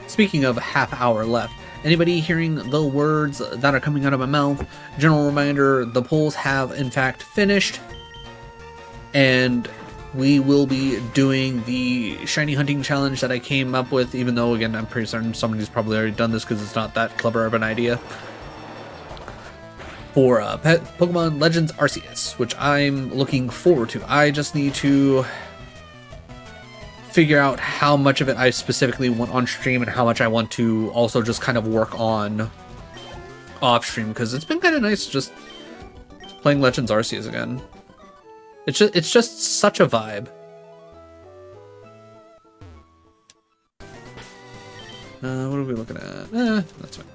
[SPEAKER 1] Speaking of half hour left, anybody hearing the words that are coming out of my mouth? General reminder, the polls have in fact finished, and we will be doing the shiny hunting challenge that I came up with, even though, again, I'm pretty certain somebody's probably already done this because it's not that clever of an idea. For Pokemon Legends Arceus, which I'm looking forward to. I just need to figure out how much of it I specifically want on stream and how much I want to also just kind of work on off stream, because it's been kind of nice just playing Legends Arceus again. It's just such a vibe. What are we looking at? That's fine.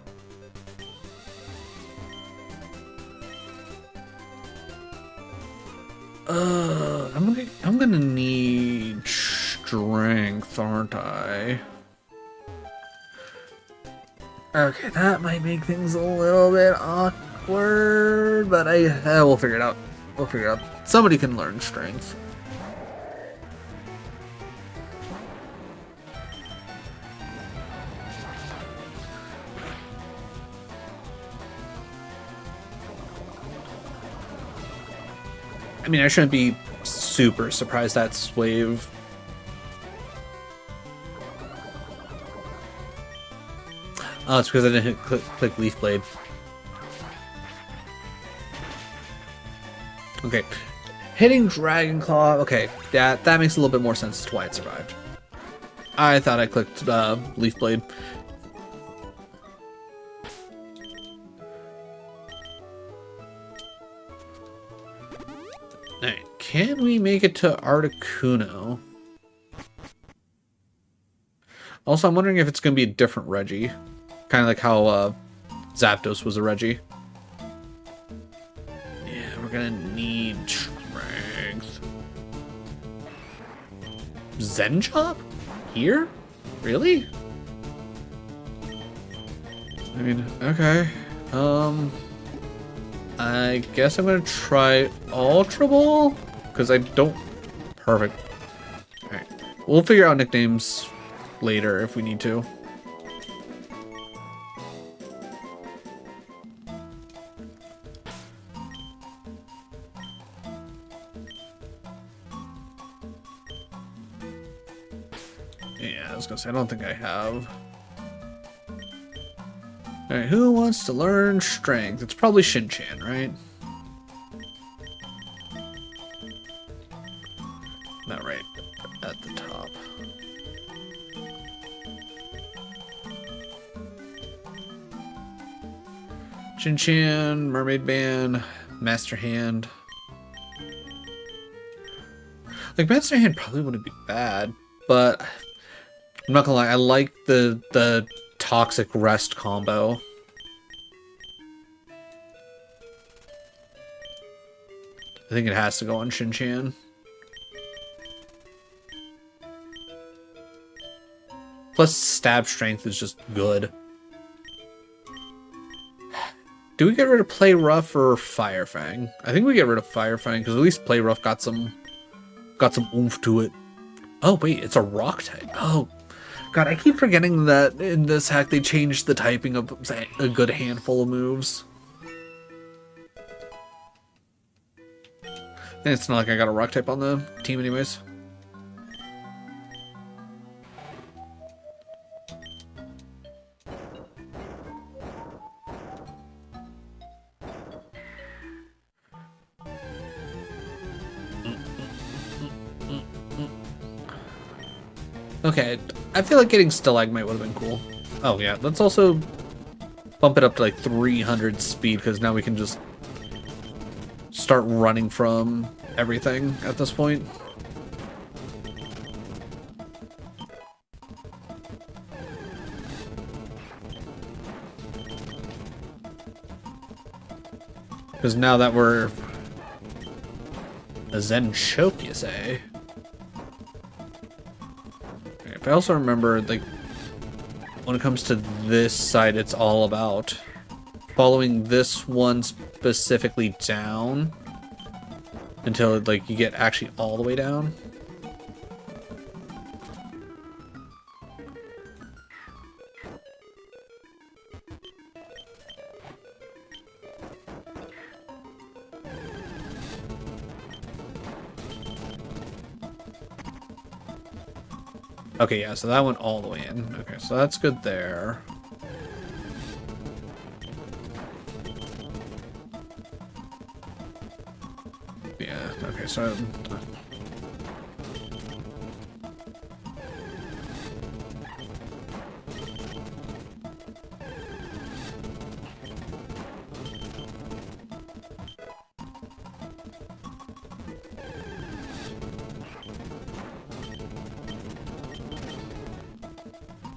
[SPEAKER 1] I'm gonna need strength, aren't I? Okay, that might make things a little bit awkward, but we'll figure it out. We'll figure it out. Somebody can learn strength. I mean, I shouldn't be super surprised that's wave. Oh, it's because I didn't click Leaf Blade. Okay. Hitting Dragon Claw. Okay, that makes a little bit more sense as to why it survived. I thought I clicked Leaf Blade. Alright, can we make it to Articuno? Also, I'm wondering if it's going to be a different Reggie. Kind of like how Zapdos was a Reggie. Yeah, we're going to need strength. Zen Chop? Here? Really? I mean, okay. I guess I'm gonna try Ultra Ball, because I don't... Perfect. Alright. We'll figure out nicknames later if we need to. Yeah, I was gonna say, I don't think I have. Alright, who wants to learn strength? It's probably Shin-Chan, right? Not right at the top. Shin-Chan, Mermaid Band, Master Hand. Like, Master Hand probably wouldn't be bad, but I'm not gonna lie, I like the Toxic Rest combo. I think it has to go on Shin-Chan. Plus, stab strength is just good. Do we get rid of Play Rough or Fire Fang? I think we get rid of Fire Fang because at least Play Rough got some oomph to it. Oh wait, it's a rock type. Oh god, I keep forgetting that in this hack they changed the typing of a good handful of moves. And it's not like I got a rock type on the team anyways. Okay, I feel like getting Stalagmite would have been cool. Oh yeah, let's also bump it up to like 300 speed, because now we can just start running from everything at this point. Because now that we're a Zen Choke, you say? If I also remember, like, when it comes to this side, it's all about following this one specifically down until, like, you get actually all the way down. Okay, yeah, so that went all the way in. Okay, so that's good there. Yeah, okay, so...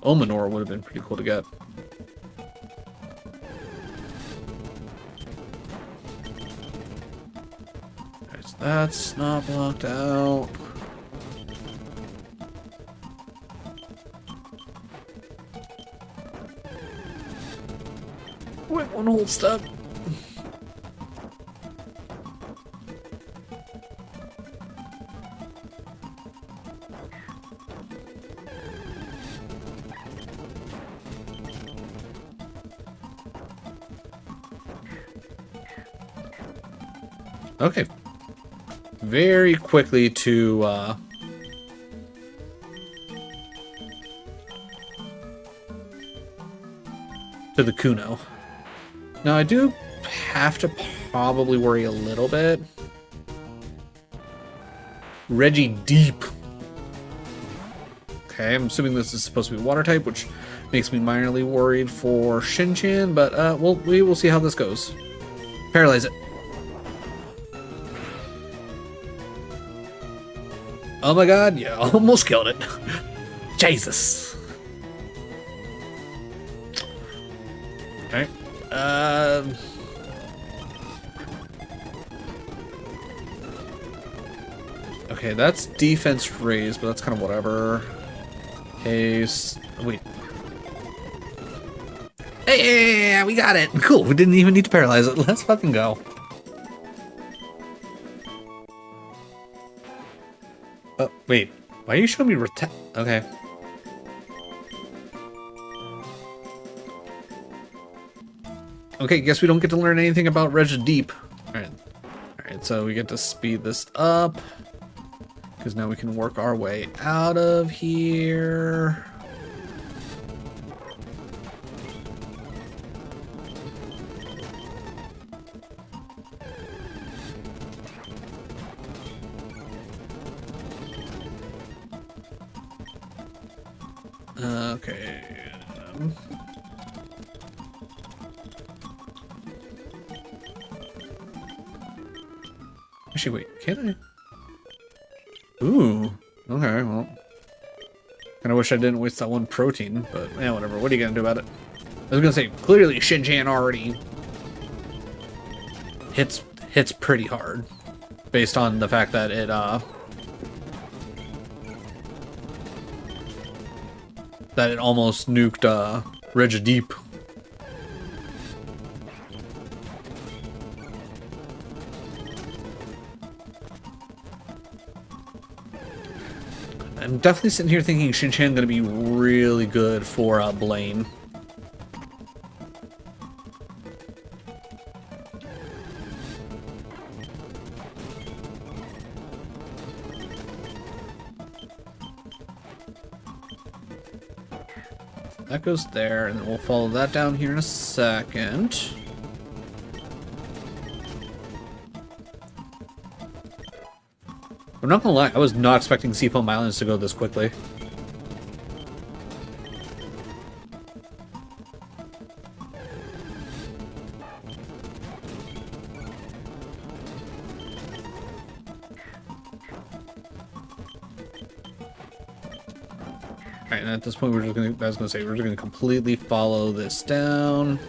[SPEAKER 1] Omanor would have been pretty cool to get. Okay, so that's not blocked out. Wait, one whole step. Okay. Very quickly to the Kuno. Now I do have to probably worry a little bit. Reggie Deep. Okay, I'm assuming this is supposed to be water type, which makes me minorly worried for Shinchan, but we will see how this goes. Paralyze it. Oh my god, yeah, almost killed it. Jesus. Okay. Okay, that's defense raised, but that's kind of whatever. Case. Wait. Hey, yeah, we got it. Cool. We didn't even need to paralyze it. Let's fucking go. Oh, wait. Why are you showing me Okay. Okay, guess we don't get to learn anything about Reg Deep. Alright. Alright, so we get to speed this up. Because now we can work our way out of here. Okay. Actually, wait, can I? Ooh. Okay, well. Kinda wish I didn't waste that one protein, but yeah, whatever. What are you gonna do about it? I was gonna say, clearly Shinchan already hits pretty hard. Based on the fact that it, that it almost nuked, Reg Deep. I'm definitely sitting here thinking Shinchan gonna be really good for Blaine. That goes there, and then we'll follow that down here in a second. I'm not gonna lie, I was not expecting Seafoam Islands to go this quickly. Alright, and at this point we're just gonna, I was gonna say, we're just gonna completely follow this down.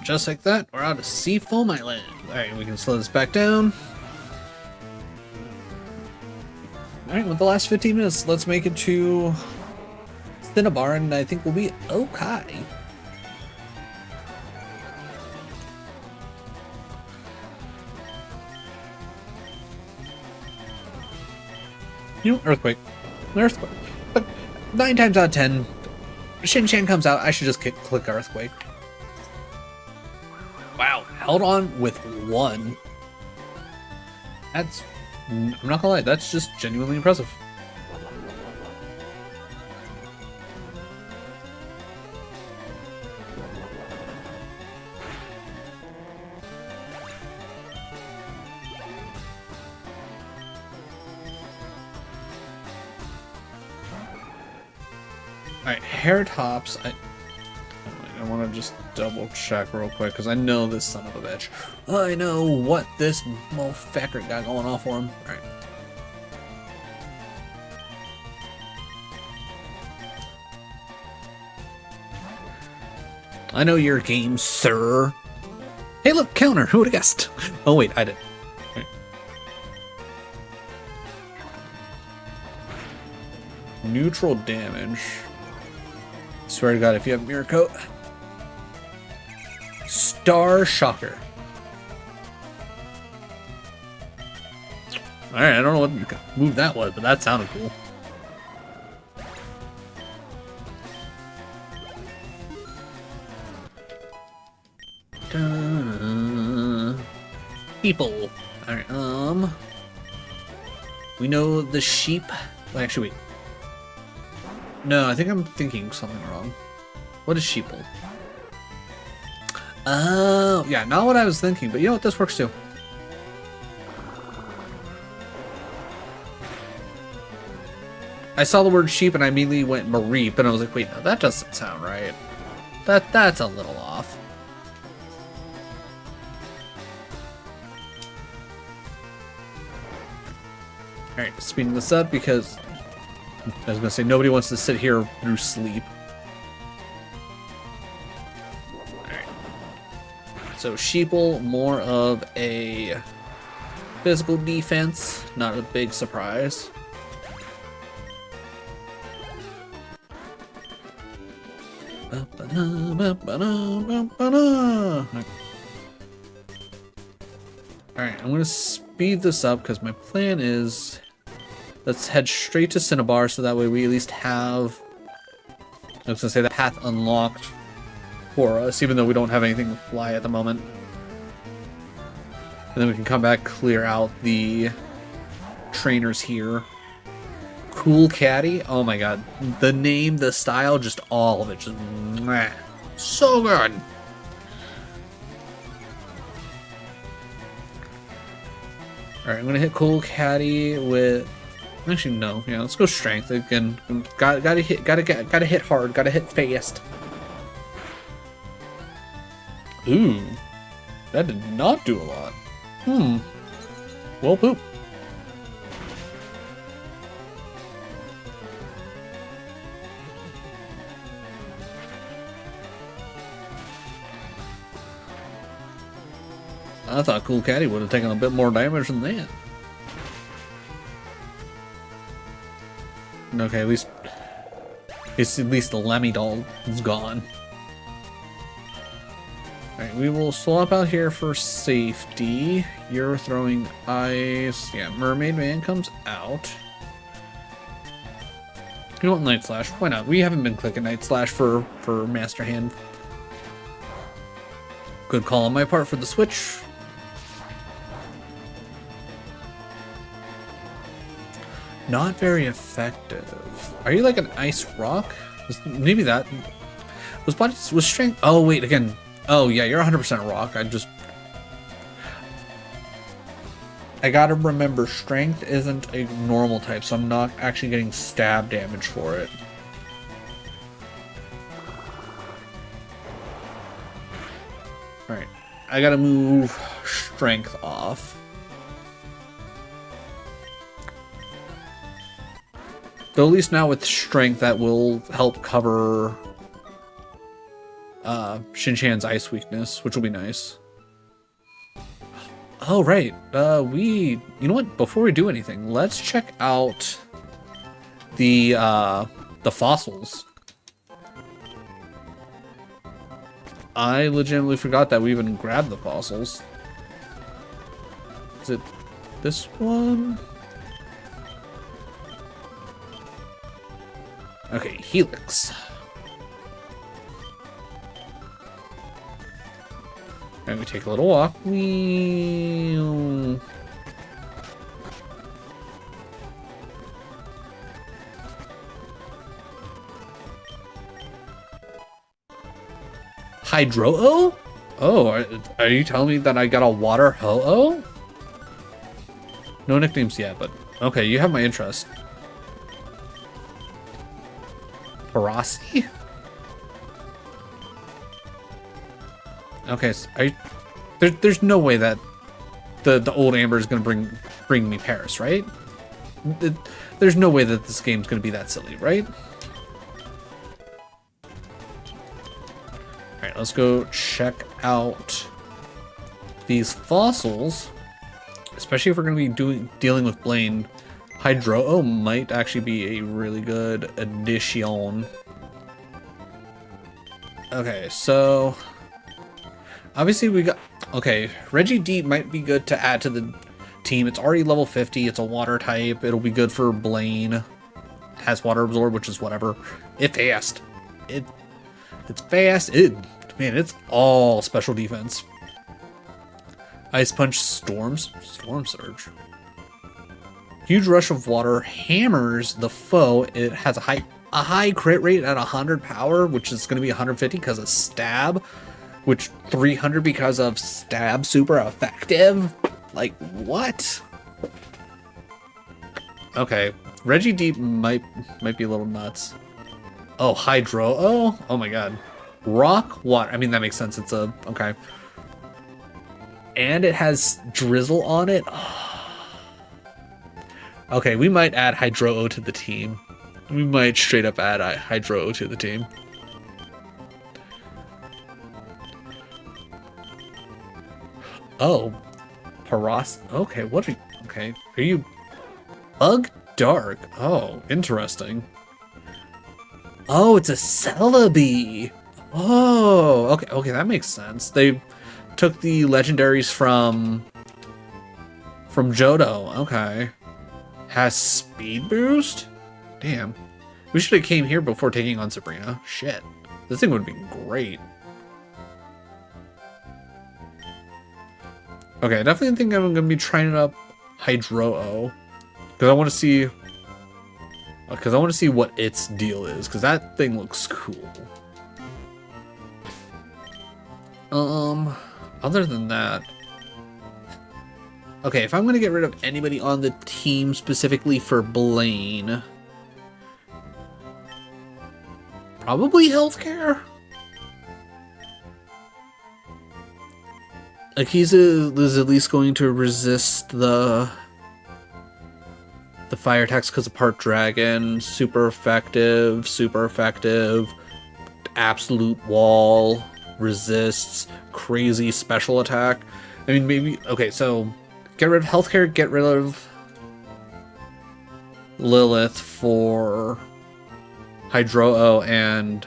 [SPEAKER 1] Just like that, we're out of Seafoam Island. Alright, we can slow this back down. Alright, with the last 15 minutes, let's make it to Cinnabar, and I think we'll be okay. You know, Earthquake. Earthquake. But 9 times out of 10, Shin-Chan comes out, I should just click Earthquake. Wow, held on with 1. That's, I'm not gonna lie, that's just genuinely impressive. Alright, hair tops. I want to just double check real quick because I know this son of a bitch. I know what this motherfucker got going on for him. Alright. I know your game, sir. Hey, look, counter. Who would have guessed? Oh, wait, I did. Right. Neutral damage. Swear to God, if you have Mirror Coat. Star Shocker. Alright, I don't know what move that was, but that sounded cool. People. Alright, we know the sheep. Well, actually, wait. No, I think I'm thinking something wrong. What is sheeple? Oh, yeah, not what I was thinking, but you know what? This works too. I saw the word sheep and I immediately went Mareep, and I was like, wait, no, that doesn't sound right. That's a little off. Alright, speeding this up because I was gonna say nobody wants to sit here through sleep. Alright. So Sheeple, more of a physical defense, not a big surprise. Alright, I'm gonna speed this up because my plan is let's head straight to Cinnabar so that way we at least have, I was gonna say, the path unlocked for us, even though we don't have anything to fly at the moment. And then we can come back, clear out the trainers here. Cool Caddy, oh my god. The name, the style, just all of it, just mwah. So good! Alright, I'm gonna hit Cool Caddy with, actually no, yeah, let's go Strength again. Gotta hit hard, gotta hit fast. Ooh, that did not do a lot. Well, poop. I thought Cool Caddy would have taken a bit more damage than that. Okay, at least the Lemmy doll is gone. Alright, we will swap out here for safety. You're throwing ice. Yeah, Mermaid Man comes out. You want Night Slash? Why not? We haven't been clicking Night Slash for Master Hand. Good call on my part for the switch. Not very effective. Are you like an ice rock? Maybe that was strength. Oh wait, again. Oh yeah, you're 100% rock. I gotta remember, strength isn't a normal type, so I'm not actually getting stab damage for it. All right, I gotta move strength off. Though at least now with strength, that will help cover Shin-Chan's ice weakness, which will be nice. Oh, right. You know what? Before we do anything, let's check out the fossils. I legitimately forgot that we even grabbed the fossils. Is it this one? Okay, Helix. And we take a little walk. Hydro-O? Oh, are you telling me that I got a water Ho-Oh? No nicknames yet, but okay, you have my interest. Parasi? Okay, so there's no way that the old Amber is gonna bring me Paris, right? There's no way that this game's gonna be that silly, right? Alright, let's go check out these fossils. Especially if we're gonna be dealing with Blaine. Hydro-O might actually be a really good addition. Okay, so obviously we got, okay, Regideep might be good to add to the team. It's already level 50, it's a water type, it'll be good for Blaine. It has water absorb, which is whatever. It's fast. It's fast. Man, it's all special defense. Ice Punch, Storm Surge. Huge rush of water hammers the foe. It has a high crit rate at 100 power, which is going to be 150 because of stab, which 300 because of stab. Super effective. Like what? Okay, Regideep might be a little nuts. Oh, Hydro. Oh my god. Rock, water. I mean, that makes sense. It's a okay. And it has drizzle on it. Okay, we might add Hydro-O to the team. We might straight up add Hydro-O to the team. Oh, Paras. Okay, what are you? Okay, are you Bug Dark? Oh, interesting. Oh, it's a Celebi. Oh, okay, that makes sense. They took the legendaries from Johto. Okay. Has speed boost? Damn. We should have came here before taking on Sabrina. Shit. This thing would be great. Okay, I definitely think I'm going to be trying up Hydro-O. Because I want to see... Because I want to see what its deal is. Because that thing looks cool. Other than that... Okay, if I'm going to get rid of anybody on the team specifically for Blaine... Probably healthcare? Akiza is at least going to resist the fire attacks because of part dragon. Super effective. Absolute wall. Resists. Crazy special attack. I mean, maybe... Okay, so... Get rid of healthcare, get rid of Lilith for Hydro-O and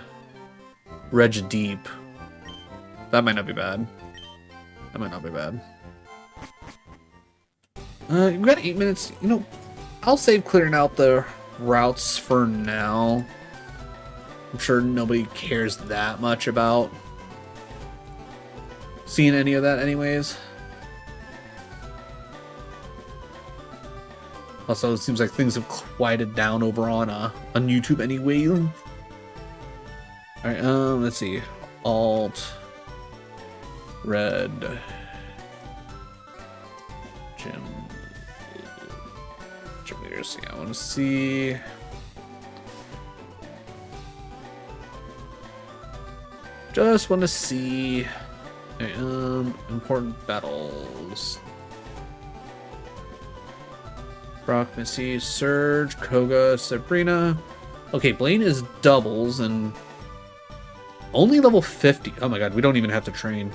[SPEAKER 1] Regideep. That might not be bad. We've got 8 minutes. You know, I'll save clearing out the routes for now. I'm sure nobody cares that much about seeing any of that anyways. Also, it seems like things have quieted down over on YouTube anyway. Alright, let's see. AlteRed Gym leaders. Yeah, I want to see. Just want to see. Important battles. Brock, Missy, Surge, Koga, Sabrina. Okay, Blaine is doubles and only level 50. Oh my god, we don't even have to train.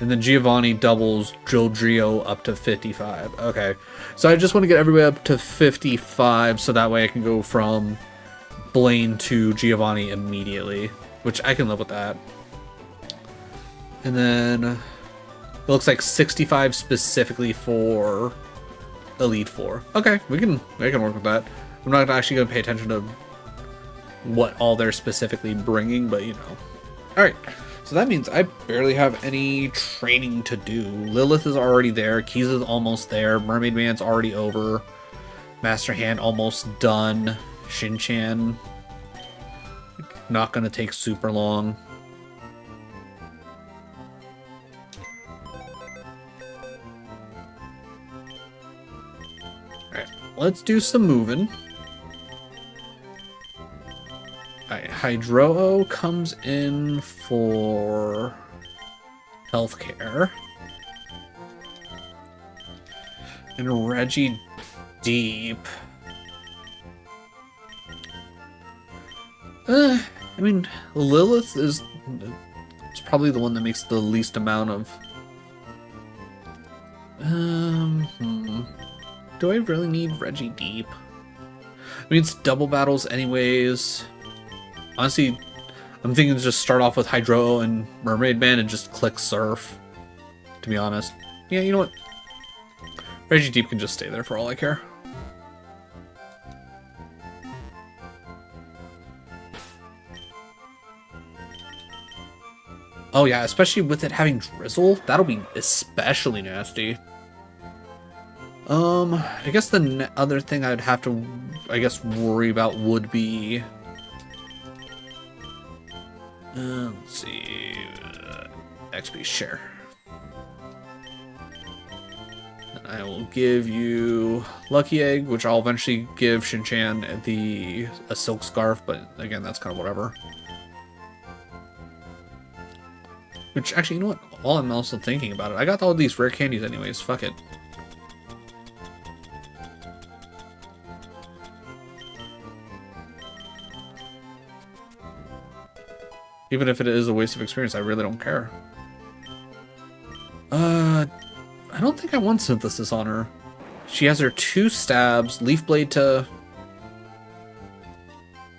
[SPEAKER 1] And then Giovanni doubles Jodrio up to 55. Okay, so I just want to get everybody up to 55 so that way I can go from Blaine to Giovanni immediately, which I can live with that. And then it looks like 65 specifically for Elite Four. Okay, we can work with that. I'm not actually going to pay attention to what all they're specifically bringing, but you know. Alright, so that means I barely have any training to do. Lilith is already there, Keys is almost there, Mermaid Man's already over, Master Hand almost done, Shin-Chan not gonna take super long. Alright, let's do some moving. Alright, Hydro-O comes in for healthcare. And Reggie Deep. I mean, Lilith is probably the one that makes the least amount of... Do I really need Reggie Deep? I mean, it's double battles anyways. Honestly, I'm thinking to just start off with Hydro and Mermaid Man and just click Surf, to be honest. Yeah, you know what? Reggie Deep can just stay there for all I care. Oh yeah, especially with it having Drizzle, that'll be especially nasty. I guess the other thing I'd have to, worry about would be... let's see... XP share. And I will give you Lucky Egg, which I'll eventually give Shin-Chan a Silk Scarf, but again, that's kind of whatever. Which, actually, you know what? While I'm also thinking about it, I got all these rare candies anyways. Fuck it. Even if it is a waste of experience, I really don't care. I don't think I want Synthesis on her. She has her 2 stabs, Leaf Blade to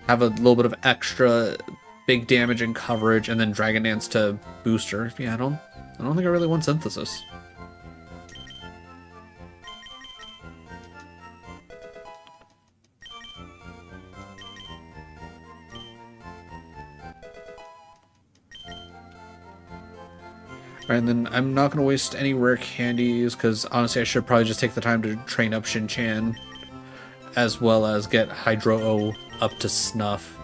[SPEAKER 1] have a little bit of extra big damage and coverage, and then Dragon Dance to boost her. Yeah, I don't think I really want Synthesis. Alright, and then I'm not going to waste any rare candies, because honestly I should probably just take the time to train up Shin-Chan, as well as get Hydro-O up to snuff.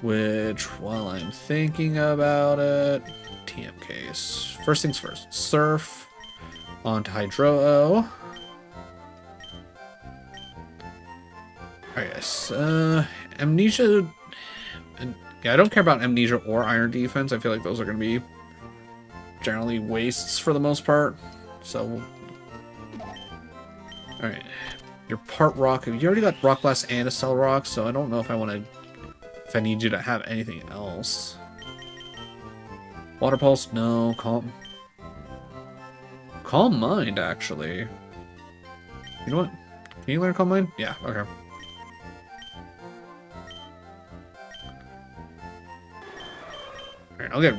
[SPEAKER 1] Which, while I'm thinking about it, TM case. First things first, Surf onto Hydro-O. Alright, yes. Amnesia. Yeah, I don't care about Amnesia or Iron Defense. I feel like those are going to be generally wastes for the most part. So, alright. You're part rock. You already got Rock Blast and a Cell Rock, so I don't know if I need you to have anything else. Water Pulse? No. Calm Mind, actually. You know what? Can you learn Calm Mind? Yeah, okay. Alright, I'll get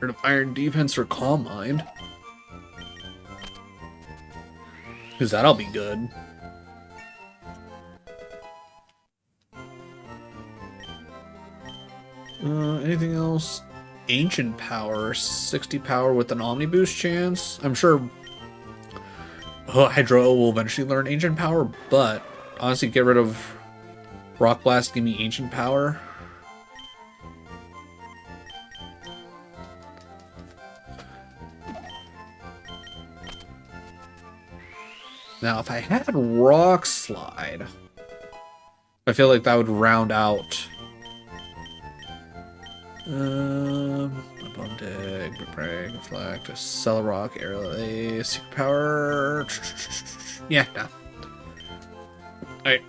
[SPEAKER 1] rid of Iron Defense or Calm Mind. Because that'll be good. Anything else? Ancient Power, 60 power with an Omni Boost chance. I'm sure Hydro will eventually learn Ancient Power, but honestly, get rid of Rock Blast, give me Ancient Power. Now, if I had Rock Slide, I feel like that would round out Abundant, Break, Reflect, Cell Rock, Air Secret Power. Yeah, no. Alright.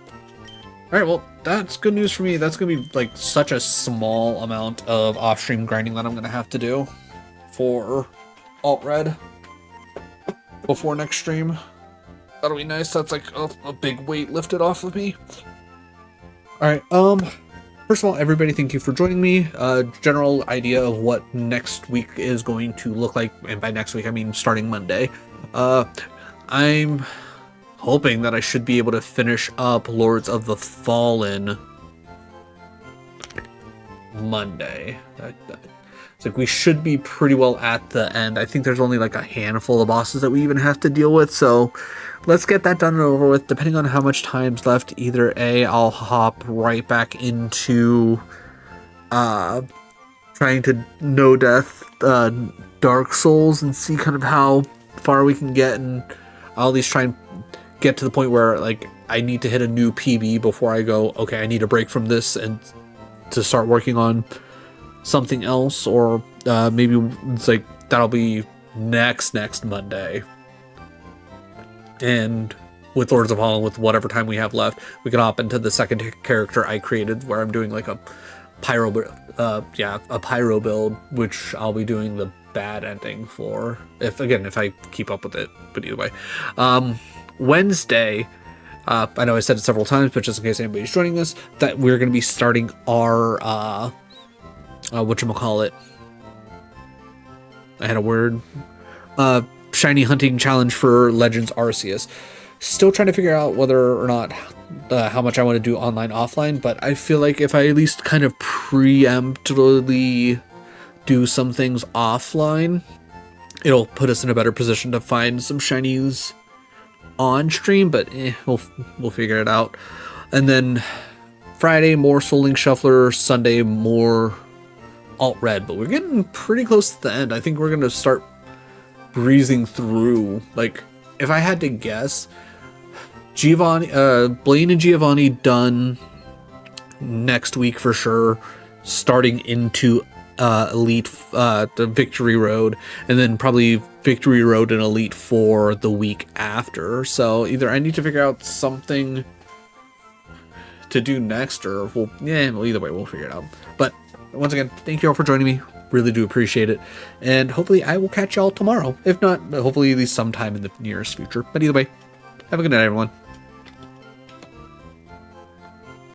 [SPEAKER 1] Alright, well, that's good news for me. That's gonna be like such a small amount of off-stream grinding that I'm gonna have to do for AlteRed before next stream. That'll be nice. That's like a big weight lifted off of me. Alright, first of all, everybody, thank you for joining me. General idea of what next week is going to look like, and by next week I mean starting Monday. I'm hoping that I should be able to finish up Lords of the Fallen Monday. It's like we should be pretty well at the end. I think there's only like a handful of bosses that we even have to deal with, so let's get that done and over with. Depending on how much time's left, either A, I'll hop right back into trying to no death Dark Souls and see kind of how far we can get, and I'll at least try and get to the point where like I need to hit a new PB before I go, okay, I need a break from this and to start working on something else, or maybe it's like that'll be next Monday. And with Lords of Holland, with whatever time we have left, we can hop into the second character I created, where I'm doing like a pyro build, which I'll be doing the bad ending for, if I keep up with it. But either way, Wednesday, I know I said it several times, but just in case anybody's joining us, that we're going to be starting our whatchamacallit, I had a word, shiny hunting challenge for Legends Arceus. Still trying to figure out whether or not how much I want to do online, offline, but I feel like if I at least kind of preemptively do some things offline, it'll put us in a better position to find some shinies on stream, but we'll figure it out. And then Friday, more Soul Link Shuffler. Sunday, more AlteRed, but we're getting pretty close to the end. I think we're going to start breezing through. Like, if I had to guess, Blaine and Giovanni done next week for sure, starting into Elite, the Victory Road, and then probably Victory Road and Elite 4 the week after. So either I need to figure out something to do next, or either way, we'll figure it out. But once again, thank you all for joining me. Really do appreciate it. And hopefully I will catch y'all tomorrow. If not, hopefully at least sometime in the nearest future. But either way, have a good night, everyone.